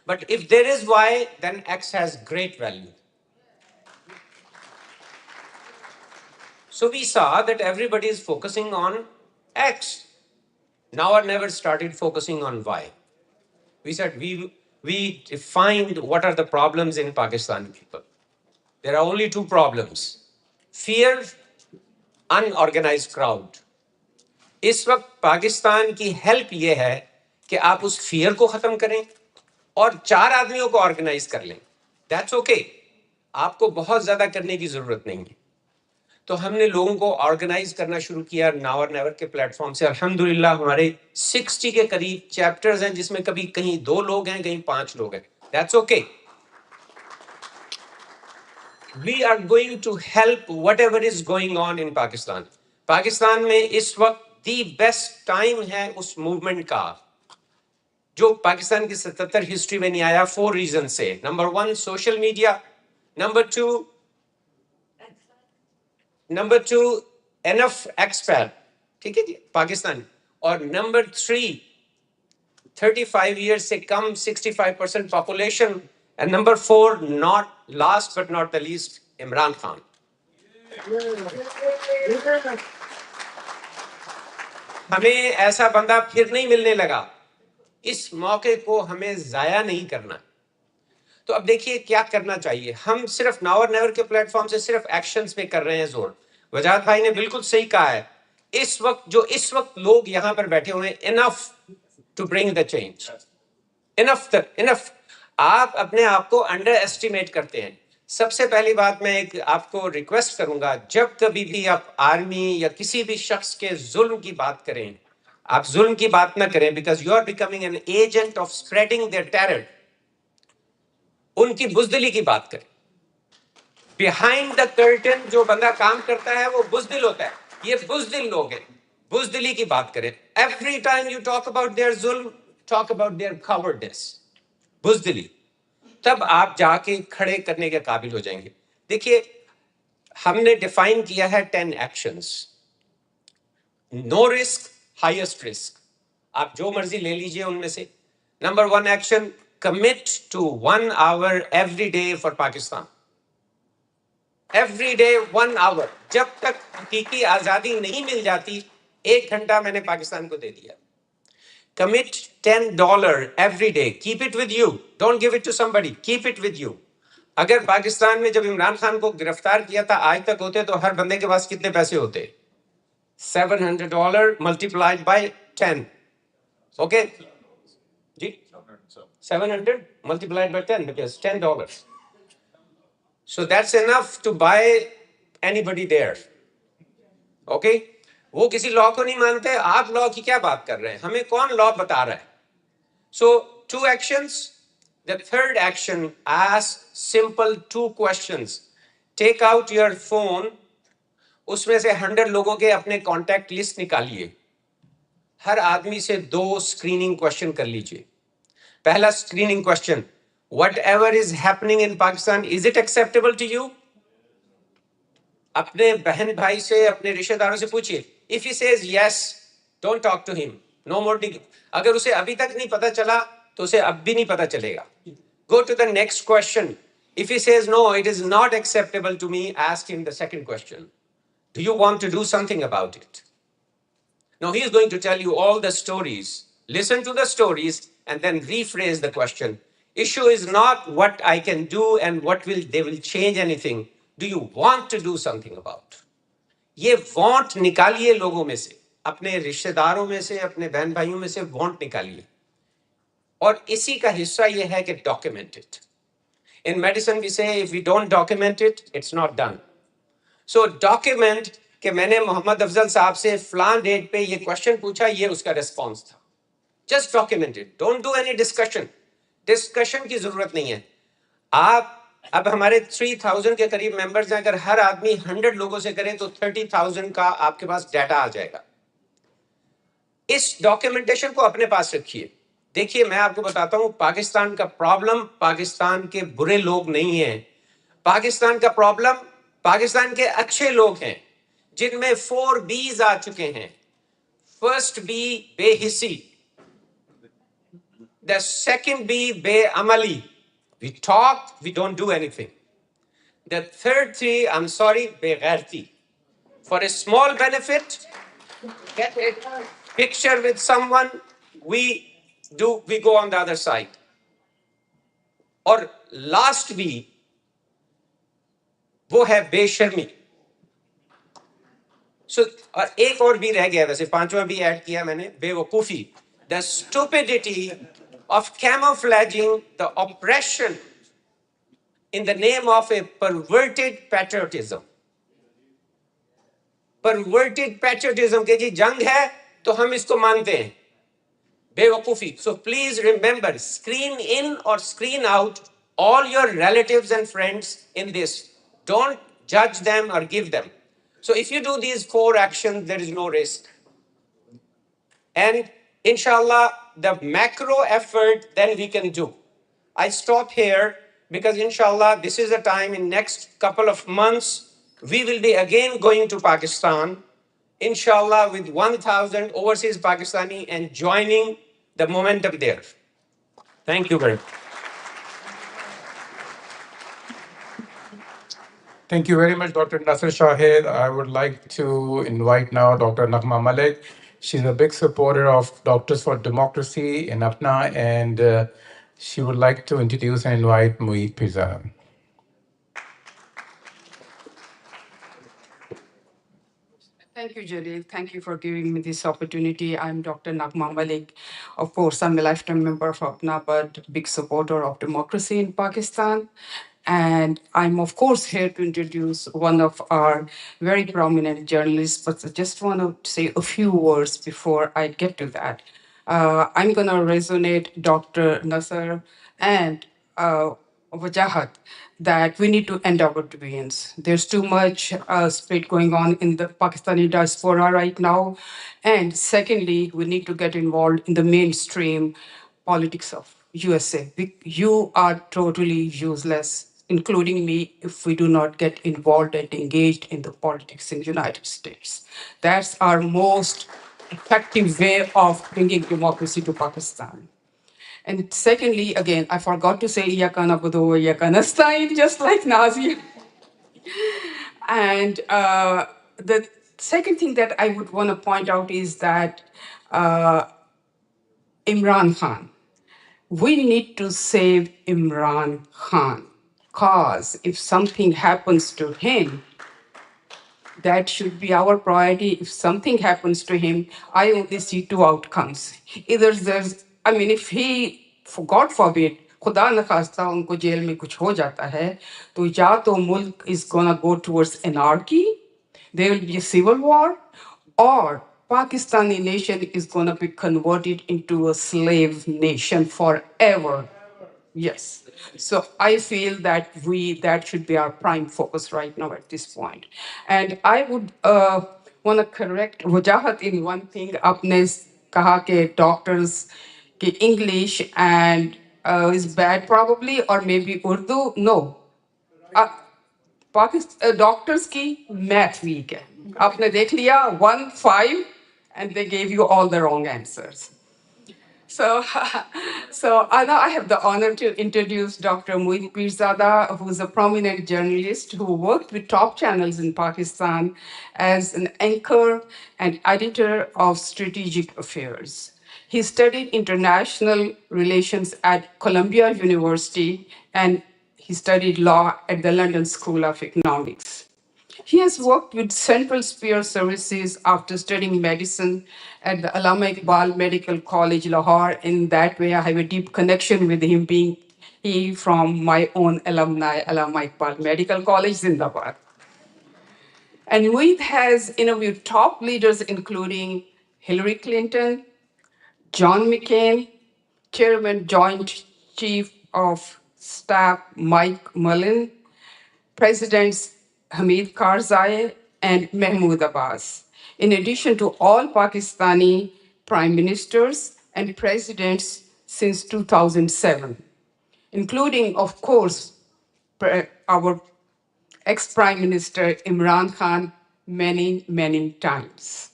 But if there is Y, then X has great value. So we saw that everybody is focusing on X. Now or Never started focusing on Y. We said we defined what are the problems in Pakistani people. There are only two problems: fear, unorganized crowd. इस वक्त पाकिस्तान की help ये है कि आप उस fear को खत्म करें और 4 आदमियों को ऑर्गेनाइज कर लें. That's okay. आपको बहुत ज्यादा करने की जरूरत नहीं है. تو ہم نے لوگوں کو آرگنائز کرنا شروع کیا ناو اور نیور کے پلیٹ فارم سے. الحمدللہ ہمارے 60 کے قریب چیپٹرز ہیں جس میں کبھی کہیں 2 لوگ ہیں کہیں 5 لوگ ہیں. That's okay. We are going to help whatever is going on in Pakistan. Pakistan میں اس وقت دی بیسٹ ٹائم ہے اس موومنٹ کا جو پاکستان کی 77 ہسٹری میں نہیں آیا. 4 ریزن سے. نمبر 1 سوشل میڈیا, نمبر 2 انف ایکسپیٹ, ٹھیک ہے جی, پاکستان. اور نمبر 3 35 ایئرس سے کم 65% population. And number 4 not last but not the least Imran Khan. ہمیں ایسا بندہ پھر نہیں ملنے لگا. اس موقع کو ہمیں ضائع نہیں کرنا. تو اب دیکھیے کیا کرنا چاہیے. ہم صرف ناو اور نیور کے پلیٹ فارم سے صرف ایکشنز پہ کر رہے ہیں زور. وجاہت بھائی نے بالکل صحیح کہا ہے. اس وقت لوگ یہاں پر بیٹھے ہوئے ہیں, enough to bring the change. انف. آپ اپنے آپ کو انڈر ایسٹیمیٹ کرتے ہیں. سب سے پہلی بات میں ایک آپ کو ریکویسٹ کروں گا, جب کبھی بھی آپ آرمی یا کسی بھی شخص کے ظلم کی بات کریں, آپ ظلم کی بات نہ کریں, because you are becoming an agent of spreading their terror. ان کی بزدلی کی بات کریں. بیہائنڈ دا کرٹن جو بندہ کام کرتا ہے وہ بزدل ہوتا ہے. یہ بزدل لوگ ہیں. بزدلی کی بات کریں. Every time you talk about their ظلم, ٹاک اباؤٹ دیئر کاورڈنس, بزدلی. تب آپ جا کے کھڑے کرنے کے قابل ہو جائیں گے. دیکھیے ہم نے ڈیفائن کیا ہے 10 actions. No risk, highest risk. آپ جو مرضی لے لیجئے ان میں سے. Number 1 action, commit to 1 hour every day for Pakistan. Every day 1 hour. جب تک حقیقی آزادی نہیں مل جاتی 1 گھنٹہ میں نے پاکستان کو دے دیا. Commit $10 every day. Keep it with you. Don't give it to somebody. Keep it with you. اگر پاکستان میں جب عمران خان کو گرفتار کیا تھا آج تک ہوتے تو ہر بندے کے پاس کتنے پیسے ہوتے؟ $700 multiplied by 10. Okay? G 700 multiplied by 10 because $10. So that's enough to buy anybody there. Okay? وہ کسی لا کو نہیں مانتے. آپ لا کی کیا بات کر رہے ہیں؟ ہمیں کون لا بتا رہا ہے؟ So 2 actions. The third action, ask simple 2 questions. Take out your phone. اس میں سے 100 لوگوں کے اپنے کانٹیکٹ لسٹ نکالیے. ہر آدمی سے 2 اسکریننگ کوشچن کر لیجئے. پہلا screening question, whatever is happening in Pakistan, is it acceptable to you? اپنے بہن بھائی سے, اپنے رشتہ داروں سے پوچھئے. If he says yes, don't talk to him, no مور. اگر اسے ابھی تک نہیں پتا چلا تو اسے اب بھی نہیں پتا چلے گا. Go to the next question. If he says no, it is not acceptable to me, ask him the second question. Do you want to do something about it? Now he is going to tell you all the stories. Listen to the stories and then rephrase the question. Issue is not what I can do and they will change anything. Do you want to do something about? یہ want نکالیے لوگوں میں سے, اپنے رشتہ داروں میں سے, اپنے بہن بھائیوں میں سے want نکالیے. اور اسی کا حصہ یہ ہے کہ document it. In medicine we say if we don't document it, it's not done. So document کہ میں نے محمد افضل صاحب سے فلاں ڈیٹ پہ یہ کوشچن پوچھا, یہ اس کا ریسپانس تھا. Just document it, don't do any discussion. Discussion کی ضرورت نہیں ہے. آپ اب ہمارے 3000 کے قریب ممبرز ہیں, اگر ہر آدمی 100 لوگوں سے کریں تو 30,000 کا آپ کے پاس ڈیٹا آ جائے گا. اس ڈاکیومنٹیشن کو اپنے پاس رکھیے. دیکھیے میں آپ کو بتاتا ہوں, پاکستان کا پرابلم پاکستان کے برے لوگ نہیں ہیں. پاکستان کا پرابلم پاکستان کے اچھے لوگ ہیں جن میں 4 B's آ چکے ہیں. فرسٹ بی بے حسی, the second B بے عملی, we talk, we don't do anything. The third 3, I'm sorry, بے غیرتی. For a small benefit, get a picture with someone, we go on the other side. اور last B وہ ہے بے شرمی. اور ایک اور بھی رہ گیا, ویسے 5واں بھی ایڈ کیا میں نے, بے وقوفی. The stupidity of camouflaging the oppression in the name of a perverted patriotism. Perverted patriotism के जी जंग है तो हम इसको मानते हैं बेवकूफी so please remember screen in और screen out all your relatives and friends in this don't judge them or give them so if you do these four actions there is no risk and inshallah the macro effort then we can do I stop here because inshallah this is the time in next couple of months we will be again going to Pakistan inshallah with 1000 overseas Pakistani and joining the momentum there thank you very much. Thank you very much, Dr. Nasser Shahid. I would like to invite now Dr. Naghma Malik. She's a big supporter of Doctors for Democracy in Apna, and she would like to introduce and invite Moeed Pirzada. Thank you, Jalil. Thank you for giving me this opportunity. I'm Dr. Naghma Malik. Of course, I'm a lifetime member of APNA, but big supporter of democracy in Pakistan. And I'm, of course, here to introduce one of our very prominent journalists, but I just want to say a few words before I get to that. I'm going to resonate Dr. Nasser and Wajahat that we need to end our deviance. There's too much split going on in the Pakistani diaspora right now. And secondly, we need to get involved in the mainstream politics of USA. You are totally useless, including me, if we do not get involved and engaged in the politics in the United States. That's our most effective way of bringing democracy to Pakistan. And secondly, again, I forgot to say Iyaka na'budu wa iyaka nasta'in, just like Nazi. And the second thing that I would want to point out is that Imran Khan. We need to save Imran Khan, because if something happens to him, that should be our priority. If something happens to him, I only see two outcomes. Either there's, I mean, if he, for God forbid, खुदा न खास्ता उनको jail में कुछ हो जाता है, तो या तो मुल्क is gonna go towards anarchy, there will be a civil war, or Pakistani nation is gonna be converted into a slave nation forever. Yes. So I feel that that should be our prime focus right now at this point. And I would want to correct Wajahat in one thing. आपने कहा कि doctors के English and is bad probably, or maybe Urdu. No. Doctors की math weak है. आपने देख लिया 1-5 and they gave you all the wrong answers. So, now I have the honor to introduce Dr. Moeed Pirzada, who is a prominent journalist who worked with top channels in Pakistan as an anchor and editor of strategic affairs. He studied international relations at Columbia University, and he studied law at the London School of Economics. He has worked with Central Sphere Services after studying medicine at the Allama Iqbal Medical College, Lahore. In that way, I have a deep connection with him, being he from my own alumni, Allama Iqbal Medical College, Zindabad. And Moeed has interviewed top leaders, including Hillary Clinton, John McCain, Chairman Joint Chief of Staff Mike Mullen, Presidents Hamid Karzai and Mahmoud Abbas, in addition to all Pakistani prime ministers and presidents since 2007, including, of course, our ex-Prime Minister Imran Khan many, many times.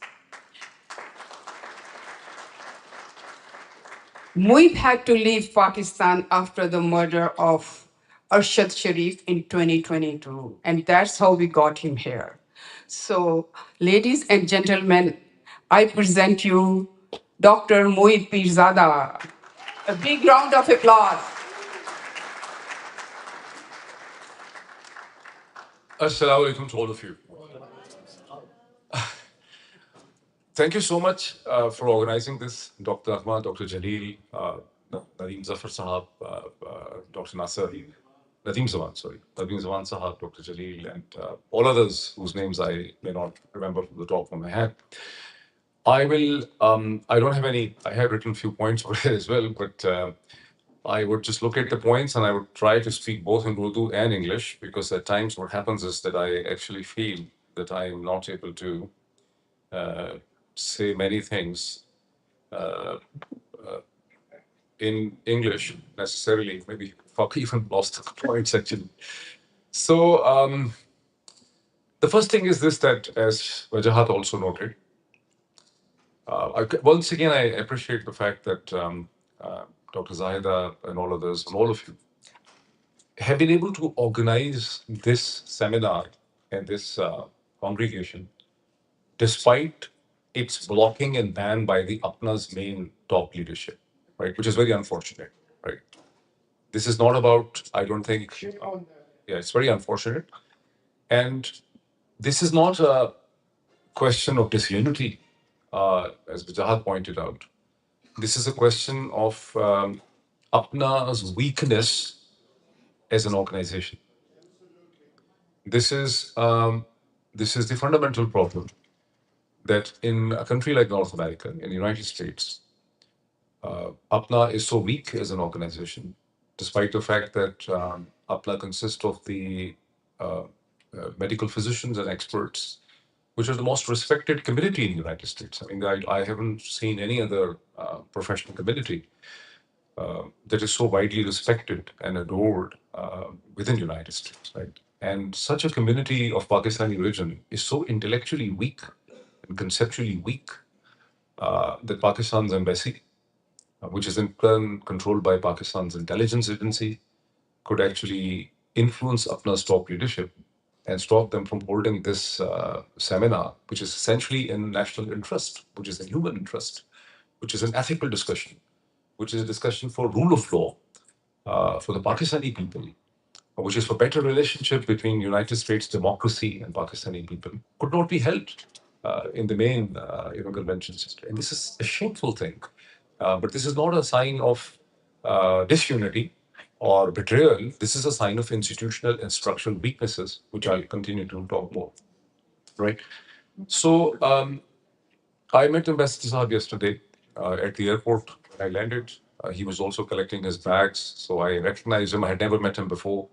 Moeed had to leave Pakistan after the murder of Arshad Sharif in 2022, and that's how we got him here. So, ladies and gentlemen, I present you Dr. Moeed Pirzada. A big round of applause. Assalamu alaikum to all of you. Thank you so much for organizing this, Dr. Ahmad, Dr. Jalil, Nadeem Zafar Sahab, Dr. Nasser. Nadeem Zaman, sorry, Nadeem Zaman Sahab, Dr. Jalil, and all others whose names I may not remember from the top of my head. I will, I don't have any, I have written a few points over here as well, but I would just look at the points and I would try to speak both in Urdu and English, because at times what happens is that I actually feel that I am not able to say many things in English necessarily. Maybe fuck, even lost the points actually. So the first thing is this, that as Wajahat also noted, once again, I appreciate the fact that Dr. Zahida and all others and all of you have been able to organize this seminar and this congregation despite its blocking and ban by the Apna's main top leadership, right? Which is very unfortunate, right? This is not about, I don't think, yeah, it's very unfortunate. And this is not a question of disunity, as Wajahat pointed out. This is a question of Apna's weakness as an organization. This is the fundamental problem that in a country like North America, in the United States, Apna is so weak as an organization, despite the fact that Apna consists of the medical physicians and experts, which are the most respected community in the United States. I mean, I haven't seen any other professional community that is so widely respected and adored within the United States, right? And such a community of Pakistani origin is so intellectually weak and conceptually weak that Pakistan's embassy, which is in turn controlled by Pakistan's intelligence agency, could actually influence Apna's top leadership and stop them from holding this seminar, which is essentially in national interest, which is in human interest, which is an ethical discussion, which is a discussion for rule of law for the Pakistani people, which is for better relationship between United States democracy and Pakistani people, could not be held in the main convention center. And this is a shameful thing. But this is not a sign of disunity or betrayal. This is a sign of institutional and structural weaknesses, which I'll continue to talk more. Right. So I met Ambassador Saab yesterday at the airport when I landed. He was also collecting his bags, so I recognized him. I had never met him before.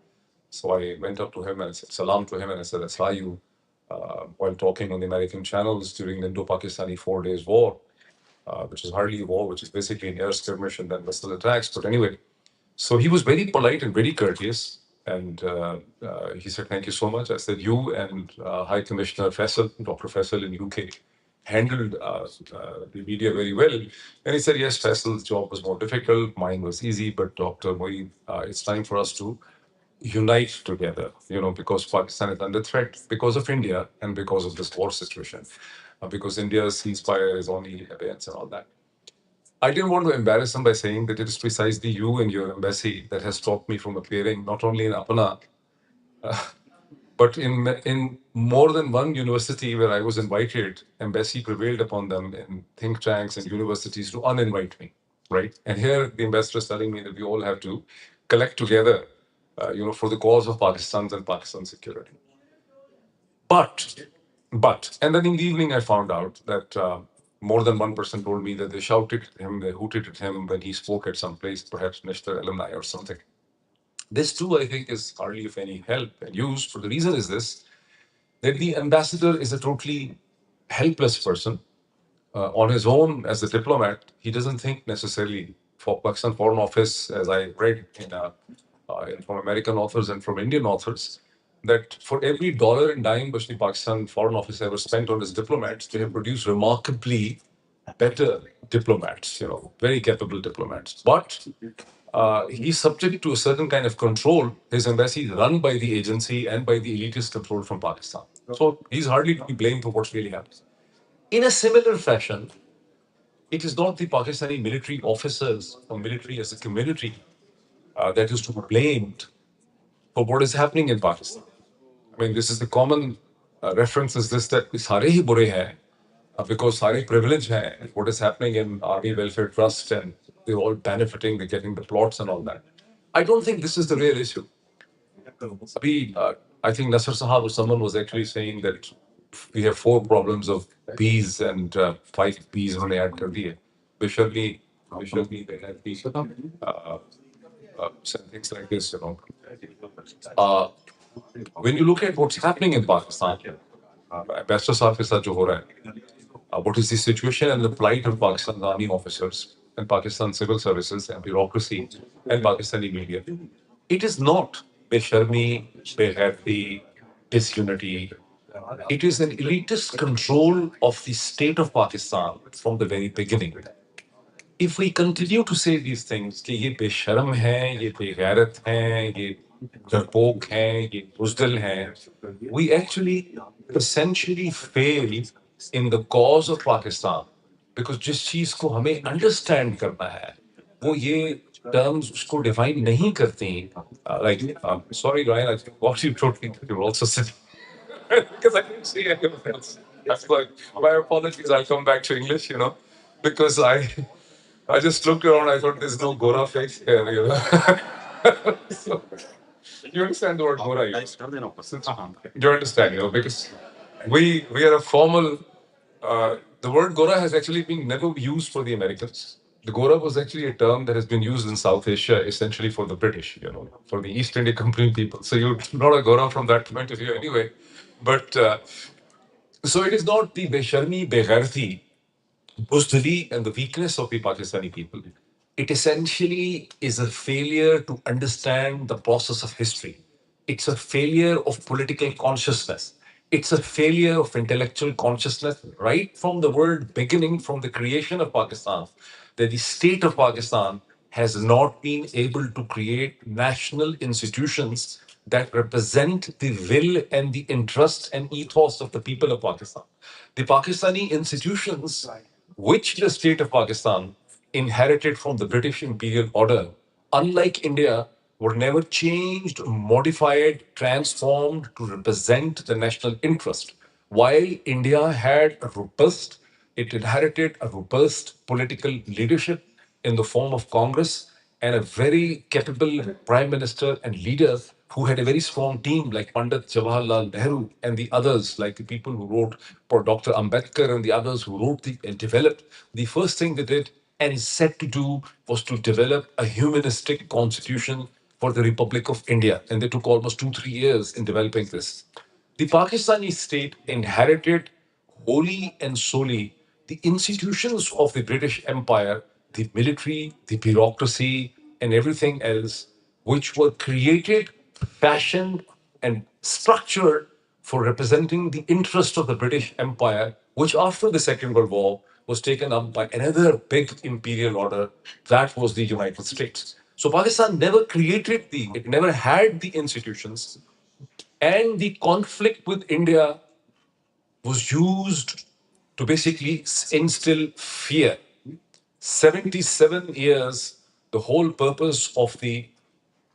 So I went up to him and I said salam to him and I said, I saw you while talking on the American channels during the Indo-Pakistani 4 days war, which is hardly a war, which is basically an air skirmish and then missile attacks. But anyway, so he was very polite and very courteous. And he said, thank you so much. I said, you and High Commissioner Faisal, Dr. Faisal in UK, handled the media very well. And he said, yes, Faisal's job was more difficult. Mine was easy. But Dr. Moeed, it's time for us to unite together, because Pakistan is under threat because of India and because of this war situation, because India's ceasefire is only abeyance and all that. I didn't want to embarrass him by saying that it is precisely you and your embassy that has stopped me from appearing not only in Apana, but in more than one university where I was invited. Embassy prevailed upon them in think tanks and universities to uninvite me, right? And here the ambassador is telling me that we all have to collect together, for the cause of Pakistan's and Pakistan's security. But, and then in the evening I found out that more than one person told me that they shouted at him, they hooted at him when he spoke at some place, perhaps Mr. Alumni or something. This too, I think, is hardly of any help and use. For the reason is this, that the ambassador is a totally helpless person. On his own, as a diplomat, he doesn't think necessarily for Pakistan Foreign Office, as I read from American authors and from Indian authors, that for every dollar and dime which the Pakistan Foreign Office ever spent on its diplomats, they have produced remarkably better diplomats, very capable diplomats. But he's subject to a certain kind of control. His embassy is run by the agency and by the elitist control from Pakistan. So he's hardly to be blamed for what's really happening. In a similar fashion, it is not the Pakistani military officers or military as a community that is to be blamed for what is happening in Pakistan. I mean, this is the common reference is this, that sare hi bure hai, because sare privilege hai, what is happening in Army Welfare Trust, and they're all benefiting, they're getting the plots and all that. I don't think this is the real issue. I think Nasser Sahab or someone was actually saying that we have 4 problems of bees and 5 bees उन्होंने add कर दिए. Bishoply, they have these, some things like this, you know. Uh, when you look at what's happening in Pakistan, Ambassador Saab ke साथ जो हो रहा है, what is the situation and the plight of Pakistan's army officers and Pakistan civil services and bureaucracy and Pakistani media. It is not Besharmi, Beharti, disunity. It is an elitist control of the state of Pakistan from the very beginning. If we continue to say these things, कि ये बेशर्म हैं, ये बेगैरत हैं, ये डरपोक हैं, ये बुज़दिल हैं, we actually essentially fail in the cause of Pakistan because जिस चीज़ को हमें understand करना है, वो ये terms उसको define नहीं करती. Like, sorry Ryan, I think what you told me, you're also sitting because I didn't see anyone else. That's why my apologies. I'll come back to English, you know, because I just looked around. I thought there's no Gora face here, you know. So, you understand the word Gora? You understand, you know, because we are a formal. The word Gora has actually been never used for the Americans. The Gora was actually a term that has been used in South Asia, essentially for the British, you know, for the East India Company people. So you're not a Gora from that point of view, anyway. But so it is not the Besharmi, Begharthi, Buzdali, and the weakness of the Pakistani people. It essentially is a failure to understand the process of history. It's a failure of political consciousness. It's a failure of intellectual consciousness right from the word beginning, from the creation of Pakistan, that the state of Pakistan has not been able to create national institutions that represent the will and the interest and ethos of the people of Pakistan. The Pakistani institutions, which the state of Pakistan inherited from the British imperial order, unlike India, were never changed, modified, transformed to represent the national interest. While India had a robust, it inherited a robust political leadership in the form of Congress and a very capable prime minister and leader who had a very strong team like Pandit Jawaharlal Nehru and the others, like the people who wrote for Dr. Ambedkar and the others who wrote and developed. The first thing they did and set to do was to develop a humanistic constitution for the Republic of India. And they took almost 2-3 years in developing this. The Pakistani state inherited wholly and solely the institutions of the British Empire, the military, the bureaucracy, and everything else, which were created, fashioned, and structured for representing the interest of the British Empire, which after the Second World War was taken up by another big imperial order, that was the United States. So Pakistan never it never had the institutions, and the conflict with India was used to basically instill fear. 77 years, the whole purpose of the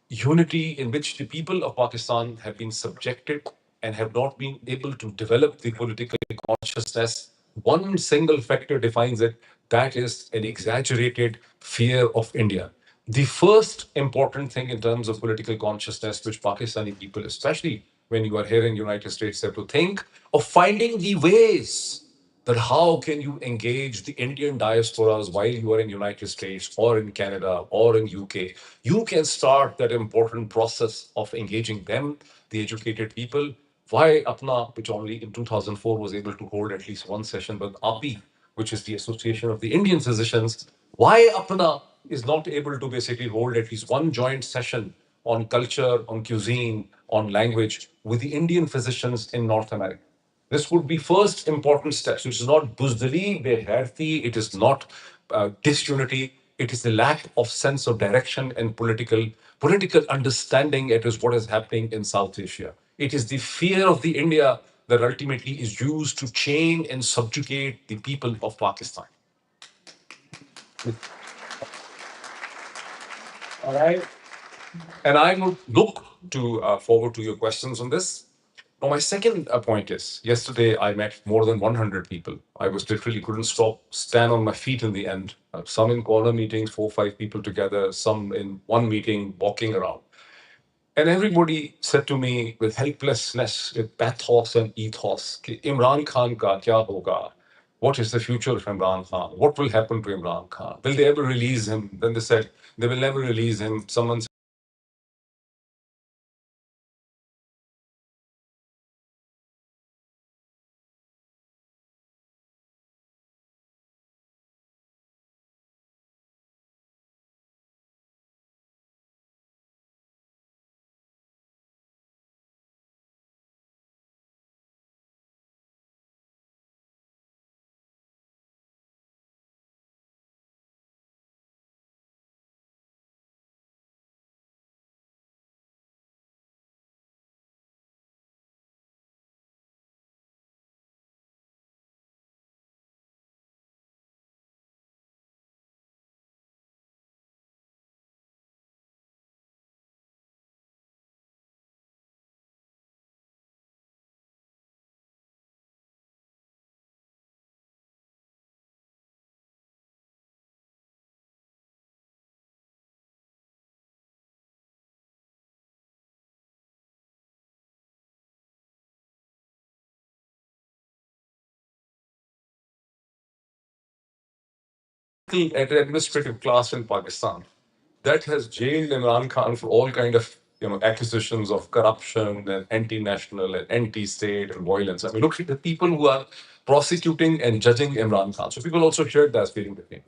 unity in which the people of Pakistan have been subjected and have not been able to develop the political consciousness. One single factor defines it, that is an exaggerated fear of India. The first important thing in terms of political consciousness, which Pakistani people, especially when you are here in the United States, have to think of finding the ways that how can you engage the Indian diasporas while you are in United States or in Canada or in UK. You can start that important process of engaging them, the educated people. Why APNA, which only in 2004 was able to hold at least one session, but API, which is the Association of the Indian Physicians, why APNA is not able to basically hold at least one joint session on culture, on cuisine, on language with the Indian physicians in North America. This would be first important steps. It is not buzdali, beharti, it is not disunity. It is the lack of sense of direction and political understanding. It is what is happening in South Asia. It is the fear of the India that ultimately is used to chain and subjugate the people of Pakistan. All right. And I would look to forward to your questions on this. Now, my second point is, yesterday I met more than 100 people. I was literally couldn't stand on my feet in the end. Some in corner meetings, 4 or 5 people together, some in one meeting walking around. And everybody said to me with helplessness, with pathos and ethos, कि Imran Khan का क्या होगा? What is the future of Imran Khan? What will happen to Imran Khan? Will they ever release him? Then they said, they will never release him. Someone at an administrative class in Pakistan that has jailed Imran Khan for all kind of accusations of corruption and anti-national and anti-state and violence. I mean, look at the people who are prosecuting and judging Imran Khan. So people also shared that feeling with me.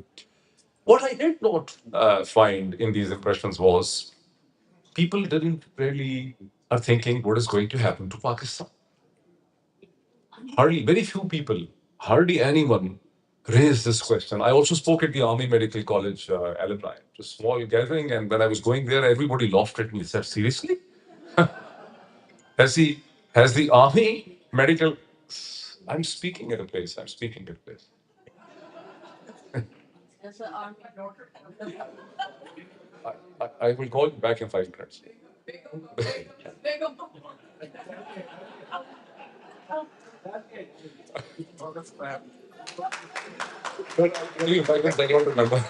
What I did not find in these impressions was people didn't really are thinking what is going to happen to Pakistan. Hardly, very few people, hardly anyone raised this question. I also spoke at the Army Medical College alumni, just small gathering, and when I was going there, everybody laughed at me. Said, "Seriously, has the Army Medical?" I'm speaking at a place. I'm speaking at a place. I will call you back in 5 minutes. But I'll tell you 5 minutes. I don't remember.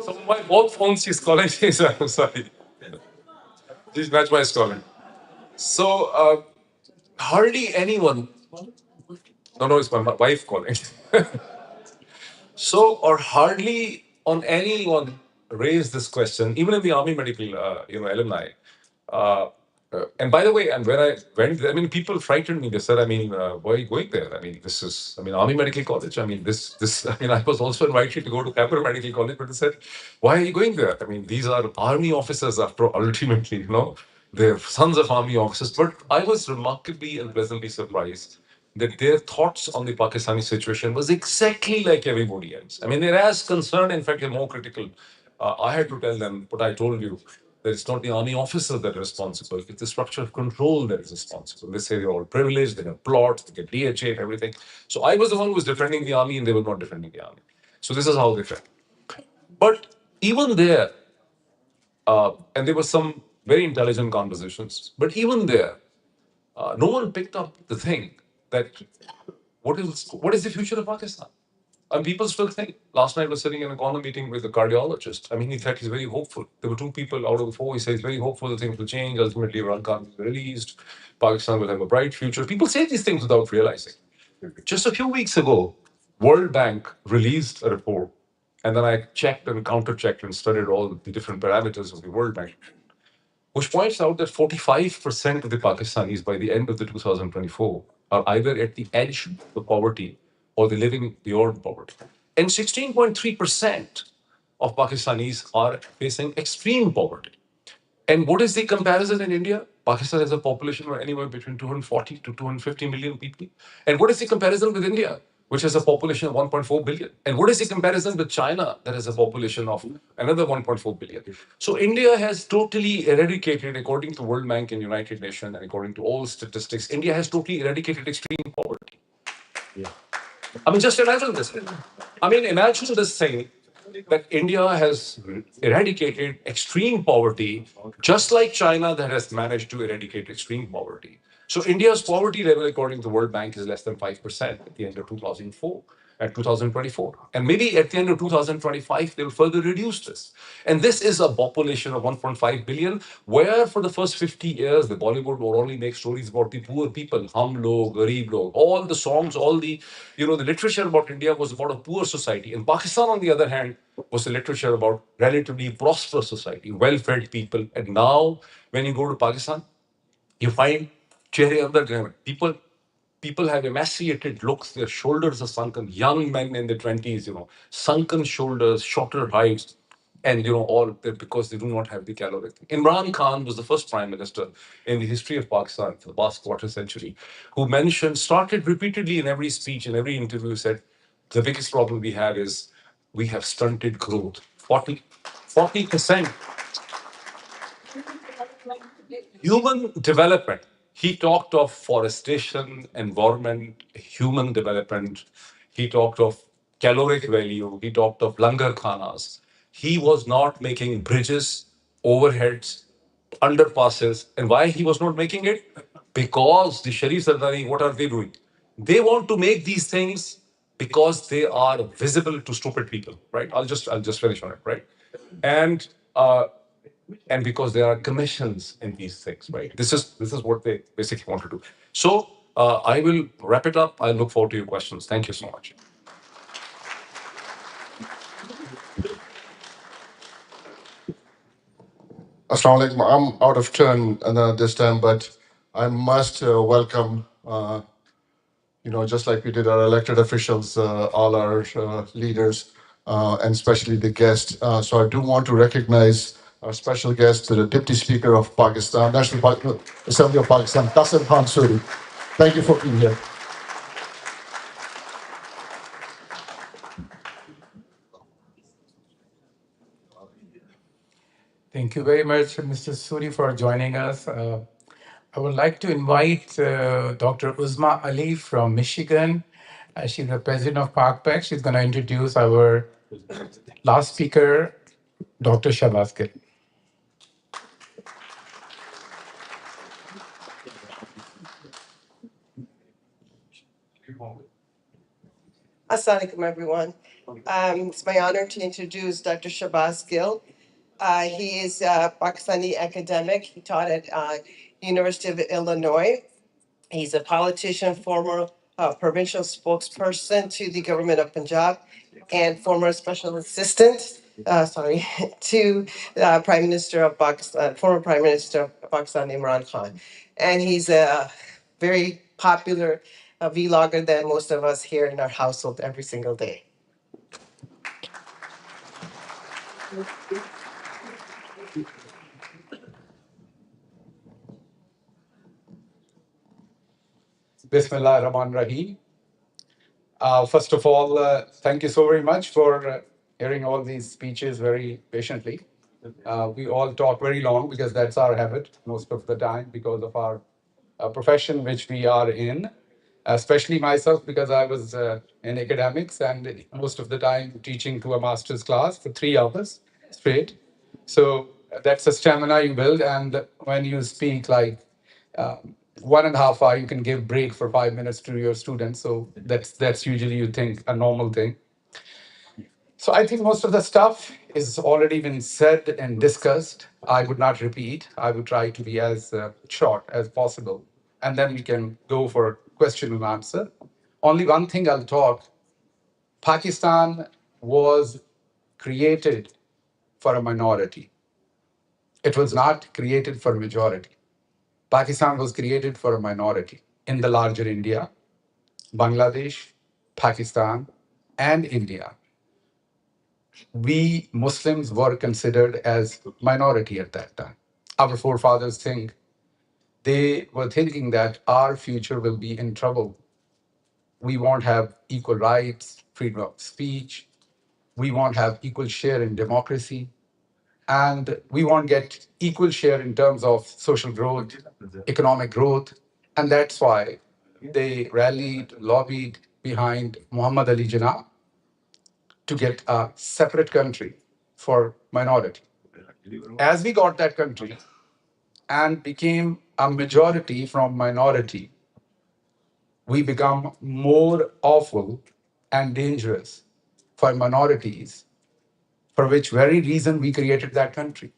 So my both phones she's calling. I'm sorry. Please match my calling. So hardly anyone. No, it's my wife calling. So, or hardly on anyone raised this question, even in the Army Medical, alumni. Uh, and by the way, and when I went there, I mean, people frightened me. They said, I mean, why are you going there? I mean, Army Medical College. I mean, I mean, I was also invited to go to Capital Medical College, but they said, why are you going there? I mean, these are army officers after all, ultimately, they're sons of army officers. But I was remarkably and pleasantly surprised that their thoughts on the Pakistani situation was exactly like everybody else. I mean, they're as concerned, in fact, they're more critical. I had to tell them what I told you, that it's not the army officers that are responsible, it's the structure of control that is responsible. They say they're all privileged, they have plots, they get DHA and everything. So I was the one who was defending the army and they were not defending the army. So this is how they felt. But even there, and there were some very intelligent conversations, but even there, no one picked up the thing that what is the future of Pakistan? And people still think. Last night I was sitting in a corner meeting with a cardiologist. I mean, he said he's very hopeful. There were 2 people out of the 4. He says he's very hopeful that things will change. Ultimately, Imran Khan will be released. Pakistan will have a bright future. People say these things without realizing. Just a few weeks ago, World Bank released a report, and then I checked and counter-checked and studied all the different parameters of the World Bank, which points out that 45% of the Pakistanis by the end of the 2024 are either at the edge of poverty or they're living beyond poverty. And 16.3% of Pakistanis are facing extreme poverty. And what is the comparison in India? Pakistan has a population of anywhere between 240 to 250 million people. And what is the comparison with India, which has a population of 1.4 billion? And what is the comparison with China, that has a population of another 1.4 billion? So India has totally eradicated, according to World Bank and United Nations, and according to all statistics, India has totally eradicated extreme poverty. I mean, just imagine this. I mean, imagine this thing that India has eradicated extreme poverty, just like China that has managed to eradicate extreme poverty. So India's poverty level, according to the World Bank, is less than 5% at the end of 2004. at 2024. And maybe at the end of 2025, they'll further reduce this. And this is a population of 1.5 billion, where for the first 50 years, the Bollywood would only make stories about the poor people, hum log, garib log, all the songs, all the, the literature about India was about a poor society. And Pakistan, on the other hand, was the literature about relatively prosperous society, well-fed people. And now, when you go to Pakistan, you find chehre andar gaye. People have emaciated looks, their shoulders are sunken, young men in their 20s, sunken shoulders, shorter heights, and all that because they do not have the caloric. Imran Khan was the first prime minister in the history of Pakistan for the past quarter century who started repeatedly in every speech, in every interview, said, the biggest problem we have is we have stunted growth. 40% human development. He talked of forestation, environment, human development. He talked of caloric value. He talked of langar khanas. He was not making bridges, overheads, underpasses. And why he was not making it? Because the Sharif Zardari, what are they doing? They want to make these things because they are visible to stupid people, right? I'll just finish on it, right? And uh, and because there are commissions in these things, right? This is what they basically want to do. So I will wrap it up. I look forward to your questions. Thank you so much. Assalamu alaikum. I'm out of turn this time, but I must welcome, just like we did our elected officials, all our leaders, and especially the guests. So I do want to recognize our special guest, the Deputy Speaker of Pakistan, Assembly of Pakistan, Qasim Khan Suri. Thank you for being here. Thank you very much, Mr. Suri, for joining us. I would like to invite Dr. Uzma Ali from Michigan. She's the president of ParkPac. She's going to introduce our last speaker, Dr. Shabaz. Assalamu alaikum, everyone. It's my honor to introduce Dr. Shabaz Gill. He is a Pakistani academic. He taught at University of Illinois. He's a politician, former provincial spokesperson to the government of Punjab, and former special assistant, to Prime Minister of Pakistan, former Prime Minister of Pakistan, Imran Khan. And he's a very popular vlogger than most of us here in our household every single day. Bismillah ar-Rahman Rahim. First of all, thank you so very much for hearing all these speeches very patiently. We all talk very long because that's our habit most of the time because of our profession which we are in, especially myself because I was in academics and most of the time teaching to a master's class for 3 hours straight. So that's a stamina you build, and when you speak like 1.5 hour, you can give break for 5 minutes to your students. So that's usually you think a normal thing. So I think most of the stuff is already been said and discussed. I would not repeat. I would try to be as short as possible, and then we can go for question and answer. Only one thing I'll talk. Pakistan was created for a minority. It was not created for a majority. Pakistan was created for a minority in the larger India, Bangladesh, Pakistan, and India. We Muslims were considered as minority at that time. Our forefathers they were thinking that our future will be in trouble. We won't have equal rights, freedom of speech. We won't have equal share in democracy. And we won't get equal share in terms of social growth, economic growth. And that's why they rallied, lobbied behind Muhammad Ali Jinnah to get a separate country for minority. As we got that country and became a majority from minority, we become more awful and dangerous for minorities, for which very reason we created that country.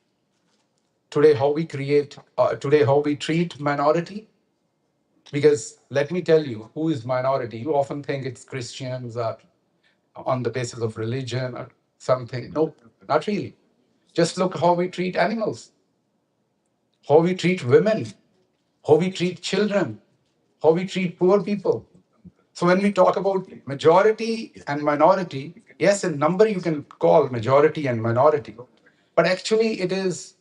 Today, how we treat minority, because let me tell you, who is minority? You often think it's Christians or on the basis of religion or something. No, not really. Just look how we treat animals, how we treat women, how we treat children, how we treat poor people. So when we talk about majority and minority, yes, in number you can call majority and minority, but actually it is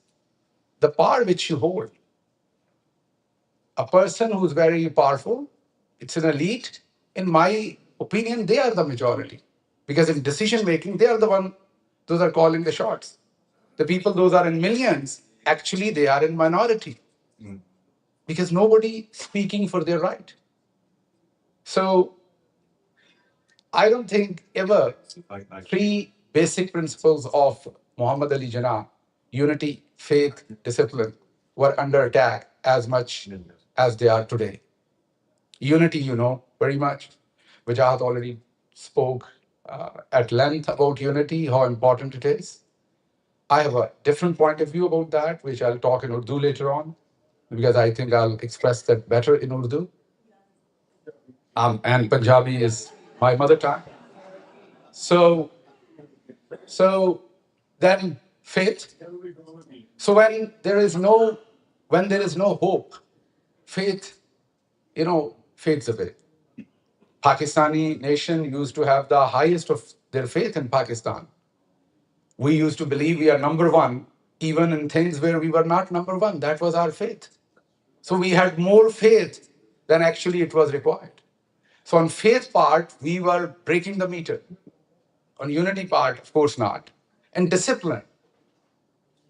the power which you hold. A person who's very powerful, it's an elite. In my opinion, they are the majority. Because in decision making, they are the one, those are calling the shots. The people, those are in millions, actually they are in minority. Because nobody speaking for their right. So I don't think ever three basic principles of Muhammad Ali Jinnah, unity, faith, discipline, were under attack as much as they are today. Unity, you know, very much. Wajahat already spoke at length about unity, how important it is. I have a different point of view about that, which I'll talk in Urdu later on, because I think I'll express that better in Urdu. And Punjabi is my mother tongue. So, so then faith. So when there is no hope, faith, fades away. Pakistani nation used to have the highest of their faith in Pakistan. We used to believe we are number one, even in things where we were not number one. That was our faith. So we had more faith than actually it was required. So on faith part, we were breaking the meter. On unity part, of course not. And discipline.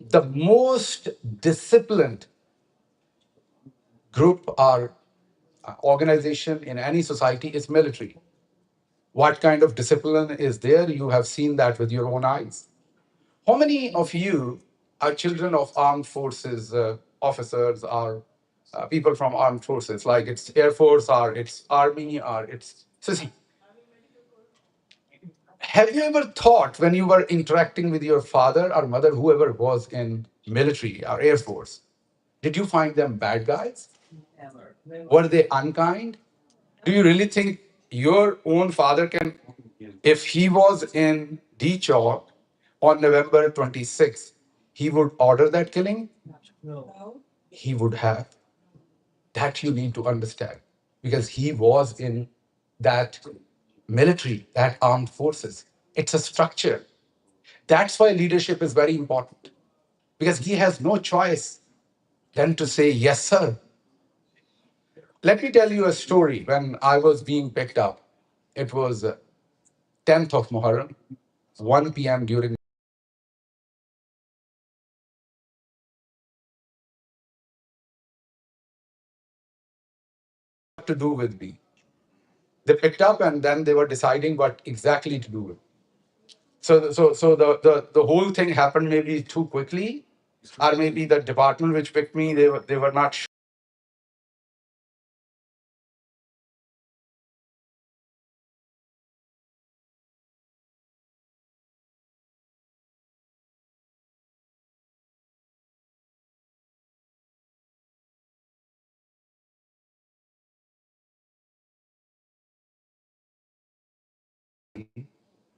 The most disciplined group or organization in any society is military. What kind of discipline is there? You have seen that with your own eyes. How many of you are children of armed forces officers or people from armed forces, like it's Air Force or it's Army or it's... So see, have you ever thought when you were interacting with your father or mother, whoever was in military or Air Force, did you find them bad guys? Were they unkind? Do you really think your own father can, if he was in D Chalk on November 26th, he would order that killing? No. He would have. That you need to understand. Because he was in that military, that armed forces. It's a structure. That's why leadership is very important. Because he has no choice than to say, yes, sir. Let me tell you a story. When I was being picked up, it was 10th of Muharram, 1 p.m. during to do with me. They picked up and then they were deciding what exactly to do with. So the whole thing happened maybe too quickly, or maybe the department which picked me, they were not sure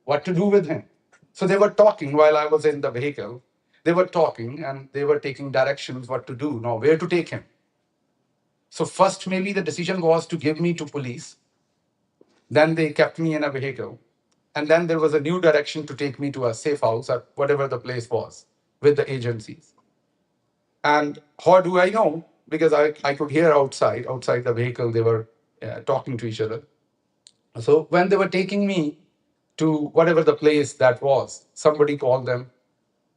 what to do with him. So they were talking while I was in the vehicle. They were talking and they were taking directions what to do, now where to take him. So first maybe the decision was to give me to police. Then they kept me in a vehicle. And then there was a new direction to take me to a safe house or whatever the place was with the agencies. And how do I know? Because I could hear outside the vehicle, they were talking to each other. So when they were taking me to whatever the place that was, somebody called them,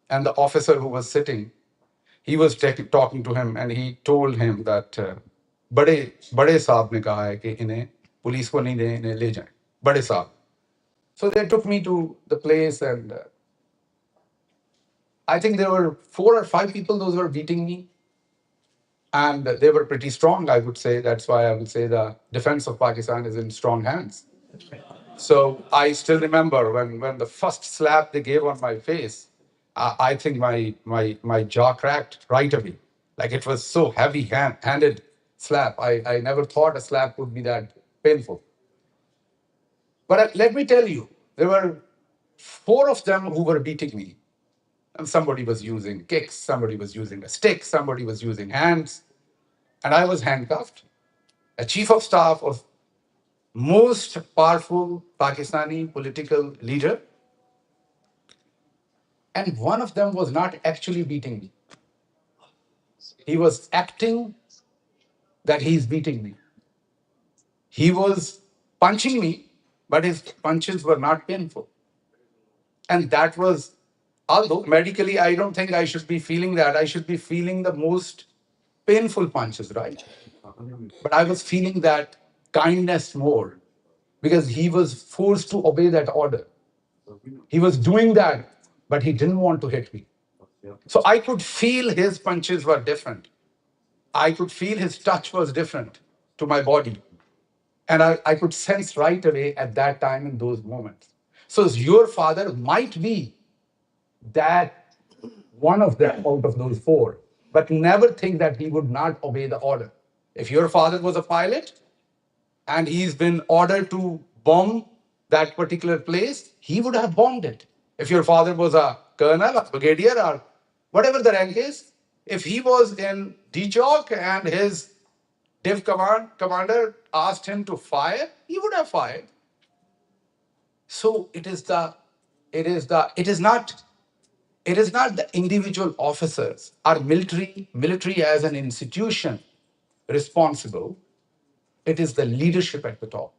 and the officer who was sitting, he was talking to him, and he told him that बड़े साहब ने कहा है कि इन्हें police को नहीं दे, इन्हें ले जाएं, बड़े साहब. So they took me to the place, and I think there were 4 or 5 people those were beating me. And they were pretty strong, I would say. That's why I would say the defense of Pakistan is in strong hands. So I still remember when the first slap they gave on my face, I think my jaw cracked right away. Like it was so handed slap. I never thought a slap would be that painful. But let me tell you, there were four of them who were beating me. And somebody was using kicks, somebody was using a stick, somebody was using hands, and I was handcuffed. A chief of staff of most powerful Pakistani political leader, and one of them was not actually beating me. He was acting that he's beating me. He was punching me, but his punches were not painful. And that was, although medically I don't think I should be feeling that, I should be feeling the most painful punches, right? But I was feeling that kindness more because he was forced to obey that order. He was doing that, but he didn't want to hit me. So I could feel his punches were different. I could feel his touch was different to my body. And I could sense right away at that time in those moments. So your father might be that one of them out of those four, but never think that he would not obey the order. If your father was a pilot and he's been ordered to bomb that particular place, he would have bombed it. If your father was a colonel, a brigadier, or whatever the rank is, if he was in D-Chowk and his div commander asked him to fire, he would have fired. So it is not the individual officers or military as an institution responsible. It is the leadership at the top.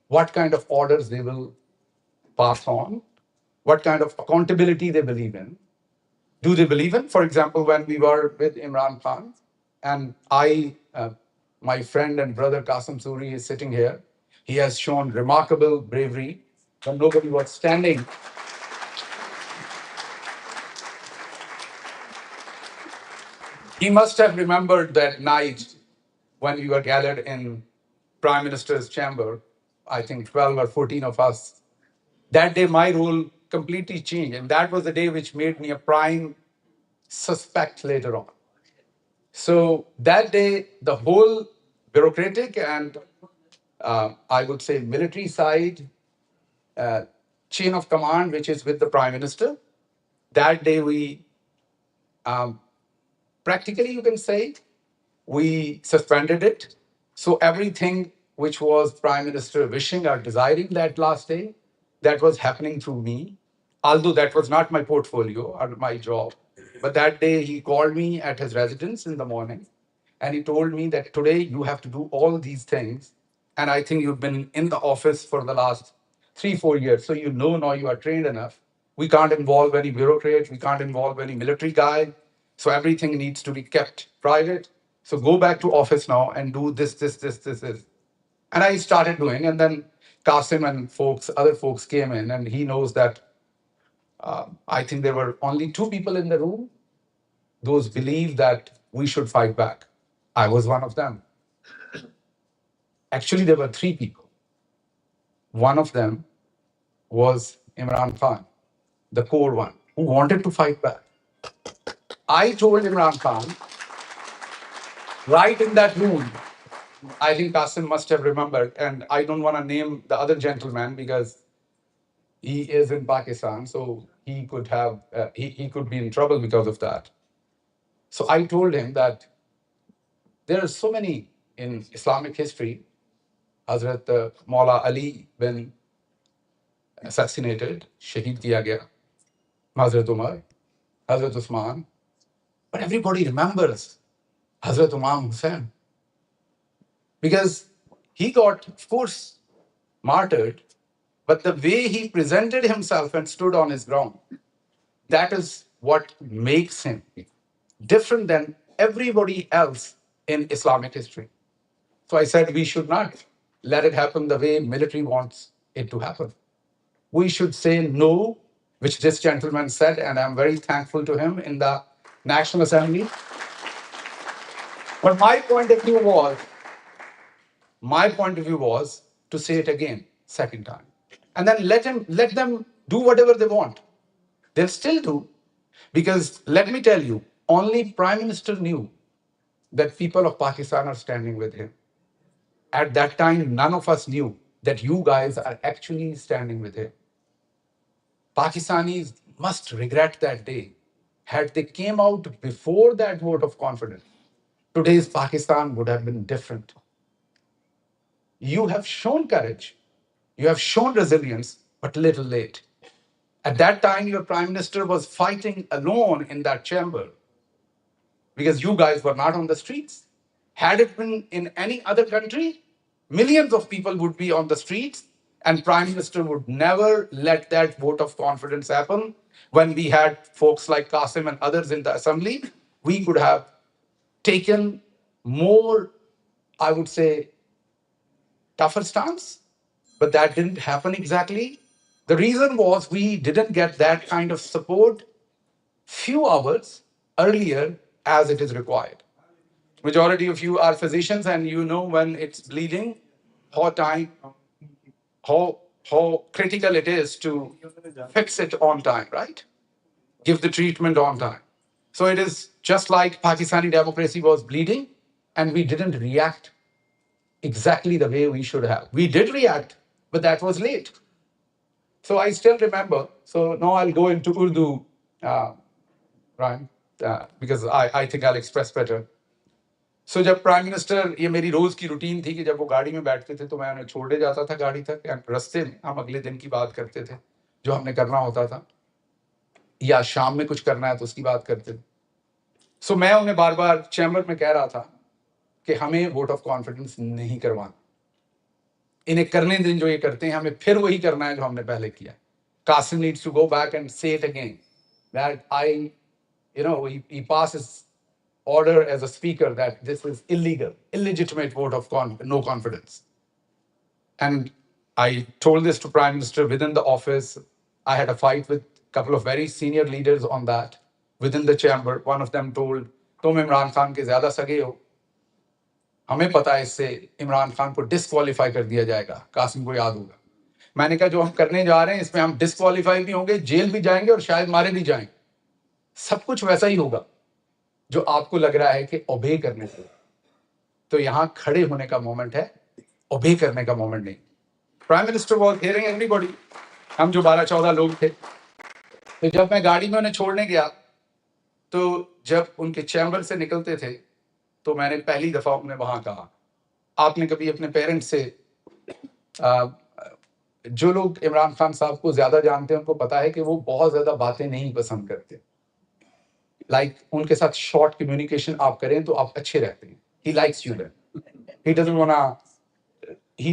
What kind of orders they will pass on, what kind of accountability they believe in. Do they believe in, for example, when we were with Imran Khan, and my friend and brother Qasim Suri is sitting here. He has shown remarkable bravery when nobody was standing. He must have remembered that night when we were gathered in Prime Minister's chamber, I think 12 or 14 of us. That day, my role completely changed. And that was the day which made me a prime suspect later on. So that day, the whole bureaucratic and I would say military side chain of command, which is with the Prime Minister, that day we practically, you can say, we suspended it. So everything which was Prime Minister wishing or desiring that last day, that was happening through me, although that was not my portfolio or my job. But that day he called me at his residence in the morning and he told me that today you have to do all these things. And I think you've been in the office for the last 3-4 years. So you know now you are trained enough. We can't involve any bureaucrat. We can't involve any military guy. So everything needs to be kept private. So go back to office now and do this. And I started doing, and then Qasim and other folks came in, and he knows that I think there were only 2 people in the room. Those believe that we should fight back. I was one of them. Actually, there were 3 people. One of them was Imran Khan, the core one, who wanted to fight back. I told Imran Khan, right in that room, I think Qasim must have remembered, and I don't want to name the other gentleman because he is in Pakistan, so he could have he could be in trouble because of that. So I told him that there are so many in Islamic history. Hazrat Maula Ali been assassinated, shaheed kiya gaya, Hazrat Umar, Hazrat Usman, but everybody remembers Hazrat Imam Hussain because he got, of course, martyred, but the way he presented himself and stood on his ground, that is what makes him different than everybody else in Islamic history. So I said we should not let it happen the way military wants it to happen. We should say no, which this gentleman said, and I'm very thankful to him in the National Assembly. But my point of view was to say it again, second time. and then let them do whatever they want. They'll still do, because let me tell you, only Prime Minister knew that people of Pakistan are standing with him. At that time, none of us knew that you guys are actually standing with him. Pakistanis must regret that day. Had they came out before that vote of confidence, today's Pakistan would have been different. You have shown courage, you have shown resilience, but little late. At that time, your prime minister was fighting alone in that chamber because you guys were not on the streets. Had it been in any other country, millions of people would be on the streets, and prime minister would never let that vote of confidence happen. When we had folks like Qasim and others in the assembly, we could have taken more, I would say, tougher stance, but that didn't happen exactly. The reason was we didn't get that kind of support few hours earlier as it is required. Majority of you are physicians and you know when it's bleeding, how time, how critical it is to fix it on time, right? Give the treatment on time. So it is just like Pakistani democracy was bleeding and we didn't react exactly the way we should have. We did react, but that was late. So I still remember. So now I'll go into Urdu, Ryan, because I think I'll express better. So जब prime minister, ये मेरी रोज की routine थी कि जब वो गाड़ी में बैठते थे तो मैं उन्हें छोड़ने जाता था गाड़ी तक, या रास्ते में हम अगले दिन की बात करते थे जो हमने करना होता था, या शाम में कुछ करना है तो उसकी बात करते थे. सो मैं उन्हें बार बार चैम्बर में कह रहा था कि हमें वोट ऑफ कॉन्फिडेंस नहीं करवाना, इन्हें करने दिन जो ये करते हैं हमें फिर वही करना है जो हमने पहले किया. Qasim needs to go back and say it again that he passes order as a speaker that this is illegal, illegitimate vote of no confidence. And I told this to Prime Minister within the office. I had a fight with a couple of very senior leaders on that within the chamber. One of them told, तुम इमरान खान के ज्यादा सगे हो, हमें पता है इससे इमरान खान को डिस्क्वालीफाई कर दिया जाएगा. कासिम को याद होगा. मैंने कहा जो हम करने जा रहे हैं इसमें हम डिस्क्वालीफाई भी होंगे, जेल भी जाएंगे और शायद मारे भी जाएंगे. सब कुछ वैसा ही होगा जो आपको लग रहा है कि ओबे करने से. तो यहां खड़े होने का मोमेंट है, ओबे करने का मोमेंट नहीं. Prime minister was hearing everybody. हम जो 12-14 लोग थे, तो जब मैं गाड़ी में उन्हें छोड़ने गया तो जब उनके चैम्बर से निकलते थे तो मैंने पहली दफा उन्हें वहां कहा, आपने कभी अपने पेरेंट्स से, जो लोग इमरान खान साहब को ज्यादा जानते हैं उनको पता है कि वो बहुत ज्यादा बातें नहीं पसंद करते. उनके साथ शॉर्ट कम्युनिकेशन आप करें तो आप अच्छे रहते हैं. He likes you then. He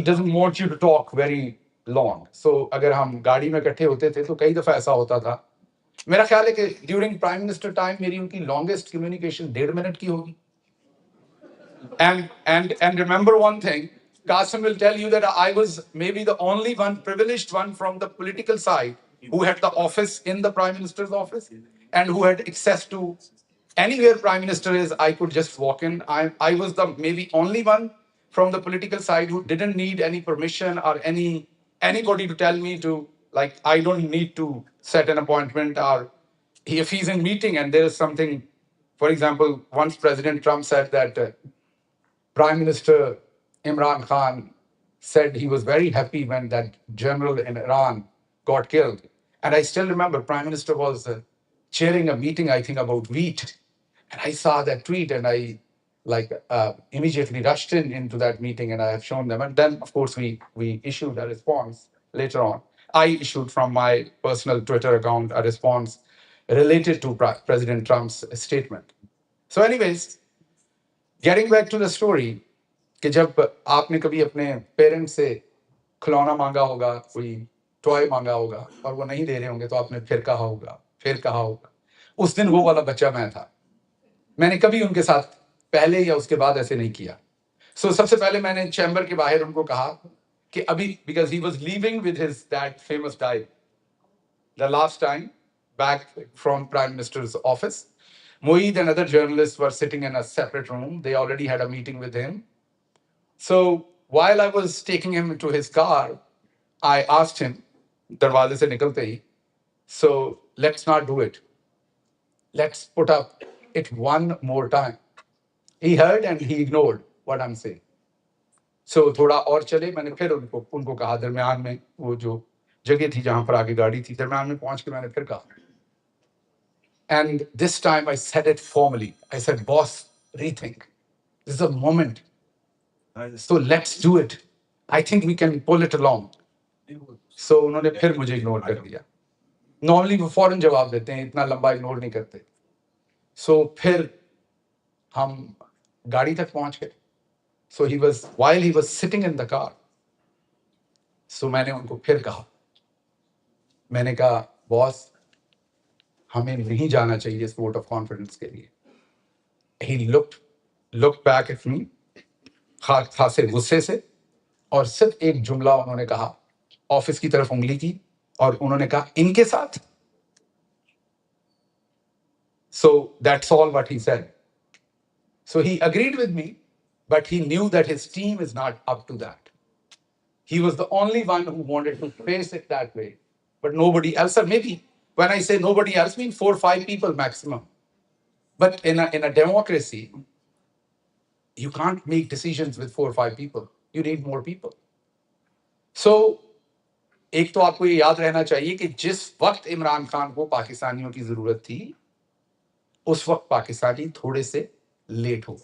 doesn't want you to talk very long. So अगर हम गाड़ी में इकट्ठे होते थे तो कई दफा ऐसा होता था. मेरा ख्याल है कि ड्यूरिंग प्राइम मिनिस्टर टाइम मेरी उनकी लॉन्गेस्ट कम्युनिकेशन 1.5 मिनट की होगी. And remember one thing, Qasim will tell you that I was maybe the only one, privileged one from the political side who had the office in the Prime Minister's office and who had access to anywhere Prime Minister is, I could just walk in. I was the maybe only one from the political side who didn't need any permission or anybody to tell me to, I don't need to set an appointment, or if he's in meeting and there is something, for example, once President Trump said that Prime Minister Imran Khan said he was very happy when that general in Iran got killed. And I still remember Prime Minister was chairing a meeting, I think, about wheat. And I saw that tweet and I immediately rushed into that meeting and I have shown them. And then, of course, we issued a response later on. I issued from my personal Twitter account a response related to President Trump's statement. So anyways, getting back to the story, कि जब आपने कभी अपने parents से खिलौना मांगा होगा, कोई टॉय मांगा होगा और वो नहीं दे रहे होंगे तो आपने फिर कहा होगा. उस दिन वो वाला बच्चा मैं था. मैंने कभी उनके साथ पहले या उसके बाद ऐसे नहीं किया. सो सबसे पहले मैंने चैम्बर के बाहर उनको कहा कि अभी, because he was leaving with his that famous diary the last time back from Prime Minister's office. Moeed and other journalists were sitting in a separate room. They already had a meeting with him. So while I was taking him to his car, I asked him दरवाजे से निकलते ही, so let's not do it. Let's put up it one more time. He heard and he ignored what I'm saying. So थोड़ा और चले, मैंने फिर उनको कहा, दरमियान में वो जो जगह थी जहां पर आगे गाड़ी थी, दरमियान में पहुंच के मैंने फिर कहा, and this time I said it formally. I said, boss, rethink. This is a moment. So let's do it. I think we can pull it along. So उन्होंने फिर मुझे इग्नोर कर दिया. Normally वो फौरन जवाब देते हैं, इतना लंबा इग्नोर नहीं करते. So फिर हम गाड़ी तक पहुंच गए. So while he was sitting in the car, so मैंने उनको फिर कहा, मैंने कहा, बॉस, हमें नहीं जाना चाहिए इस वोट ऑफ कॉन्फिडेंस के लिए. He looked back at me, खासे गुस्से से, और सिर्फ एक जुमला उन्होंने कहा, ऑफिस की तरफ उंगली की, और उन्होंने कहा, इनके साथ. So that's all what he said. So he agreed with me, but he knew that his team is not up to that. He was the only one who wanted to face it that way, but nobody else. Or maybe when I say nobody else, I mean 4 or 5 people maximum. But in a democracy, you can't make decisions with 4 or 5 people. You need more people. So एक तो आपको ये याद रहना चाहिए कि जिस वक्त इमरान खान को पाकिस्तानियों की जरूरत थी, उस वक्त पाकिस्तानी थोड़े से लेट हो.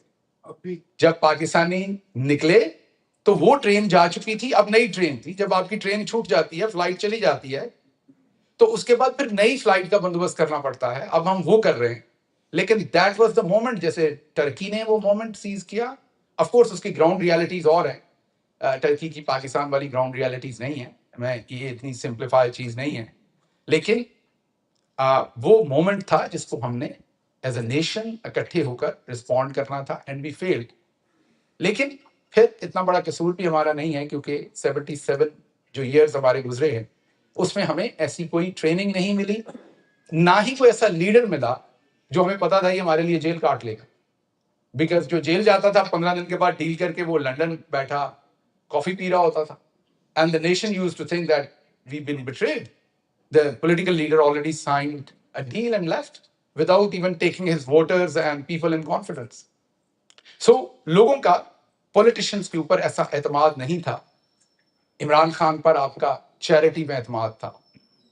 जब पाकिस्तानी निकले तो वो ट्रेन जा चुकी थी, अब नई ट्रेन थी. जब आपकी ट्रेन छूट जाती है, फ्लाइट चली जाती है, तो उसके बाद फिर नई फ्लाइट का बंदोबस्त करना पड़ता है. अब हम वो कर रहे हैं. लेकिन दैट वाज द मोमेंट. जैसे टर्की ने वो मोमेंट सीज किया. ऑफ कोर्स उसकी ग्राउंड रियलिटीज और हैं. टर्की की पाकिस्तान वाली ग्राउंड रियलिटीज नहीं है. मैं ये इतनी सिंप्लीफाइड चीज नहीं है. लेकिन वो मोमेंट था जिसको हमने एज अ नेशन इकट्ठे होकर रिस्पॉन्ड करना था, एंड वी फेल्ड. लेकिन फिर इतना बड़ा कसूर भी हमारा नहीं है, क्योंकि 77 जो ईयर्स हमारे गुजरे हैं, उसमें हमें ऐसी कोई ट्रेनिंग नहीं मिली, ना ही कोई ऐसा लीडर मिला जो हमें पता था ये हमारे लिए जेल काट लेगा. बिकॉज जो जेल जाता था 15 दिन के बाद डील करके, वो लंदन बैठा कॉफी पी रहा होता था. And the nation used to think that we been betrayed. The political leader already signed a deal and left without even taking his voters and people in confidence. So लोगों का politicians के ऊपर ऐसा एतमाद नहीं था. इमरान खान पर आपका चैरिटी में एतमाद था,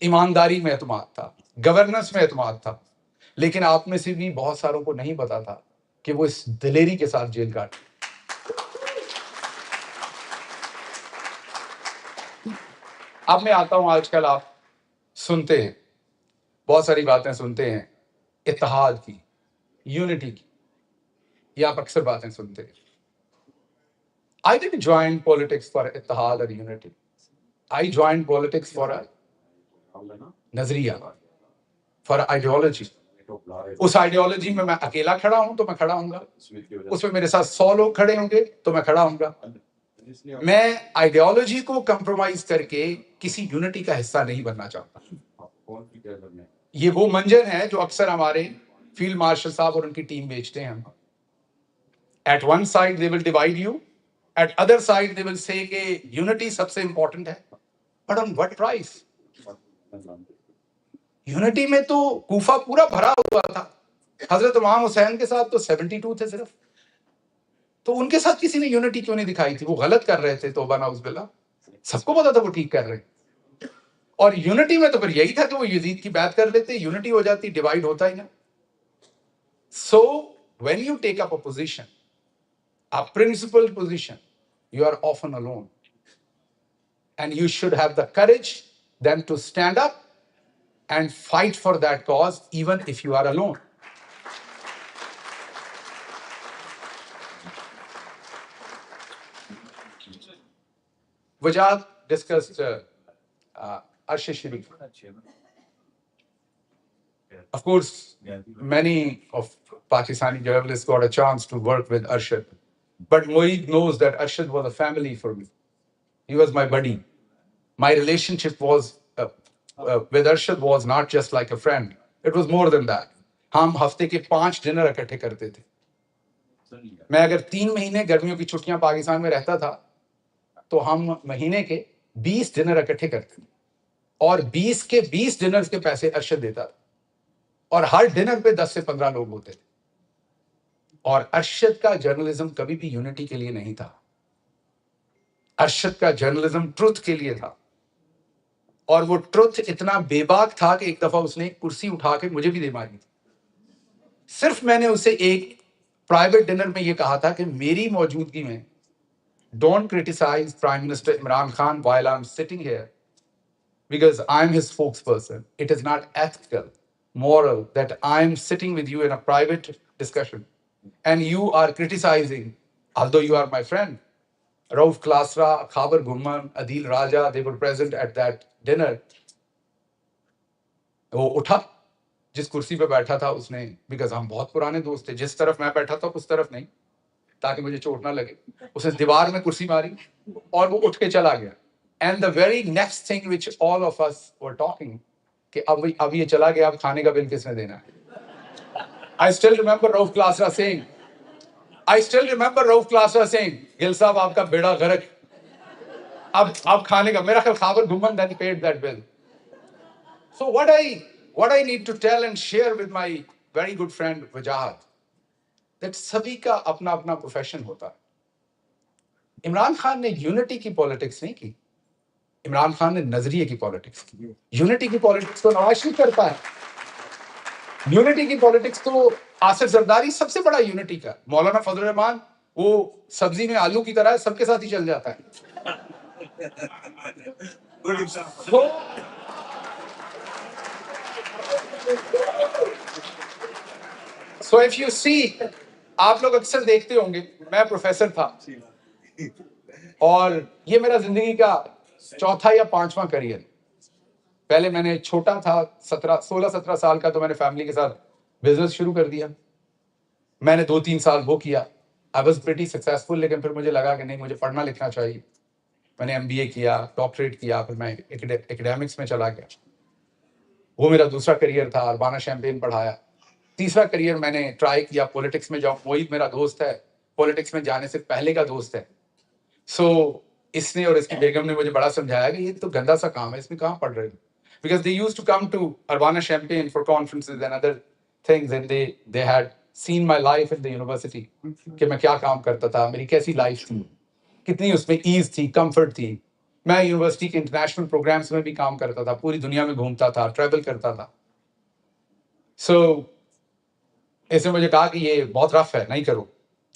ईमानदारी में एतमाद था, गवर्नेंस में एतमाद था. लेकिन आप में से भी बहुत सारों को नहीं पता था कि वो इस दिलेरी के साथ जेल काट. अब मैं आता हूं, आजकल आप सुनते हैं, बहुत सारी बातें सुनते हैं इत्तेहाद की, यूनिटी की, ये आप अक्सर बातें सुनते हैं. I didn't join politics for इत्तेहाद और unity. I joined politics for a नजरिया, for an ideology. उस आइडियोलॉजी में मैं अकेला खड़ा हूं तो मैं खड़ा हूंगा, उसमें मेरे साथ 100 लोग खड़े होंगे तो मैं खड़ा हूंगा. मैं आइडियोलॉजी को कंप्रोमाइज करके किसी यूनिटी का हिस्सा नहीं बनना चाहता. ये वो मंजर है जो अक्सर हमारे फील्ड मार्शल साहब और उनकी टीम बेचते हैं. At one side they will divide you, at other side they will say कि यूनिटी सबसे इंपॉर्टेंट है. But on what price? Unity में तो कूफा पूरा भरा हुआ था. हजरत इमाम हुसैन के साथ तो 72 थे सिर्फ. तो उनके साथ किसी ने यूनिटी क्यों नहीं दिखाई थी? वो गलत कर रहे थे, तौबा नाउज़ुबिल्लाह. सबको पता था वो ठीक कर रहे हैं. और यूनिटी में तो फिर यही था कि वो यजीद की बात कर लेते, यूनिटी हो जाती, डिवाइड होता ही ना. So when you take up a position, a principle position, you are often alone, and you should have the courage then to stand up and fight for that cause even if you are alone. Wajahat discussed Arsh Sharif. Of course, many of Pakistani journalists got a chance to work with Arshad. But Moeed knows that Arshad was a family for me. He was my buddy. My relationship was with Arshad was not just like a friend. It was more than that. हम हफ्ते के 5 dinner इकट्ठे करते थे. मैं अगर 3 महीने गर्मियों की छुट्टियां पाकिस्तान में रहता था, तो हम महीने के 20 डिनर इकट्ठे करते थे. اور 20 کے 20 ڈنر کے پیسے ارشد دیتا تھا, اور ہر ڈنر پہ 10 سے 15 لوگ ہوتے تھے. اور ارشد کا جرنلزم کبھی بھی یونٹی کے لیے نہیں تھا. ارشد کا جرنلزم ٹروتھ کے لیے تھا, اور وہ ٹروتھ اتنا بے باک تھا کہ ایک دفعہ اس نے ایک کرسی اٹھا کے مجھے بھی دے ماری تھی. صرف میں نے اسے ایک پرائیویٹ ڈنر میں یہ کہا تھا کہ میری موجودگی میں don't criticise prime minister Imran Khan while I'm sitting here because I'm his spokesperson. It is not ethical, moral that I'm sitting with you in a private discussion and you are criticizing, although you are my friend. Rauf Klasra, Khabar Gumman, Adil Raja, they were present at that dinner. وہ اٹھا, جس کرسی پہ بیٹھا تھا اس نے, because ہم بہت پرانے دوست تھے, جس طرف میں بیٹھا تھا اس طرف نہیں, تاکہ مجھے چوٹ نہ لگے, اس نے دیوار میں کرسی ماری اور وہ اٹھ کے چلا گیا. And the very next thing which all of us were talking, کہ اب یہ چلا گیا, اب کھانے کا بل کس نے دینا ہے. I still remember Rauf Klasra saying, گل صاحب آپ کا بیڑا غرق, اب کھانے کا, میرا خیال Khawar گھومن then paid that bill. So what I need to tell and share with my very good friend Wajahat, that سبھی کا اپنا اپنا پروفیشن ہوتا ہے. عمران خان نے یونٹی کی پالیٹکس نہیں کی, عمران خان نے نظریے کی پالیٹکس کی. یونٹی کی پالیٹکس تو نواز شریف کرتا ہے, یونٹی کی پالیٹکس تو آصف زرداری سب سے بڑا یونٹی کا. مولانا فضل الرحمان وہ سبزی میں آلو کی طرح سب کے ساتھ ہی چل جاتا ہے. So if you see, آپ لوگ اکثر دیکھتے ہوں گے, میں پروفیسر تھا اور یہ میرا زندگی کا چوتھا یا پانچواں کریئر. پہلے میں نے چھوٹا تھا, 16-17 سال کا, تو میں نے فیملی کے ساتھ بزنس شروع کر دیا. میں نے 2-3 سال وہ کیا, I was pretty successful, لیکن پھر مجھے لگا کہ نہیں, مجھے پڑھنا لکھنا چاہیے. میں نے MBA کیا, ڈاکٹریٹ کیا, پھر میں ایکڈیمکس میں چلا گیا. وہ میرا دوسرا کریئر تھا. اربانہ شیمپین پڑھایا. تیسرا کریئر میں نے ٹرائی کیا پولیٹکس میں جاؤں. موئید میرا دوست ہے, پولیٹکس میں جانے سے پہلے کا دوست ہے. سو اس نے اور اس کی بیگم نے مجھے بڑا سمجھایا کہ یہ تو گندا سا کام ہے, اس میں کہاں پڑھ رہے ہو, because they used to come to Urbana Champaign for conferences and other things, and they had seen my life in the university, کہ میں کیا کام کرتا تھا, میری کیسی لائف تھی, کتنی اس میں ایز تھی, کمفرٹ تھی. میں یونیورسٹی کے انٹرنیشنل پروگرامس میں بھی کام کرتا تھا, پوری دنیا میں گھومتا تھا, ٹریول کرتا تھا. سو اس نے مجھے کہا کہ یہ بہت رف ہے, نہیں کرو.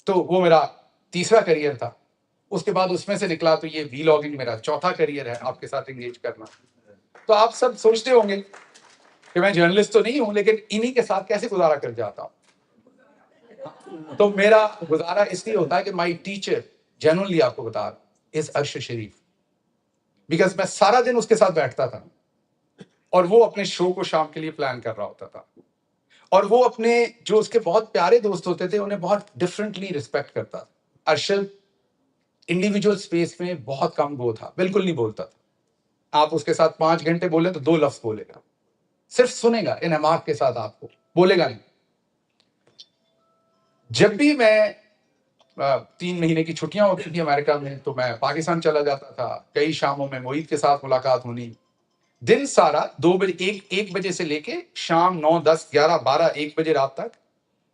تو وہ میرا تیسرا کریئر تھا. اس کے بعد اس میں سے نکلا تو یہ وی لاگنگ میرا چوتھا کریئر ہے, آپ کے ساتھ انگیج کرنا. تو آپ سب سوچتے ہوں گے کہ میں جرنلسٹ تو نہیں ہوں, لیکن انہی کے ساتھ کیسے گزارا کر جاتا ہوں. تو میرا گزارا اس لیے ہوتا ہے کہ مائی ٹیچر, جنرلی آپ کو بتا رہا ہوں, از ارشد شریف, بیکاز میں سارا دن اس کے ساتھ بیٹھتا تھا اور وہ اپنے شو کو شام کے لیے پلان کر رہا ہوتا تھا, اور وہ اپنے جو اس کے بہت پیارے دوست ہوتے تھے انہیں بہت ڈفرینٹلی رسپیکٹ کرتا تھا. ارشد انڈیویجول اسپیس میں بہت کم گو تھا, بالکل نہیں بولتا تھا. آپ اس کے ساتھ 5 گھنٹے بولیں تو 2 لفظ بولے گا, صرف سنے گا انعماق کے ساتھ, آپ کو بولے گا نہیں. جب بھی میں 3 مہینے کی چھٹیاں ہوتی تھی امریکہ میں, تو میں پاکستان چلا جاتا تھا. کئی شاموں میں موید کے ساتھ ملاقات ہونی, دن سارا 2 بجے 1 بجے سے لے کے شام 9, 10, 11, 12, 1 بجے رات تک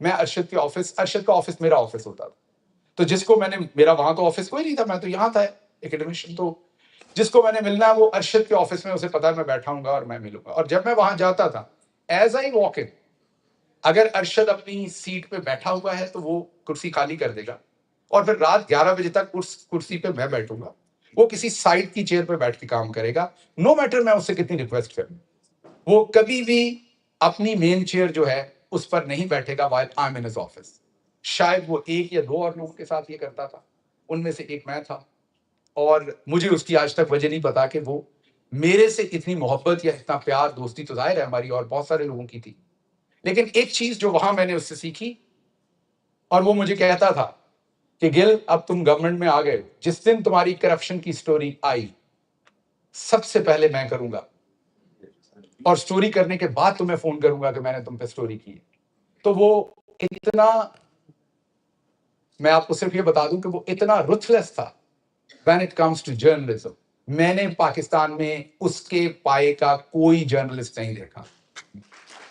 میں ارشد کے آفس, ارشد کا آفس میرا آفس ہوتا تھا. تو جس کو میں نے, میرا وہاں تو آفس کوئی نہیں تھا, میں تو یہاں تھا ایکڈیمشین, تو جس کو میں نے ملنا ہے وہ ارشد کے آفس میں, اسے پتا ہے میں بیٹھا ہوں گا اور میں ملوں گا. اور جب میں وہاں جاتا تھا, ایز آئی واک ان, اگر ارشد اپنی سیٹ پہ بیٹھا ہوا ہے تو وہ کرسی خالی کر دے گا, اور پھر رات 11 بجے تک اس کرسی پہ میں بیٹھوں گا. وہ کسی سائڈ کی چیئر پہ بیٹھ کے کام کرے گا, نو میٹر میں اس سے کتنی ریکویسٹ کروں. وہ کبھی بھی اپنی مین چیئر جو ہے اس پر نہیں بیٹھے گا while I'm in his office. شاید وہ 1 یا 2 اور لوگوں کے ساتھ یہ کرتا تھا, ان میں سے ایک میں تھا, اور مجھے اس کی آج تک وجہ نہیں پتا کہ وہ میرے سے اتنی محبت یا اتنا پیار, دوستی تو ظاہر ہے ہماری اور بہت سارے لوگوں کی تھی, لیکن ایک چیز جو وہاں میں نے اس سے سیکھی, اور وہ مجھے کہتا تھا کہ گل اب تم گورنمنٹ میں آ گئے, جس دن تمہاری کرپشن کی سٹوری آئی سب سے پہلے میں کروں گا, اور سٹوری کرنے کے بعد تمہیں فون کروں گا کہ میں نے تم پہ سٹوری کی. تو وہ اتنا, میں آپ کو صرف یہ بتا دوں کہ وہ اتنا رuthless تھا when it comes to journalism. میں نے پاکستان میں اس کے پائے کا کوئی جرنلسٹ نہیں دیکھا.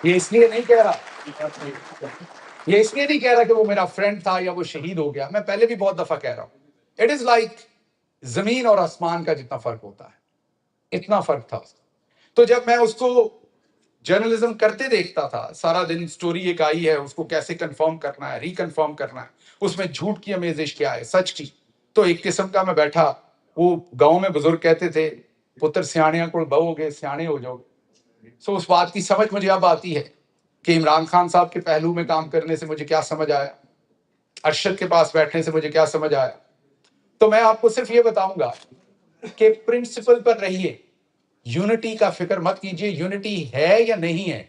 یہ اس لیے نہیں کہہ رہا کہ وہ میرا فرینڈ تھا یا وہ شہید ہو گیا. میں پہلے بھی بہت دفعہ کہہ رہا ہوں, اٹ از لائک زمین اور آسمان کا جتنا فرق ہوتا ہے, اتنا فرق تھا. تو جب میں اس کو جرنلزم کرتے دیکھتا تھا, سارا دن سٹوری ایک آئی ہے, اس کو کیسے کنفرم کرنا ہے, ریکنفرم کرنا ہے, اس میں جھوٹ کی آمیزش کیا ہے, سچ کی. تو ایک قسم کا میں بیٹھا, وہ گاؤں میں بزرگ کہتے تھے پتر سیاڑیاں کو بہو گے سیانے ہو جاؤ گے. سو اس بات کی سمجھ مجھے اب آتی ہے کہ عمران خان صاحب کے پہلو میں کام کرنے سے مجھے کیا سمجھ آیا, ارشد کے پاس بیٹھنے سے مجھے کیا سمجھ آیا. تو میں آپ کو صرف یہ بتاؤں گا کہ پرنسپل پر رہیے, یونٹی کا فکر مت کیجیے. یونٹی ہے یا نہیں ہے,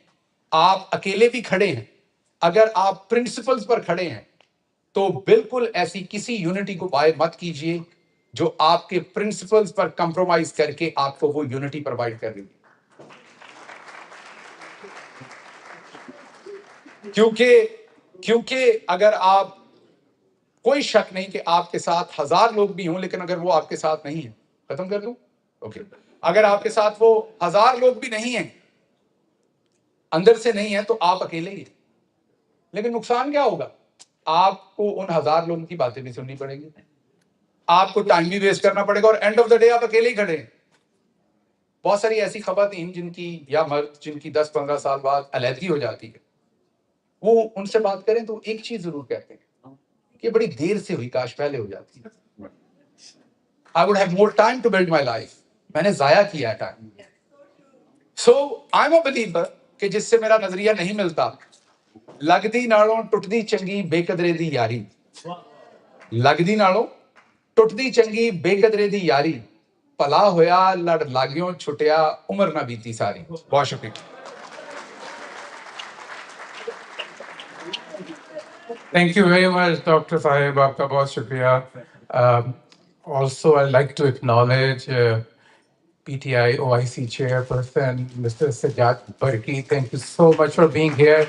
آپ اکیلے بھی کھڑے ہیں, اگر آپ پرنسپلز پر کھڑے ہیں تو بالکل ایسی کسی یونٹی کو بائی مت کیجیے جو آپ کے پرنسپلز پر کمپرومائز کر کے آپ کو وہ یونٹی پرووائڈ کر رہی ہے. کیونکہ اگر آپ, کوئی شک نہیں کہ آپ کے ساتھ 1000 لوگ بھی ہوں, لیکن اگر وہ آپ کے ساتھ نہیں ہیں, ختم کر دوں, اوکے, اگر آپ کے ساتھ وہ 1000 لوگ بھی نہیں ہیں, اندر سے نہیں ہیں, تو آپ اکیلے ہی ہیں. لیکن نقصان کیا ہوگا, آپ کو ان 1000 لوگوں کی باتیں بھی سننی پڑیں گی, آپ کو ٹائم بھی ویسٹ کرنا پڑے گا, اور اینڈ آف دا ڈے آپ اکیلے ہی کھڑے ہیں. بہت ساری ایسی خواتین جن کی, یا مرد جن کی 10-15 سال بعد علیحدگی ہو جاتی ہے, وہ ان سے بات کریں تو ایک چیز ضرور کہتے ہیں کہ بڑی دیر سے ہوئی, کاش پہلے ہو جاتی. I would have more time to build my life. میں نے ضائع کیا time. So I'm a believer کہ جس سے میرا نظریہ نہیں ملتا, لگدی نالوں ٹوٹدی چنگی بے قدرے دی یاری, لگدی نالوں ٹوٹدی چنگی بے قدرے دی یاری, پلا ہویا لڑ لاگیوں چھٹیا عمر نہ بیتی ساری. بہت شکریہ. Thank you very much, Dr. Sahib. Aapka bahut shukriya. Also, I'd like to acknowledge PTI OIC chairperson, Mr. Sajjad Barki. Thank you so much for being here.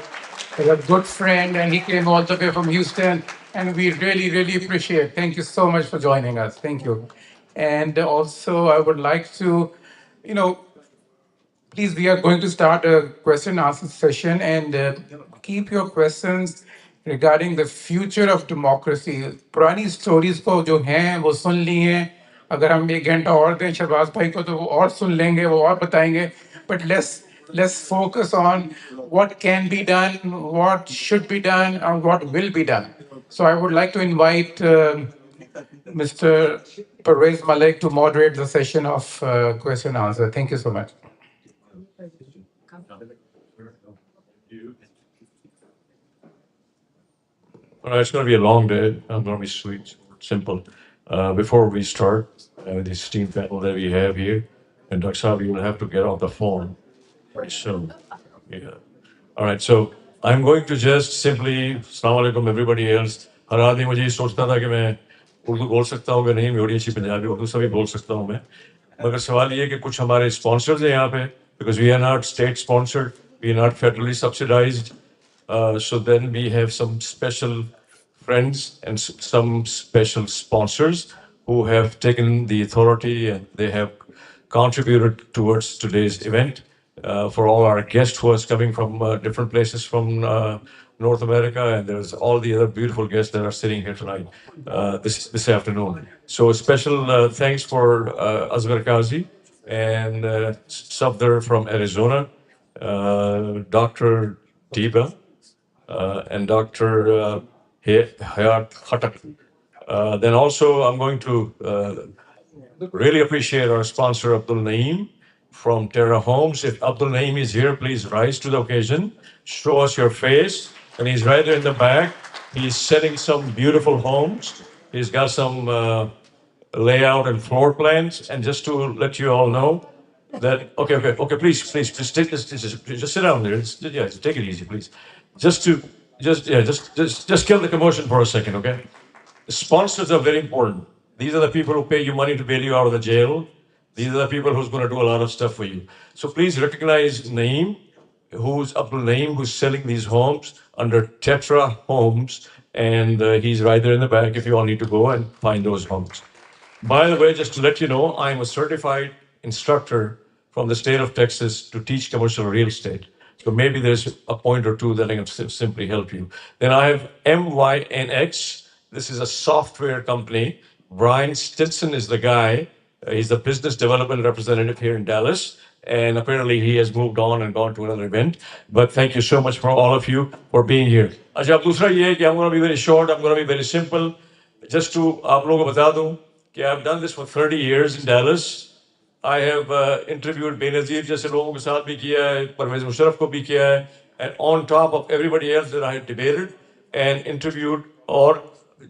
He's a good friend, and he came all the way from Houston, and we really, really appreciate it. Thank you so much for joining us. Thank you. And also, I would like to, you know, please, we are going to start a question and answer session, and keep your questions regarding the future of democracy. پرانی stories کو جو ہیں وہ سن لی ہیں, اگر ہم 1 گھنٹہ اور دیں شہباز بھائی کو تو وہ اور سن لیں گے, وہ اور بتائیں گے. But let's focus on what can be done, what should be done, and what will be done. So I would like to invite Mr. Pervez Malik to moderate the session of question and answer. Thank you so much. Well, it's going to be a long day. I'm going to be sweet, simple. Before we start, the esteemed panel that we have here, and Dr. Saab, you will have to get off the phone very soon. Yeah. All right. So I'm going to just simply, Assalamu alaikum, everybody else. ہر آدمی مجھے یہ سوچتا تھا کہ میں اردو بول سکتا ہوں کہ نہیں, میں بڑی اچھی پنجابی اردو سبھی بول سکتا ہوں میں. مگر سوال یہ کہ کچھ ہمارے اسپانسرز ہیں یہاں پہ, because we are not state sponsored, we are not federally subsidised. So then we have some special friends and some special sponsors who have taken the authority and they have contributed towards today's event. For all our guests who are coming from different places from North America, and there's all the other beautiful guests that are sitting here tonight, this afternoon. So a special thanks for Asghar Kazi and Safdar from Arizona, Dr. Diba, and Dr. Hayat Khatak. Then also I'm going to really appreciate our sponsor Abdul Naeem from Terra Homes. If Abdul Naeem is here, please rise to the occasion, show us your face. And he's right there in the back. He's setting some beautiful homes. He's got some layout and floor plans. And just to let you all know that, okay, please, just sit down there. Just take it easy, please. Just kill the commotion for a second, okay? Sponsors are very important. These are the people who pay you money to bail you out of the jail. These are the people who's going to do a lot of stuff for you. So please recognize Naeem, who's Abdul Naeem, who's selling these homes under Tetra Homes. And he's right there in the back if you all need to go and find those homes. By the way, just to let you know, I'm a certified instructor from the state of Texas to teach commercial real estate. So maybe there's a point or two that I can simply help you. Then I have MYNX. This is a software company. Brian Stinson is the guy. He's the business development representative here in Dallas. And apparently he has moved on and gone to another event. But thank you so much for all of you for being here. अच्छा अब दूसरा ये है कि I'm going to be very short. I'm going to be very simple. Just to आप लोगों को बता दूं कि I've done this for 30 years in Dallas. I have interviewed Benazir जैसे लोगों के साथ भी किया है, परवेज मुशर्रफ को भी किया है, and on top of everybody else that I have debated and interviewed और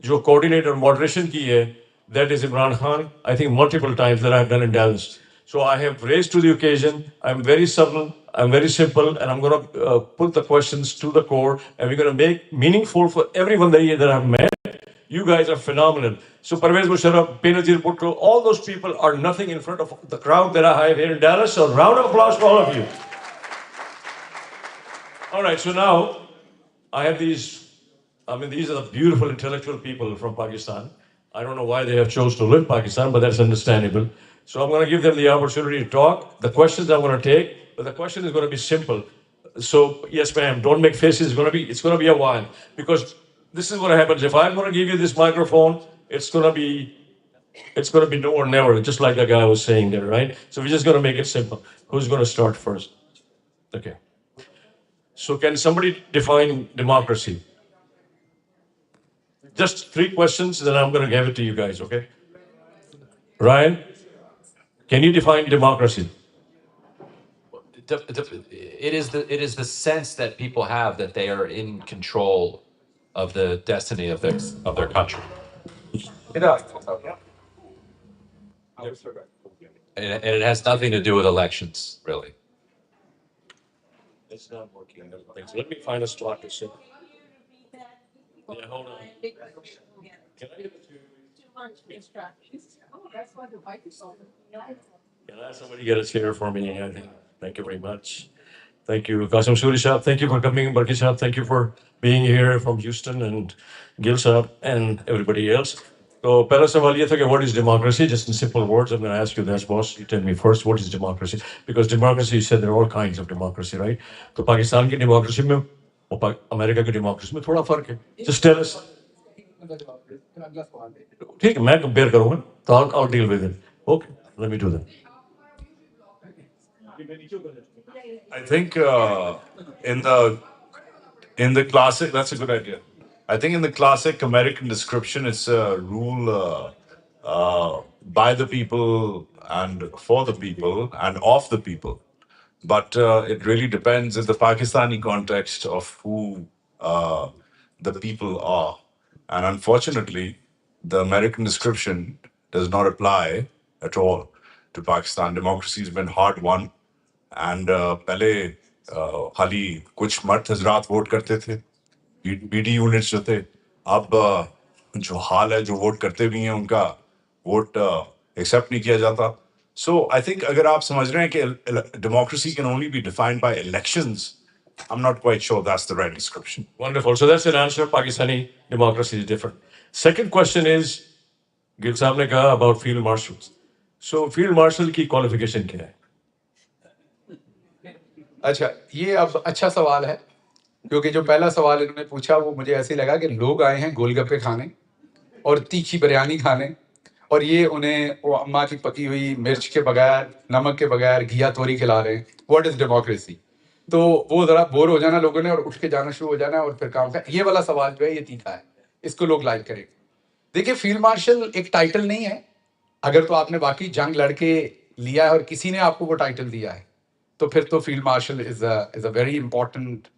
जो coordinator moderation की है, that is Imran Khan, I think multiple times that I have done in Dallas. So I have raised to the occasion. I'm very subtle, I'm very simple, and I'm going to put the questions to the core, and we're going to make meaningful for everyone that I've met. You guys are phenomenal. So Parvez Musharraf, Benazir Bhutto, all those people are nothing in front of the crowd that I have here in Dallas. So round of applause for all of you. All right, so now I have these are the beautiful intellectual people from Pakistan. I don't know why they have chose to live in Pakistan, but that's understandable. So I'm going to give them the opportunity to talk. The questions I'm going to take, but the question is going to be simple. So yes, ma'am, don't make faces. It's going to be a while because this is what happens. If I'm going to give you this microphone, it's going to be no or never, just like the guy was saying there, right? So we're just going to make it simple. Who's going to start first? Okay. So can somebody define democracy? Just 3 questions, then I'm going to give it to you guys, okay? Ryan, can you define democracy? It is the sense that people have that they are in control of the destiny of their country. And it has nothing to do with elections, really. It's not working. Let me find a slot to sit. Yeah, hold on. Can I get Can I have somebody get a chair for me? I think. Thank you very much. Thank you, Qasim Suri Saab. Thank you for coming, Barki Saab. Thank you for being here from Houston and Gill Saab and everybody else. So, पहला सवाल ये था कि what is democracy? Just in simple words, I'm going to ask you this, boss. You tell me first, what is democracy? Because democracy, you said there are all kinds of democracy, right? तो पाकिस्तान की democracy में और America की democracy में थोड़ा फर्क है. Just tell us. ठीक है, मैं compare करूँगा, तो I'll deal with it. Okay, let me do that. I think in the classic, that's a good idea. I think in the classic American description, it's a rule by the people and for the people and of the people. But it really depends in the Pakistani context of who the people are. And unfortunately, the American description does not apply at all to Pakistan. Democracy has been hard won. And पहले खाली कुछ मर्द हजरात vote करते थे, BD units जो थे. अब जो हाल है, जो वोट करते भी हैं उनका वोट एक्सेप्ट नहीं किया जाता. So I think अगर आप समझ रहे हैं कि democracy can only be defined by elections, I'm not quite sure that's the right description. Wonderful. So that's an answer. Pakistani democracy is different. Second question is, Gil साहब ने कहा about field marshals. So field marshal की qualification क्या है? अच्छा, ये अब अच्छा सवाल है, क्योंकि जो पहला सवाल इन्होंने पूछा वो मुझे ऐसे लगा कि लोग आए हैं गोलगप्पे खाने और तीखी बिरयानी खाने, और ये उन्हें वो अम्मा की पकी हुई मिर्च के बगैर, नमक के बगैर घिया तोरी खिला रहे हैं. What is democracy? तो वो ज़रा बोर हो जाना लोगों ने और उठ के जाना शुरू हो जाना और फिर काम का. ये वाला सवाल जो है ये तीखा है, इसको लोग लाइक करेंगे. देखिए, फील्ड मार्शल एक टाइटल नहीं है. अगर तो आपने बाकी जंग लड़के लिया है और किसी ने आपको वो टाइटल दिया है, तो फिर तो field marshal is a very important,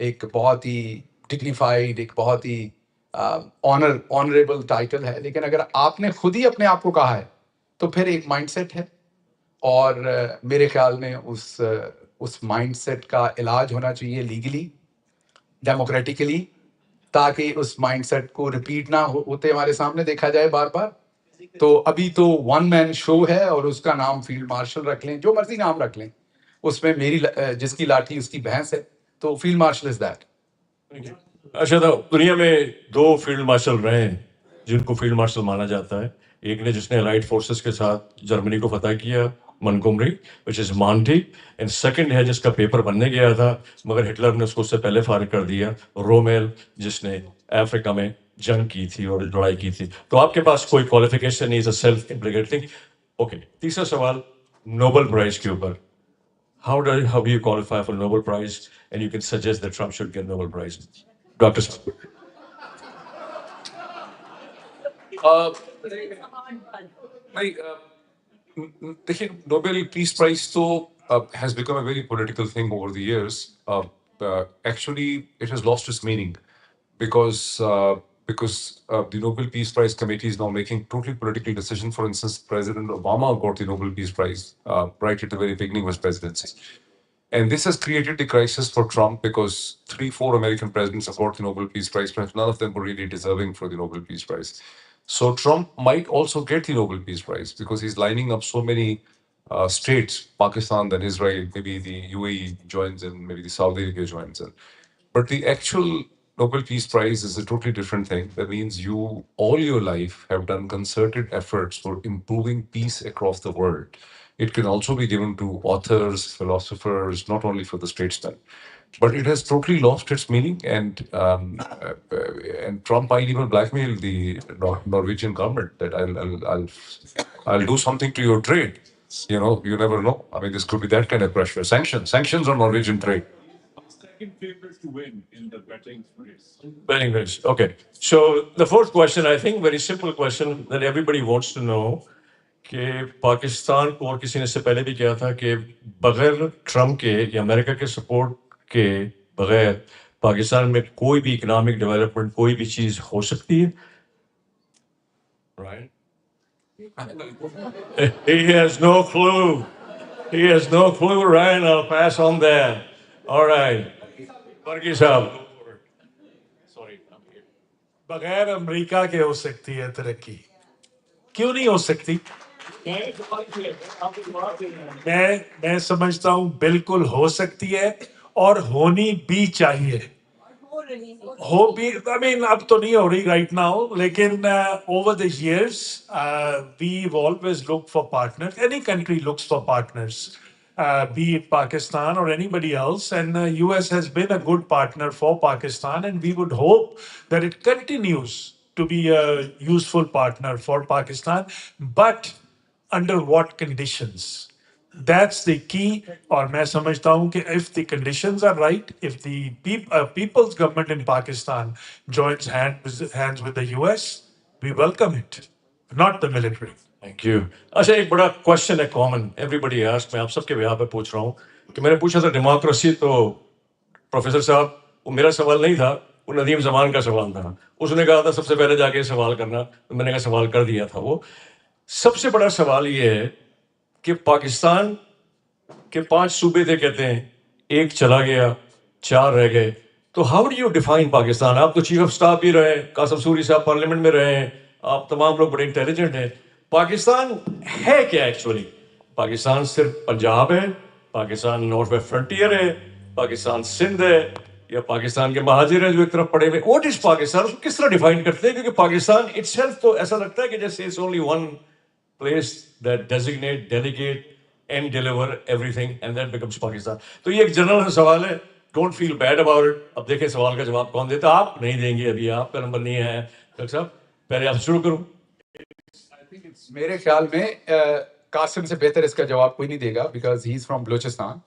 एक बहुत ही डिग्निफाइड, एक बहुत ही ऑनरेबल टाइटल है. लेकिन अगर आपने खुद ही अपने आप को कहा है तो फिर एक माइंडसेट है, और मेरे ख्याल में उस माइंडसेट का इलाज होना चाहिए लीगली, डेमोक्रेटिकली, ताकि उस माइंडसेट को रिपीट ना होते हमारे सामने देखा जाए बार बार. तो अभी तो वन मैन शो है और उसका नाम फील्ड मार्शल रख लें, जो मर्जी नाम रख लें, उसमें मेरी जिसकी लाठी उसकी भैंस है, तो फील्ड मार्शल इज दैट. अच्छा, तो दुनिया में 2 फील्ड मार्शल रहे हैं जिनको फील्ड मार्शल माना जाता है. ایک نے جس نے الائٹ فورسز کے ساتھ جرمنی کو فتح کیا منگومری وچ از مانٹی، اینڈ سیکنڈ ہے جس کا پیپر بننے گیا تھا مگر ہٹلر نے اس کو اس سے پہلے فارغ کر دیا، رومیل جس نے افریقہ میں جنگ کی تھی اور لڑائی کی تھی. تو آپ کے پاس کوئی کوالیفیکیشن نہیں، از اے سیلف امپلیکیٹنگ. اوکے، تیسرا سوال نوبل پرائز کے اوپر. How do you qualify for Nobel Prize and you can suggest that Trump should get Nobel Prize? Dr. دیکھیے نوبل پیس پرائز تو has become a very political thing over the years. Actually, it has lost its meaning because the Nobel Peace Prize committee is now making totally political decisions. For instance, President Obama got the Nobel Peace Prize right at the very beginning of his presidency. And this has created the crisis for Trump because 3-4 American presidents have got the Nobel Peace Prize. Perhaps none of them were really deserving for the Nobel Peace Prize. So Trump might also get the Nobel Peace Prize because he's lining up so many states, Pakistan, then Israel, maybe the UAE joins in, maybe the Saudi Arabia joins in. But the actual Nobel Peace Prize is a totally different thing. That means you, all your life, have done concerted efforts for improving peace across the world. It can also be given to authors, philosophers, not only for the statesmen. But it has totally lost its meaning, and Trump might even blackmail the Norwegian government that I'll do something to your trade. You know, you never know. I mean, this could be that kind of pressure. Sanctions on Norwegian trade. Second favorite to win in the betting race. Betting race. Okay. So the fourth question, I think, very simple question that everybody wants to know. کہ پاکستان کو، اور کسی نے اس سے پہلے بھی کیا تھا کہ بغیر ٹرمپ کے یا امریکہ کے سپورٹ کے بغیر پاکستان میں کوئی بھی اکنامک ڈیولپمنٹ، کوئی بھی چیز ہو سکتی ہے. Right? He has no clue. He has no clue, Ryan. I'll pass on that. All right. Bargi صاحب. Sorry, I'm here. بغیر امریکہ کے ہو سکتی ہے ترقی، کیوں نہیں ہو سکتی؟ میں سمجھتا ہوں بالکل ہو سکتی ہے اور ہونی بھی چاہیے. ہو بھی، I mean اب تو نہیں ہو رہی right now، لیکن over the years we've always looked for partners. Any country looks for partners, be it Pakistan or anybody else, and US has been a good partner for Pakistan, and we would hope that it continues to be a useful partner for Pakistan, but under what conditions? That's the key. اور میں سمجھتا ہوں کہ if the conditions are right, if the people's government in Pakistan joins hands with the US, we welcome it, not the military. Thank you. اچھا، ایک بڑا question ہے common every بڈی ask, میں آپ سب کے بیہاف پہ پوچھ رہا ہوں کہ میں نے پوچھا تھا ڈیموکریسی، تو پروفیسر صاحب وہ میرا سوال نہیں تھا، وہ ندیم زمان کا سوال تھا. اس نے کہا تھا سب سے پہلے جا کے سوال کرنا، تو میں نے کہا سوال کر دیا تھا. وہ سب سے بڑا سوال یہ ہے کہ پاکستان کے 5 صوبے تھے، کہتے ہیں ایک چلا گیا، 4 رہ گئے. تو how do you define Pakistan? آپ تو چیف آف اسٹاف بھی رہے، قاسم سوری صاحب پارلیمنٹ میں رہے ہیں، آپ تمام لوگ بڑے انٹیلیجنٹ ہیں. پاکستان ہے کیا ایکچولی؟ پاکستان صرف پنجاب ہے؟ پاکستان نارتھ ویسٹ فرنٹیئر ہے؟ پاکستان سندھ ہے؟ یا پاکستان کے مہاجر ہیں جو ایک طرف پڑے ہوئے؟ What is Pakistan? کس طرح ڈیفائن کرتے ہیں؟ کیونکہ پاکستان اٹ سیلف تو ایسا لگتا ہے کہ جیسے it's only one place that designate, delegate and deliver everything and that becomes Pakistan. تو یہ ایک جنرل سوال ہے، don't feel bad about it. اب دیکھیں سوال کا جواب کون دیتا. آپ نہیں دیں گے، ابھی آپ کا نمبر نہیں ہے. ڈاکٹر صاحب پہلے آپ شروع کروں. میرے خیال میں قاسم سے بہتر اس کا جواب کوئی نہیں دے گا، because he is from Balochistan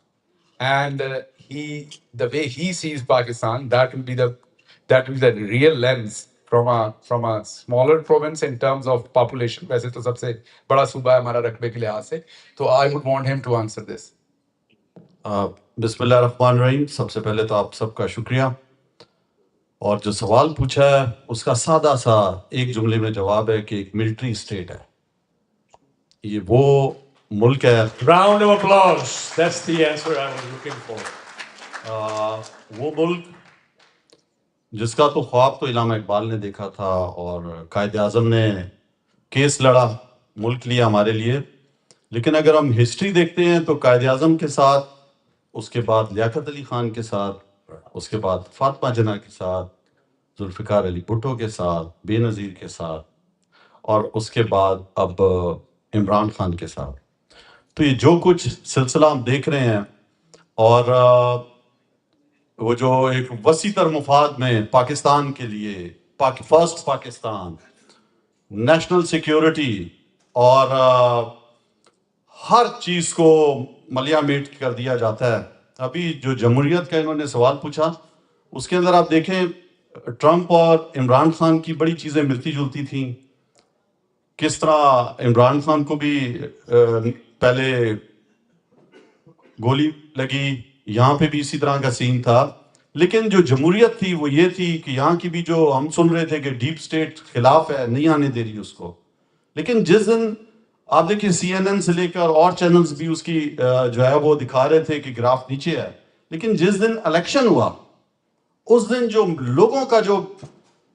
and the way he sees Pakistan, that will be the real lens from a smaller province in terms of population. ویسے تو سب سے بڑا صوبہ ہے ہمارا رقبے کے لحاظ سے. تو I would want him to answer this. بسم اللہ الرحمن الرحیم. سب سے پہلے تو آپ سب کا شکریہ. اور جو سوال پوچھا ہے اس کا سادہ سا ایک جملے میں جواب ہے کہ ایک ملٹری اسٹیٹ ہے. یہ وہ ملک ہے. Round of applause. That's the answer I was looking for. وہ ملک جس کا تو خواب تو علامہ اقبال نے دیکھا تھا اور قائد اعظم نے کیس لڑا، ملک لیا ہمارے لیے. لیکن اگر ہم ہسٹری دیکھتے ہیں تو قائد اعظم کے ساتھ، اس کے بعد لیاقت علی خان کے ساتھ، اس کے بعد فاطمہ جناح کے ساتھ، ذوالفقار علی بھٹو کے ساتھ، بے نظیر کے ساتھ، اور اس کے بعد اب عمران خان کے ساتھ. تو یہ جو کچھ سلسلہ ہم دیکھ رہے ہیں، اور وہ جو ایک وسیع تر مفاد میں پاکستان کے لیے فرسٹ پاکستان، نیشنل سیکیورٹی اور ہر چیز کو ملیا میٹ کر دیا جاتا ہے. ابھی جو جمہوریت کا انہوں نے سوال پوچھا، اس کے اندر آپ دیکھیں ٹرمپ اور عمران خان کی بڑی چیزیں ملتی جلتی تھیں. کس طرح عمران خان کو بھی پہلے گولی لگی، یہاں پہ بھی اسی طرح کا سین تھا. لیکن جو جمہوریت تھی وہ یہ تھی کہ یہاں کی بھی جو ہم سن رہے تھے کہ ڈیپ سٹیٹ خلاف ہے، نہیں آنے دے رہی اس کو. لیکن جس دن آپ دیکھیں سی این این سے لے کر اور چینلز بھی اس کی جو ہے وہ دکھا رہے تھے کہ گراف نیچے ہے، لیکن جس دن الیکشن ہوا اس دن جو لوگوں کا جو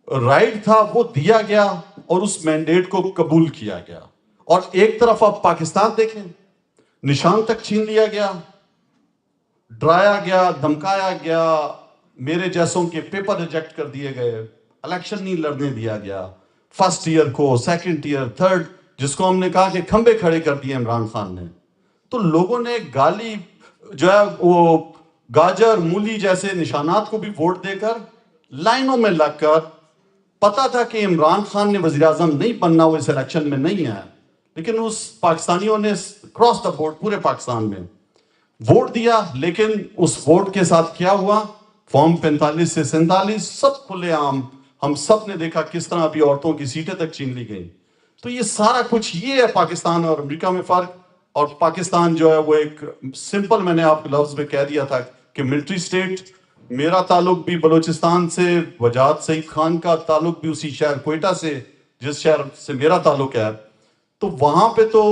رائٹ تھا وہ دیا گیا اور اس مینڈیٹ کو قبول کیا گیا. اور ایک طرف آپ پاکستان دیکھیں، نشان تک چھین لیا گیا، ڈرایا گیا، دھمکایا گیا، میرے جیسوں کے پیپر ریجیکٹ کر دیے گئے، الیکشن نہیں لڑنے دیا گیا. فرسٹ ایئر کو، سیکنڈ ایئر، تھرڈ، جس کو ہم نے کہا کہ کھمبے کھڑے کر دیے عمران خان نے. تو لوگوں نے گالی جو ہے وہ گاجر مولی جیسے نشانات کو بھی ووٹ دے کر لائنوں میں لگ کر، پتا تھا کہ عمران خان نے وزیراعظم نہیں بننا، وہ اس الیکشن میں نہیں ہے، لیکن اس پاکستانیوں نے کراس دا بورڈ پورے پاکستان میں ووٹ دیا. لیکن اس ووٹ کے ساتھ کیا ہوا؟ فارم 45 سے 47 سب کھلے عام، ہم سب نے دیکھا کس طرح ابھی عورتوں کی سیٹیں تک چھین لی گئیں. تو یہ سارا کچھ یہ ہے پاکستان اور امریکہ میں فرق. اور پاکستان جو ہے وہ ایک سمپل، میں نے آپ کے لفظ میں کہہ دیا تھا کہ ملٹری سٹیٹ. میرا تعلق بھی بلوچستان سے، وجاہت سعید خان کا تعلق بھی اسی شہر کوئٹہ سے، جس شہر سے میرا تعلق ہے. تو وہاں پہ تو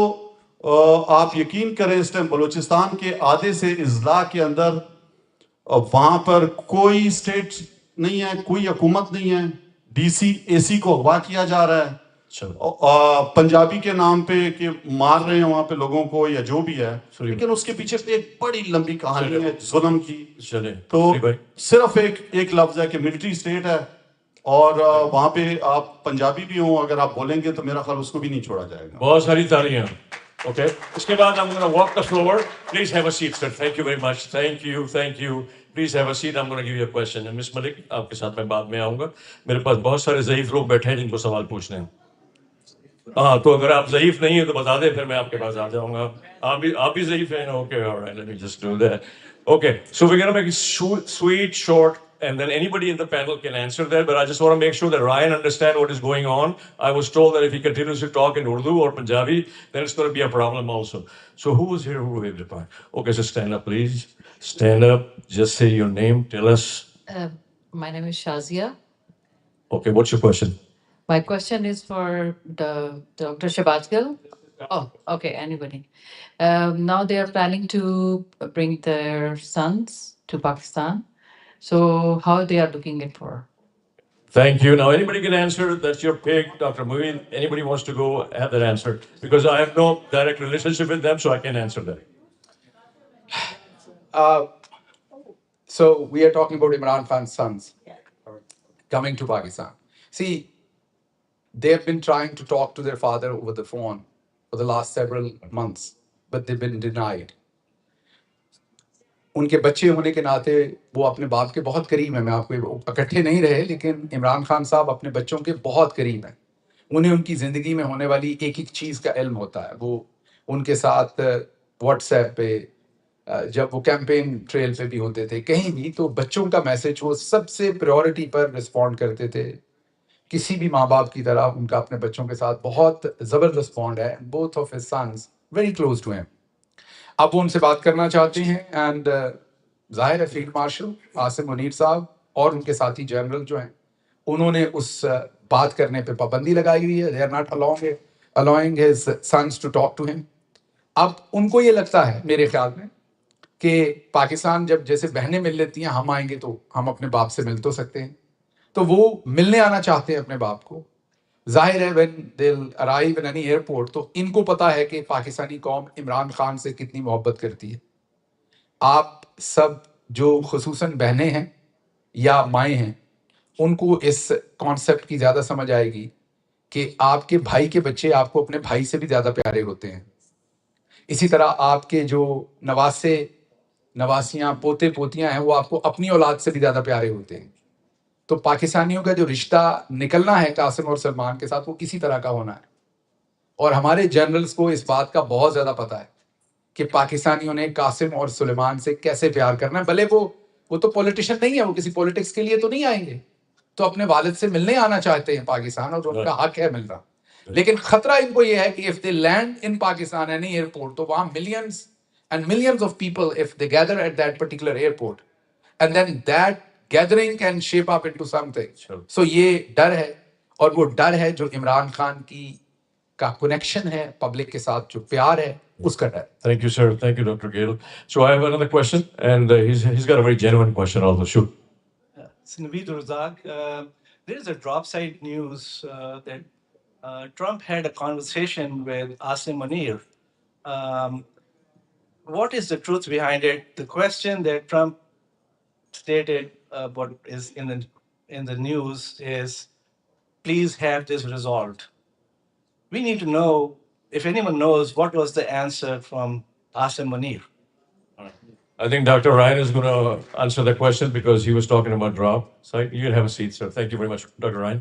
آپ یقین کریں اس ٹائم بلوچستان کے آدھے سے اضلاع کے اندر وہاں پر کوئی سٹیٹ نہیں ہے، کوئی حکومت نہیں ہے. ڈی سی اے سی کو اغوا کیا جا رہا ہے پنجابی کے نام پہ کہ مار رہے ہیں وہاں پہ لوگوں کو یا جو بھی ہے، لیکن اس کے پیچھے ایک بڑی لمبی کہانی ہے ظلم کی. تو صرف ایک لفظ ہے کہ ملٹری سٹیٹ ہے، اور وہاں پہ آپ پنجابی بھی ہوں اگر آپ بولیں گے تو میرا خیال اس کو بھی نہیں چھوڑا جائے گا. بہت ساری تالیاں. اوکے، اس کے بعد I'm going to walk the floor. Please have a seat, sir. Thank you very much. Thank you, thank you. Please have a seat. I'm going to give you a question. And Miss Malik, آپ کے ساتھ میں بعد میں آؤں گا. میرے پاس بہت سارے ضعیف لوگ بیٹھے ہیں جن کو سوال پوچھنے ہیں. ہاں، تو اگر آپ ضعیف نہیں ہیں تو بتا دیں، پھر میں آپ کے پاس آ جاؤں گا. آپ بھی ضعیف ہیں؟ Okay, alright, let me just do that. Okay, so we're going to make it sweet, short, and then anybody in the panel can answer that, but I just want to make sure that Ryan understands what is going on. I was told that if he continues to talk in Urdu or Punjabi, then it's going to be a problem also. So who was here who waved a part? Okay, so stand up, please. Stand up, just say your name, tell us. My name is Shazia. Okay, what's your question? My question is for the Dr. Shabaz Gill. Oh, okay, anybody. Now they are planning to bring their sons to Pakistan. So how they are looking it for? Thank you. Now, anybody can answer. That's your pick, Dr. Moeed. Anybody wants to go have that answer? Because I have no direct relationship with them, so I can answer that. So we are talking about Imran Khan's sons coming to Pakistan. See, they have been trying to talk to their father over the phone for the last several months, but they've been denied. ان کے بچے ہونے کے ناطے وہ اپنے باپ کے بہت قریب ہیں. میں آپ کو اکٹھے نہیں رہے، لیکن عمران خان صاحب اپنے بچوں کے بہت قریب ہیں. انہیں ان کی زندگی میں ہونے والی ایک ایک چیز کا علم ہوتا ہے. وہ ان کے ساتھ واٹس ایپ پہ جب وہ کیمپین ٹریل پہ بھی ہوتے تھے کہیں بھی، تو بچوں کا میسج وہ سب سے پریورٹی پر رسپونڈ کرتے تھے. کسی بھی ماں باپ کی طرح ان کا اپنے بچوں کے ساتھ بہت زبردست بانڈ ہے. Both of his sons very close to him. اب وہ ان سے بات کرنا چاہتے ہیں، اینڈ ظاہر ہے فیلڈ مارشل عاصم منیر صاحب اور ان کے ساتھی جنرل جو ہیں انہوں نے اس بات کرنے پہ پابندی لگائی ہوئی ہے. They are not allowing his sons to talk to him. اب ان کو یہ لگتا ہے میرے خیال میں کہ پاکستان جب جیسے بہنیں مل لیتی ہیں، ہم آئیں گے تو ہم اپنے باپ سے مل تو سکتے ہیں، تو وہ ملنے آنا چاہتے ہیں اپنے باپ کو. ظاہر ہے when they'll arrive in any airport تو ان کو پتا ہے کہ پاکستانی قوم عمران خان سے کتنی محبت کرتی ہے. آپ سب جو خصوصاً بہنیں ہیں یا مائیں ہیں ان کو اس کانسیپٹ کی زیادہ سمجھ آئے گی کہ آپ کے بھائی کے بچے آپ کو اپنے بھائی سے بھی زیادہ پیارے ہوتے ہیں. اسی طرح آپ کے جو نواسے نواسیاں پوتے پوتیاں ہیں وہ آپ کو اپنی اولاد سے بھی زیادہ پیارے ہوتے ہیں. تو پاکستانیوں کا جو رشتہ نکلنا ہے قاسم اور سلمان کے ساتھ وہ کسی طرح کا ہونا ہے. اور ہمارے جرنلز کو اس بات کا بہت زیادہ پتہ ہے کہ پاکستانیوں نے قاسم اور سلیمان سے کیسے پیار کرنا ہے. بھلے وہ تو پولیٹیشین نہیں ہے, وہ کسی پولیٹکس کے لیے تو نہیں آئیں گے, تو اپنے والد سے ملنے آنا چاہتے ہیں پاکستان, اور ان کا حق ہے ملنا. لیکن خطرہ ان کو یہ ہے کہ if they land in Pakistan any airport, تو وہاں millions and millions of people if they gather at that particular airport, and then that gathering can shape up into something. So یہ ڈر ہے, اور وہ ڈر ہے جو عمران خان کی کا کنیکشن ہے پبلک کے ساتھ, جو پیار ہے اس کا ڈر. Thank you, sir. Thank you, Dr. Gill. So I have another question, and he's got a very genuine question also. Shoot. Naveed Razak, there is a drop side news that Trump had a conversation with Asim Munir. What is the truth behind it? The question that Trump stated, what is in the news is, please have this resolved. We need to know, if anyone knows, what was the answer from Asim Munir. I think Dr. Ryan is going to answer the question because he was talking about drop. So you can have a seat, sir. Thank you very much, Dr. Ryan.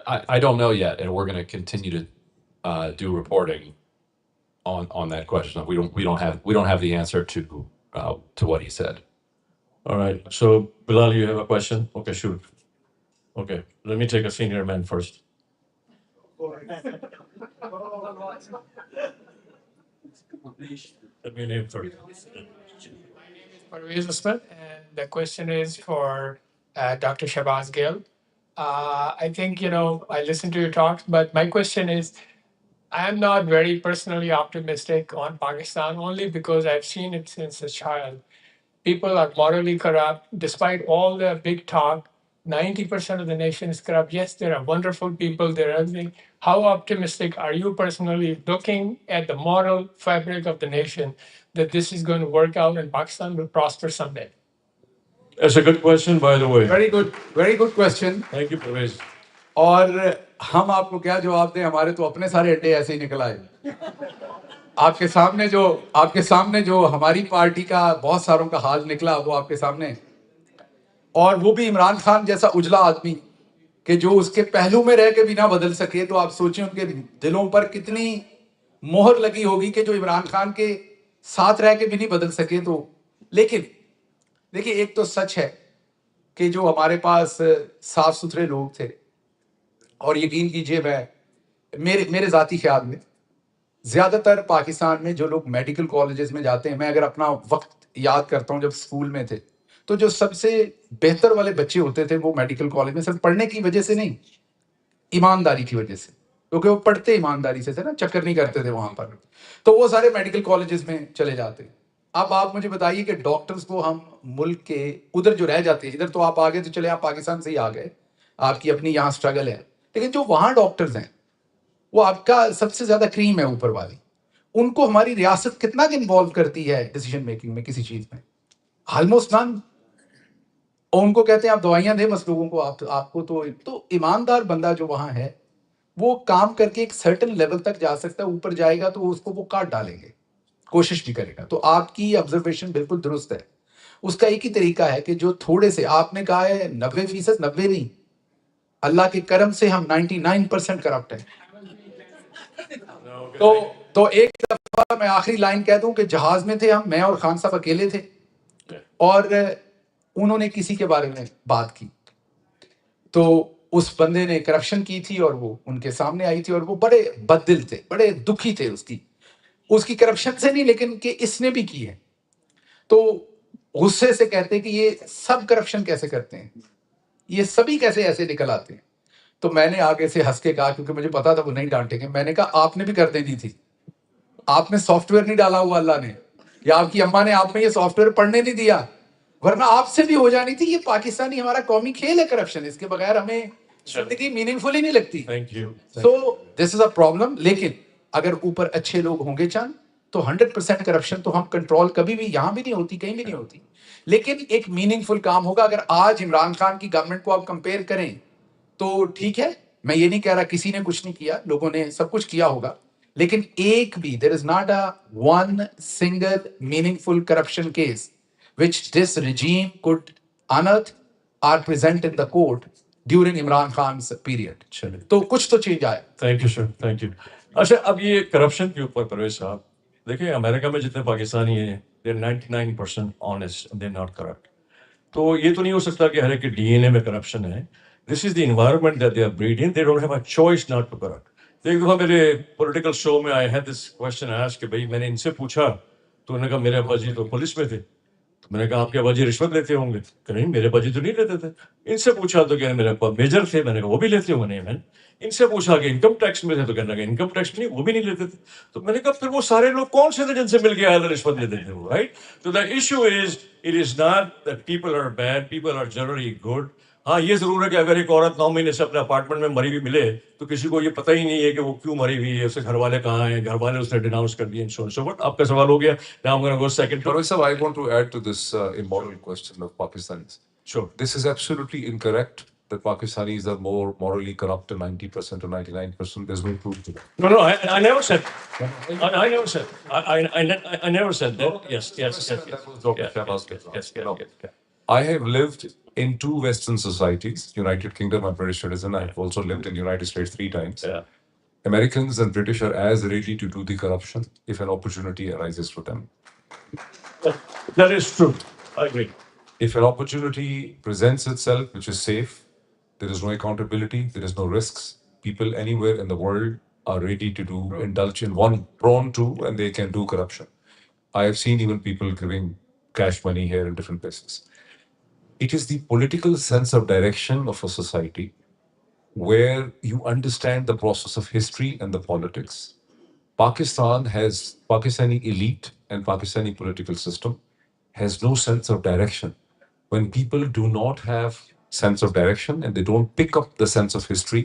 I don't know yet, and we're going to continue to do reporting on that question. We don't have the answer to what he said. All right. So Bilal, you have a question? Okay, shoot. Okay, let me take a senior man first. Let me name first. Parvez Usman, and the question is for Dr. Shabaz Gill. I think, I listened to your talks, but my question is, I'm not very personally optimistic on Pakistan only because I've seen it since a child. People are morally corrupt. Despite all the big talk, 90% of the nation is corrupt. Yes, there are wonderful people, there are everything. How optimistic are you personally looking at the moral fabric of the nation that this is going to work out and Pakistan will prosper someday? That's a good question, by the way. Very good question. Thank you, Parvez. اور ہم آپ کو کیا جواب دیں, ہمارے تو اپنے سارے اڈے ایسے ہی نکل آئے. آپ کے سامنے جو ہماری پارٹی کا بہت ساروں کا حال نکلا وہ آپ کے سامنے, اور وہ بھی عمران خان جیسا اجلا آدمی کہ جو اس کے پہلو میں رہ کے بھی نہ بدل سکے. تو آپ سوچیں ان کے دلوں پر کتنی مہر لگی ہوگی کہ جو عمران خان کے ساتھ رہ کے بھی نہیں بدل سکے. تو لیکن دیکھیے, ایک تو سچ ہے کہ جو ہمارے پاس صاف ستھرے لوگ تھے, اور یقین کیجئے میرے ذاتی خیال میں زیادہ تر پاکستان میں جو لوگ میڈیکل کالجز میں جاتے ہیں, میں اگر اپنا وقت یاد کرتا ہوں جب اسکول میں تھے, تو جو سب سے بہتر والے بچے ہوتے تھے وہ میڈیکل کالج میں صرف پڑھنے کی وجہ سے نہیں, ایمانداری کی وجہ سے, کیونکہ وہ پڑھتے ایمانداری سے تھے نا, چکر نہیں کرتے تھے وہاں پر, تو وہ سارے میڈیکل کالجز میں چلے جاتے. اب آپ مجھے بتائیے کہ ڈاکٹرز کو ہم ملک کے ادھر جو رہ جاتے ہیں, ادھر تو آپ آگے تو چلے, آپ پاکستان سے ہی آ گئے, آپ کی اپنی یہاں اسٹرگل ہے, لیکن جو وہاں ڈاکٹرز ہیں وہ آپ کا سب سے زیادہ کریم ہے اوپر والی. ان کو ہماری ریاست کتنا انوالو کرتی ہے ڈیسیجن میکنگ میں کسی چیز میں, آلموسٹ نان. اور ان کو کہتے ہیں آپ دوائیاں دیں بس لوگوں کو, آپ کو تو ایماندار بندہ جو وہاں ہے وہ کام کر کے ایک سرٹن لیول تک جا سکتا ہے, اوپر جائے گا تو اس کو وہ کاٹ ڈالیں گے, کوشش بھی کرے گا. تو آپ کی آبزرویشن بالکل درست ہے. اس کا ایک ہی طریقہ ہے کہ جو تھوڑے سے, آپ نے کہا ہے 90%, 90 نہیں, اللہ کے کرم سے ہم 99% کرپٹ ہیں. تو ایک دفعہ میں آخری لائن کہہ دوں کہ جہاز میں تھے ہم, میں اور خان صاحب اکیلے تھے, اور انہوں نے کسی کے بارے میں بات کی, تو اس بندے نے کرپشن کی تھی اور وہ ان کے سامنے آئی تھی, اور وہ بڑے بددل تھے, بڑے دکھی تھے اس کی کرپشن سے نہیں, لیکن کہ اس نے بھی کی ہے. تو غصے سے کہتے کہ یہ سب کرپشن کیسے کرتے ہیں, یہ سبھی کیسے ایسے نکل آتے ہیں. تو میں نے آگے سے ہنس کے کہا, کیونکہ مجھے پتا تھا وہ نہیں ڈانٹیں گے, میں نے کہا آپ نے بھی کر دینی تھی, آپ نے سافٹ ویئر نہیں ڈالا ہوا اللہ نے, یا آپ کی اماں نے آپ میں یہ سافٹ ویئر پڑھنے نہیں دیا, ورنہ آپ سے بھی ہو جانی تھی. یہ پاکستانی ہمارا قومی کھیل ہے کرپشن, اس کے بغیر ہمیں زندگی میننگ فل ہی نہیں لگتی. سو دس از اے پرابلم. لیکن اگر اوپر اچھے لوگ ہوں گے چاند, تو 100% کرپشن تو ہم کنٹرول کبھی بھی یہاں بھی نہیں ہوتی, کہیں بھی نہیں ہوتی. لیکن ایک میننگ فل کام ہوگا. اگر آج عمران خان کی گورنمنٹ کو آپ کمپیئر کریں تو ٹھیک ہے, मैं ये नहीं कह रहा किसी ने कुछ नहीं किया, लोगों ने सब कुछ किया होगा, लेकिन एक भी, there is not a one single meaningful corruption case which this regime could unearth or present in the court during Imran Khan's period. तो कुछ तो चेंज आया. Thank you sir, thank you. अच्छा, अब ये करप्शन के ऊपर परवेज साहब, देखिए अमेरिका में जितने पाकिस्तानी हैं, दे 99% ऑनेस्ट, दे नॉट करप्ट. तो ये तो नहीं हो सकता कि हर एक के डीएनए में करप्शन है. This is the environment that they are breed in, they don't have a choice not to corrupt. एक दफा मेरे पॉलिटिकल शो में I had this question asked कि भाई मैंने इनसे पूछा, तो उन्होंने कहा मेरे अब्बा जी तो पुलिस में थे. तो मैंने कहा आपके अब्बा जी रिश्वत लेते होंगे? कि नहीं, मेरे अब्बा जी तो नहीं लेते थे. इनसे पूछा तो क्या मेरे अब्बा मेजर थे? मैंने कहा वो भी लेते होंगे. नहीं मैंने इनसे पूछा कि इनकम टैक्स में थे, तो कहने लगा इनकम टैक्स में नहीं, वो भी नहीं लेते थे. तो मैंने कहा फिर वो सारे लोग कौन से थे जिनसे मिल के आए थे रिश्वत लेते थे वो, राइट? तो the issue is, it is not that people are bad, people are generally good. हाँ, ये जरूर है कि अगर एक औरत 9 महीने से अपने अपार्टमेंट में मरी हुई मिले तो किसी को ये पता ही नहीं है कि वो क्यों मरी हुई है, उसके घर वाले कहाँ हैं, घर वाले उसने डिनाउंस कर दिए. सो बट आपका सवाल हो गया. Now I am gonna go second. Parvez sir, I want to add to this immoral question of Pakistanis. Sure. This is absolutely incorrect that Pakistanis are more morally corrupt than 90% or 99%. There's no proof to that. No, I never said. I never said. I never said that. Yes. That was Dr. Shahbaz. Yes. I have lived in 2 Western societies, United Kingdom, I'm British citizen. I've also lived in United States 3 times. Yeah. Americans and British are as ready to do the corruption if an opportunity arises for them. That is true. I agree. If an opportunity presents itself, which is safe, there is no accountability, there is no risks, people anywhere in the world are ready to indulge in one, prone to, and they can do corruption. I have seen even people giving cash money here in different places. It is the political sense of direction of a society where you understand the process of history and the politics. Pakistani elite and Pakistani political system has no sense of direction. When people do not have sense of direction and they don't pick up the sense of history,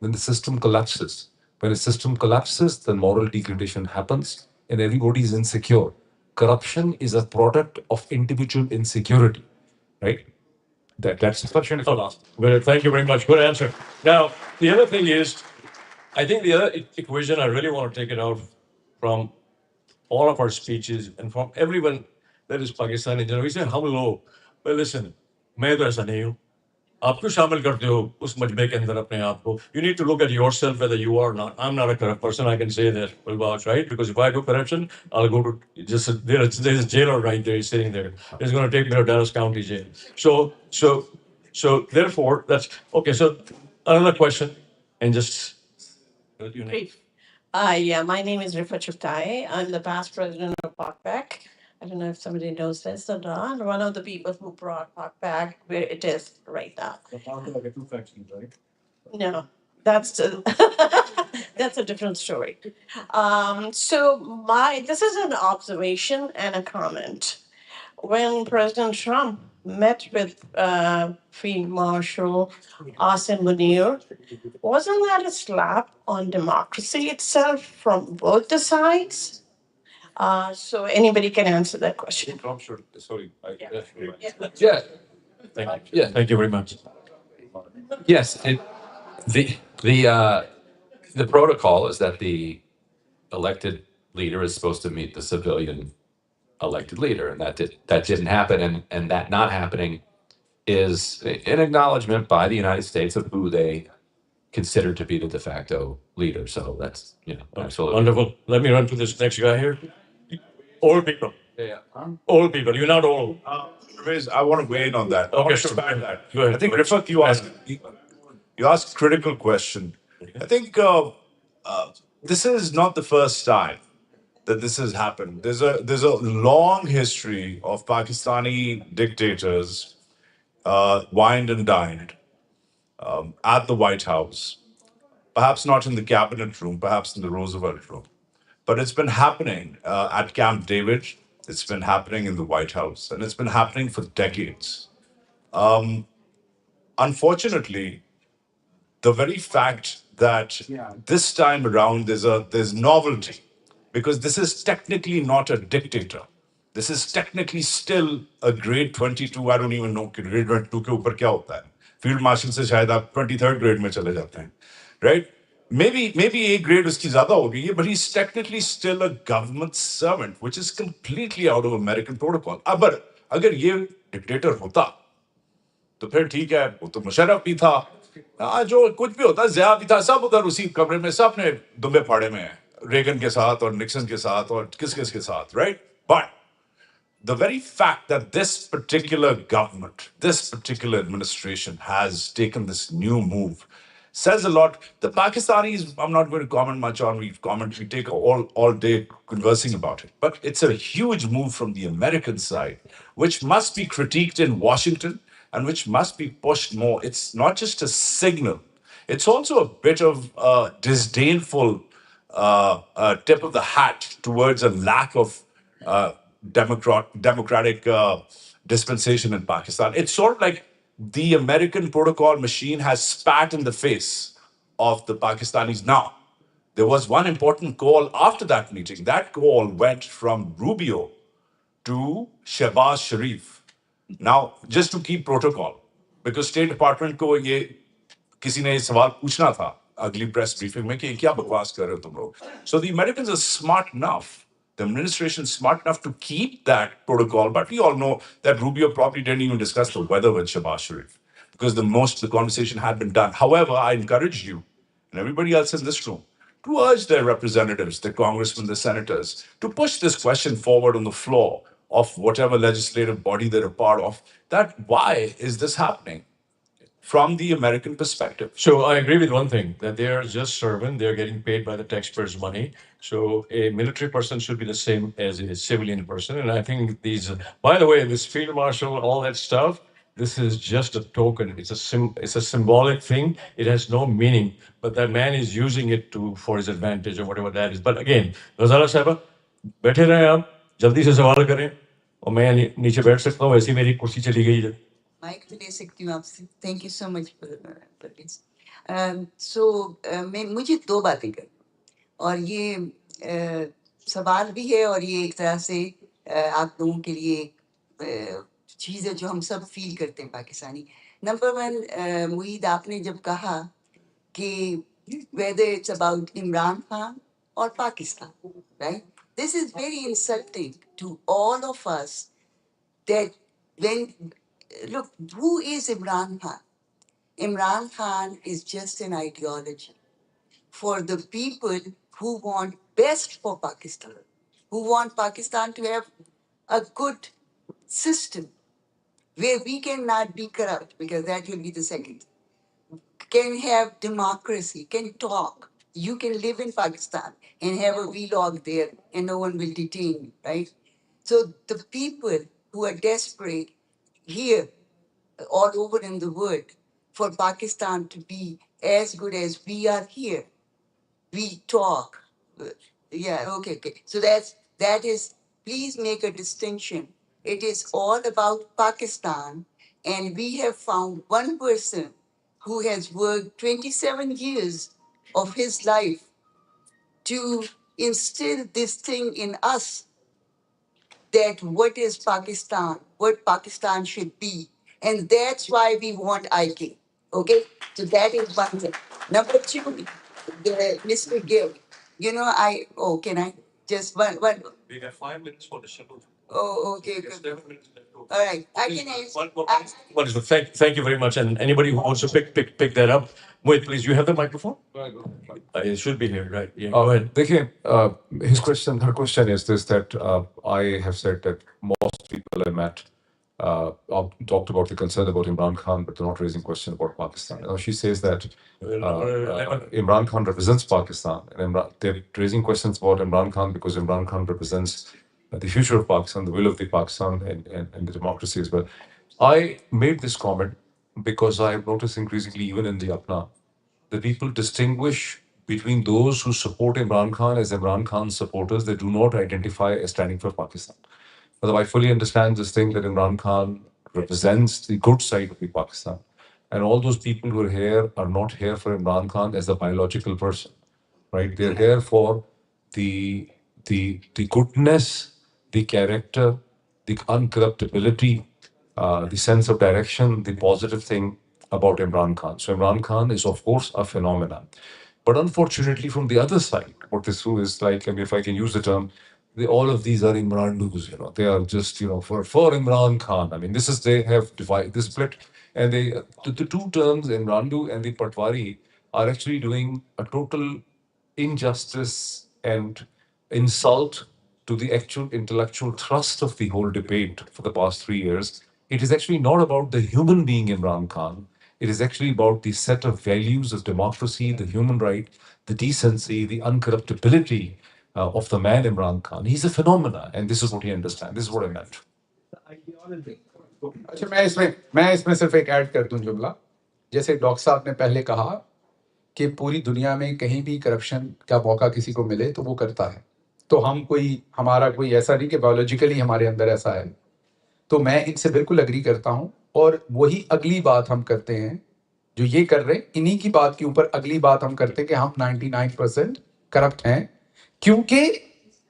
then the system collapses. When a system collapses, then moral degradation happens and everybody is insecure. Corruption is a product of individual insecurity, right? That's the question for last. Well, thank you very much. Good answer. Now, the other thing is, I think the other equation, I really want to take it out from all of our speeches and from everyone that is Pakistani. We say, हम लोग, well, listen, मैं तो ऐसा नहीं हूँ. आप क्यों शामिल करते हो उस मजमे के अंदर अपने आप को? You need to look at yourself whether you are not. I'm not a corrupt person. I can say that. Well, vouch, right? Because if I do corruption, I'll go to just there's a jailer right there. He's sitting there. He's going to take me to Dallas County Jail. So therefore, that's okay. So another question, and just you know. Brief. Yeah, my name is Rifa Chuptai. I'm the past president of POCPAC. I don't know if somebody knows this or not. One of the people who brought POCPAC where it is right now. The founder of the 2 factions, right? No, that's a, that's a different story. This is an observation and a comment. When President Trump met with Field Marshal Asim Munir, wasn't that a slap on democracy itself from both the sides? So anybody can answer that question. Trump should, sorry. Yeah. Thank you very much. Yes, the protocol is that the elected leader is supposed to meet the civilian elected leader, and that didn't happen, and that not happening is an acknowledgement by the United States of who they consider to be the de facto leader. So that's absolutely Wonderful. Let me run to this next guy here. Old people. Yeah. Old people. You're not old. I want to weigh in on that. Okay, sure. That. Go ahead. I think, Rifat, you asked a critical question. I think this is not the first time that this has happened. There's a long history of Pakistani dictators wined and dined at the White House, perhaps not in the cabinet room, perhaps in the Roosevelt room. But it's been happening at Camp David. It's been happening in the White House, and it's been happening for decades. Unfortunately, the very fact that this time around there's novelty, because this is technically not a dictator. This is technically still a grade 22. I don't even know grade 22 ke upar kya hota hai. Field marshal से शायद आप 23rd grade में चले जाते हैं, right? Maybe a grade उसकी ज़्यादा होगी, but he's technically still a government servant, which is completely out of American protocol. अब अगर ये dictator होता, तो फिर ठीक है, वो तो मुशर्रफ भी था, जो कुछ भी होता, ज़िया भी था, सब उधर उसी कमरे में, सब ने दुम्बे फाड़े में हैं, रेगन के साथ और निक्सन के साथ और किस के साथ, right? But the very fact that this particular government, this particular administration has taken this new move says a lot. The Pakistanis, I'm not going to comment much on, we take all day conversing about it. But it's a huge move from the American side, which must be critiqued in Washington and which must be pushed more. It's not just a signal, it's also a bit of disdainful tip of the hat towards a lack of democratic dispensation in Pakistan. It's sort of like the American protocol machine has spat in the face of the Pakistanis. Now, there was one important call after that meeting. That call went from Rubio to Shahbaz Sharif. Now, just to keep protocol, because State Department को ये किसी ने ये सवाल पूछना था अगली press briefing में कि क्या बकवास कर रहे हो तुम लोग? So the Americans are smart enough, the administration is smart enough to keep that protocol, but we all know that Rubio probably didn't even discuss the weather with Shabaz Sharif because the conversation had been done. However, I encourage you and everybody else in this room to urge their representatives, the congressmen, the senators, to push this question forward on the floor of whatever legislative body they're a part of, that why is this happening from the American perspective? So I agree with one thing, that they are just servant, they're getting paid by the taxpayers' money. So a military person should be the same as a civilian person. And I think these, by the way, this field marshal, all that stuff, this is just a token. It's a symbolic thing. It has no meaning, but that man is using it for his advantage or whatever that is. But again, Ghazala Sahaba, बैठे रहें आप, जल्दी से सवाल करें, और मैं नीचे बैठ सकता हूँ, ऐसी मेरी कुर्सी चली गई है. माइक तो ले सकती हूँ आपसे. Thank you so much for this. So मैं मुझे दो बातें कर, और ये सवाल भी है और ये एक तरह से आप लोगों के लिए चीज़ है जो हम सब फील करते हैं पाकिस्तानी. नंबर वन, मुईद, आपने जब कहा कि whether it's about Imran Khan or Pakistan, right? This is very insulting to all of us that when, look, who is Imran Khan? Imran Khan is just an ideology for the people who want best for Pakistan, who want Pakistan to have a good system where we cannot be corrupt, because that will be the second. Can have democracy, can talk. You can live in Pakistan and have a vlog there and no one will detain you, right? So the people who are desperate here, all over in the world, for Pakistan to be as good as we are here, we talk. Yeah, okay. So that is, please make a distinction. It is all about Pakistan, and we have found one person who has worked 27 years of his life to instill this thing in us, that what is Pakistan, what Pakistan should be. And that's why we want IK. Okay? So that is one thing. Number two, Mr. Gill, can I just one? We got 5 minutes for the shuttle. Oh, okay, good. All right, I can answer. Wonderful. Thank you very much. And anybody who wants to pick that up, wait, please. You have the microphone? It should be here, right? Yeah. Go ahead. देखिए, her question is this, that I have said that most people I met talked about the concern about Imran Khan, but they're not raising question about Pakistan. Now she says that Imran Khan represents Pakistan, and they're raising questions about Imran Khan because Imran Khan represents the future of Pakistan, the will of the Pakistan, and the democracy as well. I made this comment because I have noticed increasingly, even in the Apna, the people distinguish between those who support Imran Khan as Imran Khan supporters. They do not identify as standing for Pakistan. Although I fully understand this thing that Imran Khan represents the good side of the Pakistan. And all those people who are here are not here for Imran Khan as a biological person, right? They're here for the goodness, the character, the uncorruptibility, the sense of direction, the positive thing about Imran Khan. So Imran Khan is, of course, a phenomenon. But unfortunately, from the other side, what this is like, I mean, if I can use the term, all of these are Imran-dus, They are just, for Imran Khan. I mean, they have divided, this split, and the two terms, Imrandu and the Patwari, are actually doing a total injustice and insult to the actual intellectual thrust of the whole debate for the past 3 years. It is actually not about the human being Imran Khan. It is actually about the set of values of democracy, the human right, the decency, the uncorruptibility of the man Imran Khan. He's a phenomena, and this is what he understands. This is what I meant. اچھا میں اس میں صرف ایک add کر دوں جملہ. جیسے doctor صاحب نے پہلے کہا کہ پوری دنیا میں کہیں بھی کرپشن کا موقع کسی کو ملے تو وہ کرتا ہے. تو ہمارا کوئی ایسا نہیں کہ بایولوجیکلی ہمارے اندر ایسا ہے. تو میں ان سے بالکل اگری کرتا ہوں. اور وہی اگلی بات ہم کرتے ہیں جو یہ کر رہے ہیں, انہی کی بات کے اوپر اگلی بات ہم کرتے ہیں کہ ہم 99% کرپٹ ہیں کیونکہ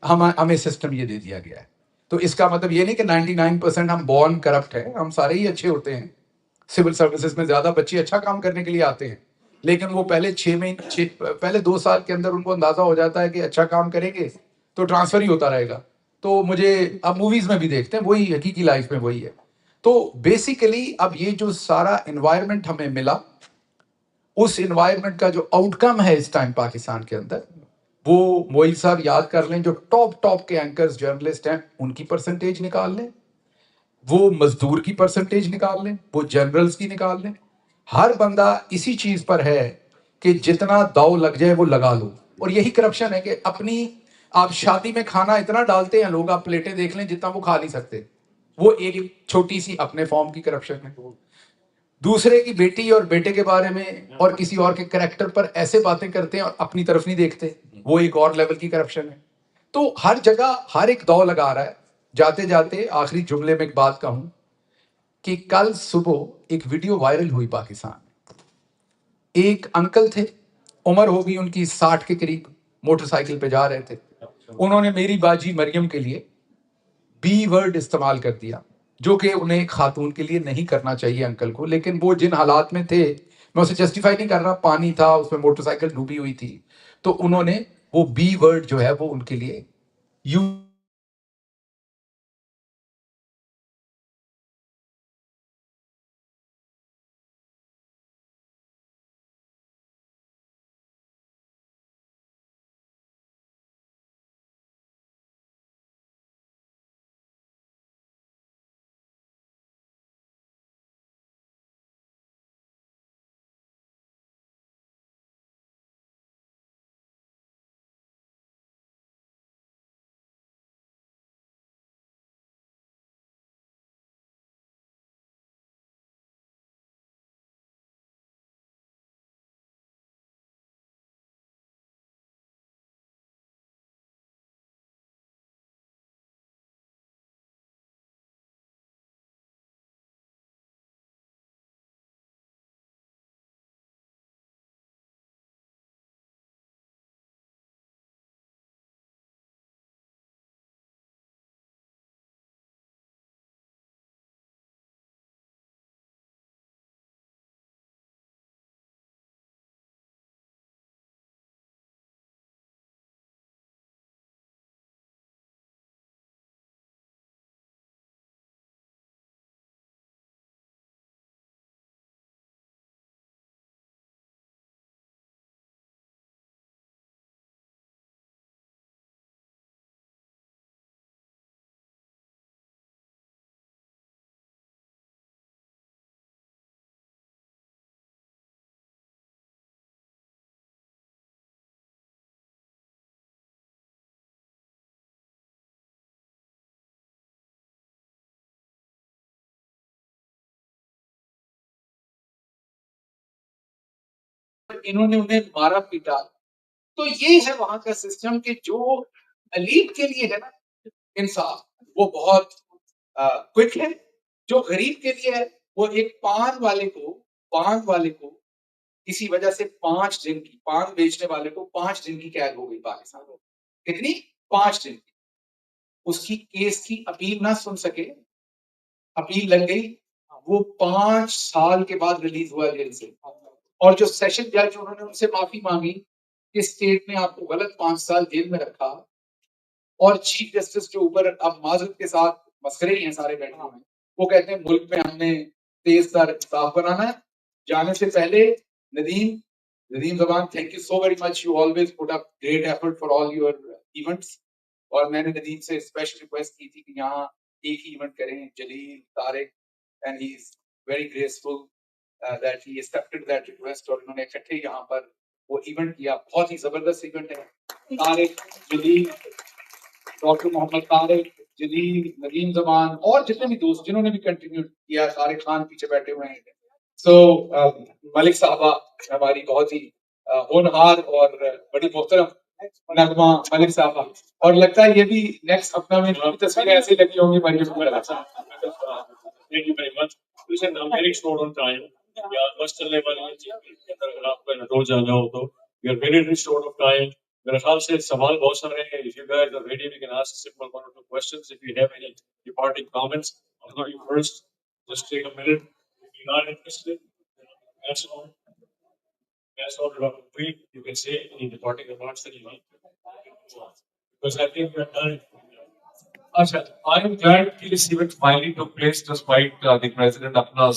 ہمیں سسٹم یہ دے دیا گیا ہے. تو اس کا مطلب یہ نہیں کہ 99% ہم بورن کرپٹ ہیں, ہم سارے ہی اچھے ہوتے ہیں. سول سروسز میں زیادہ بچے اچھا کام کرنے کے لیے آتے ہیں, لیکن وہ پہلے 2 سال کے اندر ان کو اندازہ ہو جاتا ہے کہ اچھا کام کریں گے تو ٹرانسفر ہی ہوتا رہے گا. تو مجھے اب موویز میں بھی دیکھتے ہیں, وہی حقیقی لائف میں وہی ہے. تو بیسیکلی اب یہ جو سارا انوائرمنٹ ہمیں ملا, اس انوائرمنٹ کا جو آؤٹ کم ہے اس ٹائم پاکستان کے اندر, وہ موئید صاحب یاد کر لیں, جو ٹاپ کے اینکرز جرنلسٹ ہیں ان کی پرسنٹیج نکال لیں, وہ مزدور کی پرسنٹیج نکال لیں, وہ جنرلز کی نکال لیں. ہر بندہ اسی چیز پر ہے کہ جتنا داؤ لگ جائے وہ لگا لو. اور یہی کرپشن ہے کہ آپ شادی میں کھانا اتنا ڈالتے ہیں لوگ, آپ پلیٹیں دیکھ لیں جتنا وہ کھا نہیں سکتے. وہ ایک چھوٹی سی اپنے فارم کی کرپشن ہے. دوسرے کی بیٹی اور بیٹے کے بارے میں اور کسی اور کے کریکٹر پر ایسے باتیں کرتے ہیں اور اپنی طرف نہیں دیکھتے, وہ ایک اور لیول کی کرپشن ہے. تو ہر جگہ ہر ایک داؤ لگا رہا ہے. جاتے جاتے آخری جملے میں ایک بات کہوں کہ کل صبح ایک ویڈیو وائرل ہوئی پاکستان میں. ایک انکل تھے, عمر ہوگی ان کی 60 کے قریب, موٹر سائیکل پہ جا رہے تھے. انہوں نے میری باجی مریم کے لیے بی ورڈ استعمال کر دیا, جو کہ انہیں ایک خاتون کے لیے نہیں کرنا چاہیے انکل کو, لیکن وہ جن حالات میں تھے, میں اسے جسٹیفائی نہیں کر رہا, پانی تھا اس میں, موٹر سائیکل ڈوبی ہوئی تھی, تو انہوں نے وہ بی ورڈ جو ہے وہ ان کے لیے انہوں نے انہیں مارا پیٹا. تو یہ ہے وہاں کا سسٹم کہ جو ایلیٹ کے لیے ہے نا انصاف, وہ بہت کوئک ہے. جو غریب کے لیے ہے, وہ ایک پان والے کو کسی وجہ سے 5 دن کی, پان بیچنے والے کو 5 دن کی قید ہو گئی پاکستان میں. کتنی؟ 5 دن کی. اس کی کیس کی اپیل نہ سن سکے, اپیل لگ گئی, وہ 5 سال کے بعد ریلیز ہوا جیل سے، اور جو سیشن جج انہوں نے ان سے معافی مانگی کہ اسٹیٹ نے آپ کو غلط 5 سال جیل میں رکھا، اور چیف جسٹس کے اوپر اب معذرت کے ساتھ مسخرے ہی ہیں سارے بیٹھے ہوئے ہیں، وہ کہتے ہیں ملک میں ہم نے تیز تر انصاف بنانا ہے۔ جانے سے پہلے ندیم زبان، thank you so very much, you always put up great effort for all your events, اور میں نے ندیم سے اسپیشل ریکویسٹ کی تھی کہ یہاں ایک ہی ایونٹ کریں، Jalil Tariq, and he is very graceful that he accepted that request، اور انہوں نے اکٹھے یہاں پر وہ ایونٹ کیا، بہت ہی زبردست ایونٹ ہے۔ طارق، جلیل، ڈاکٹر محمد طارق، جلیل، ندیم زمان، اور جتنے بھی دوست جنہوں نے بھی کنٹریبیوٹ کیا، طارق خان پیچھے بیٹھے ہوئے ہیں، سو ملک صاحبہ ہماری بہت ہی ہونہار اور بڑی محترم نغمہ ملک صاحبہ، اور لگتا ہے یہ بھی نیکسٹ اپنا میں تصویریں ایسی لگی ہوں گی مریم کو۔ Thank you very much. Listen, I'm very short on time. Yeah, بس چلنے والی ہے چیز کے اندر اگر آپ کو انٹرول جانا ہو تو we are very very short of time. میرے خیال سے سوال بہت سارے ہیں. If you guys are ready, we can ask simple 1 or 2 questions. If you have any departing comments, I'll go you first. Just take a minute. If you're not interested, that's all. That's all. You can say any departing remarks that you need. Because I think we're done. I am glad this event finally took place despite the president apna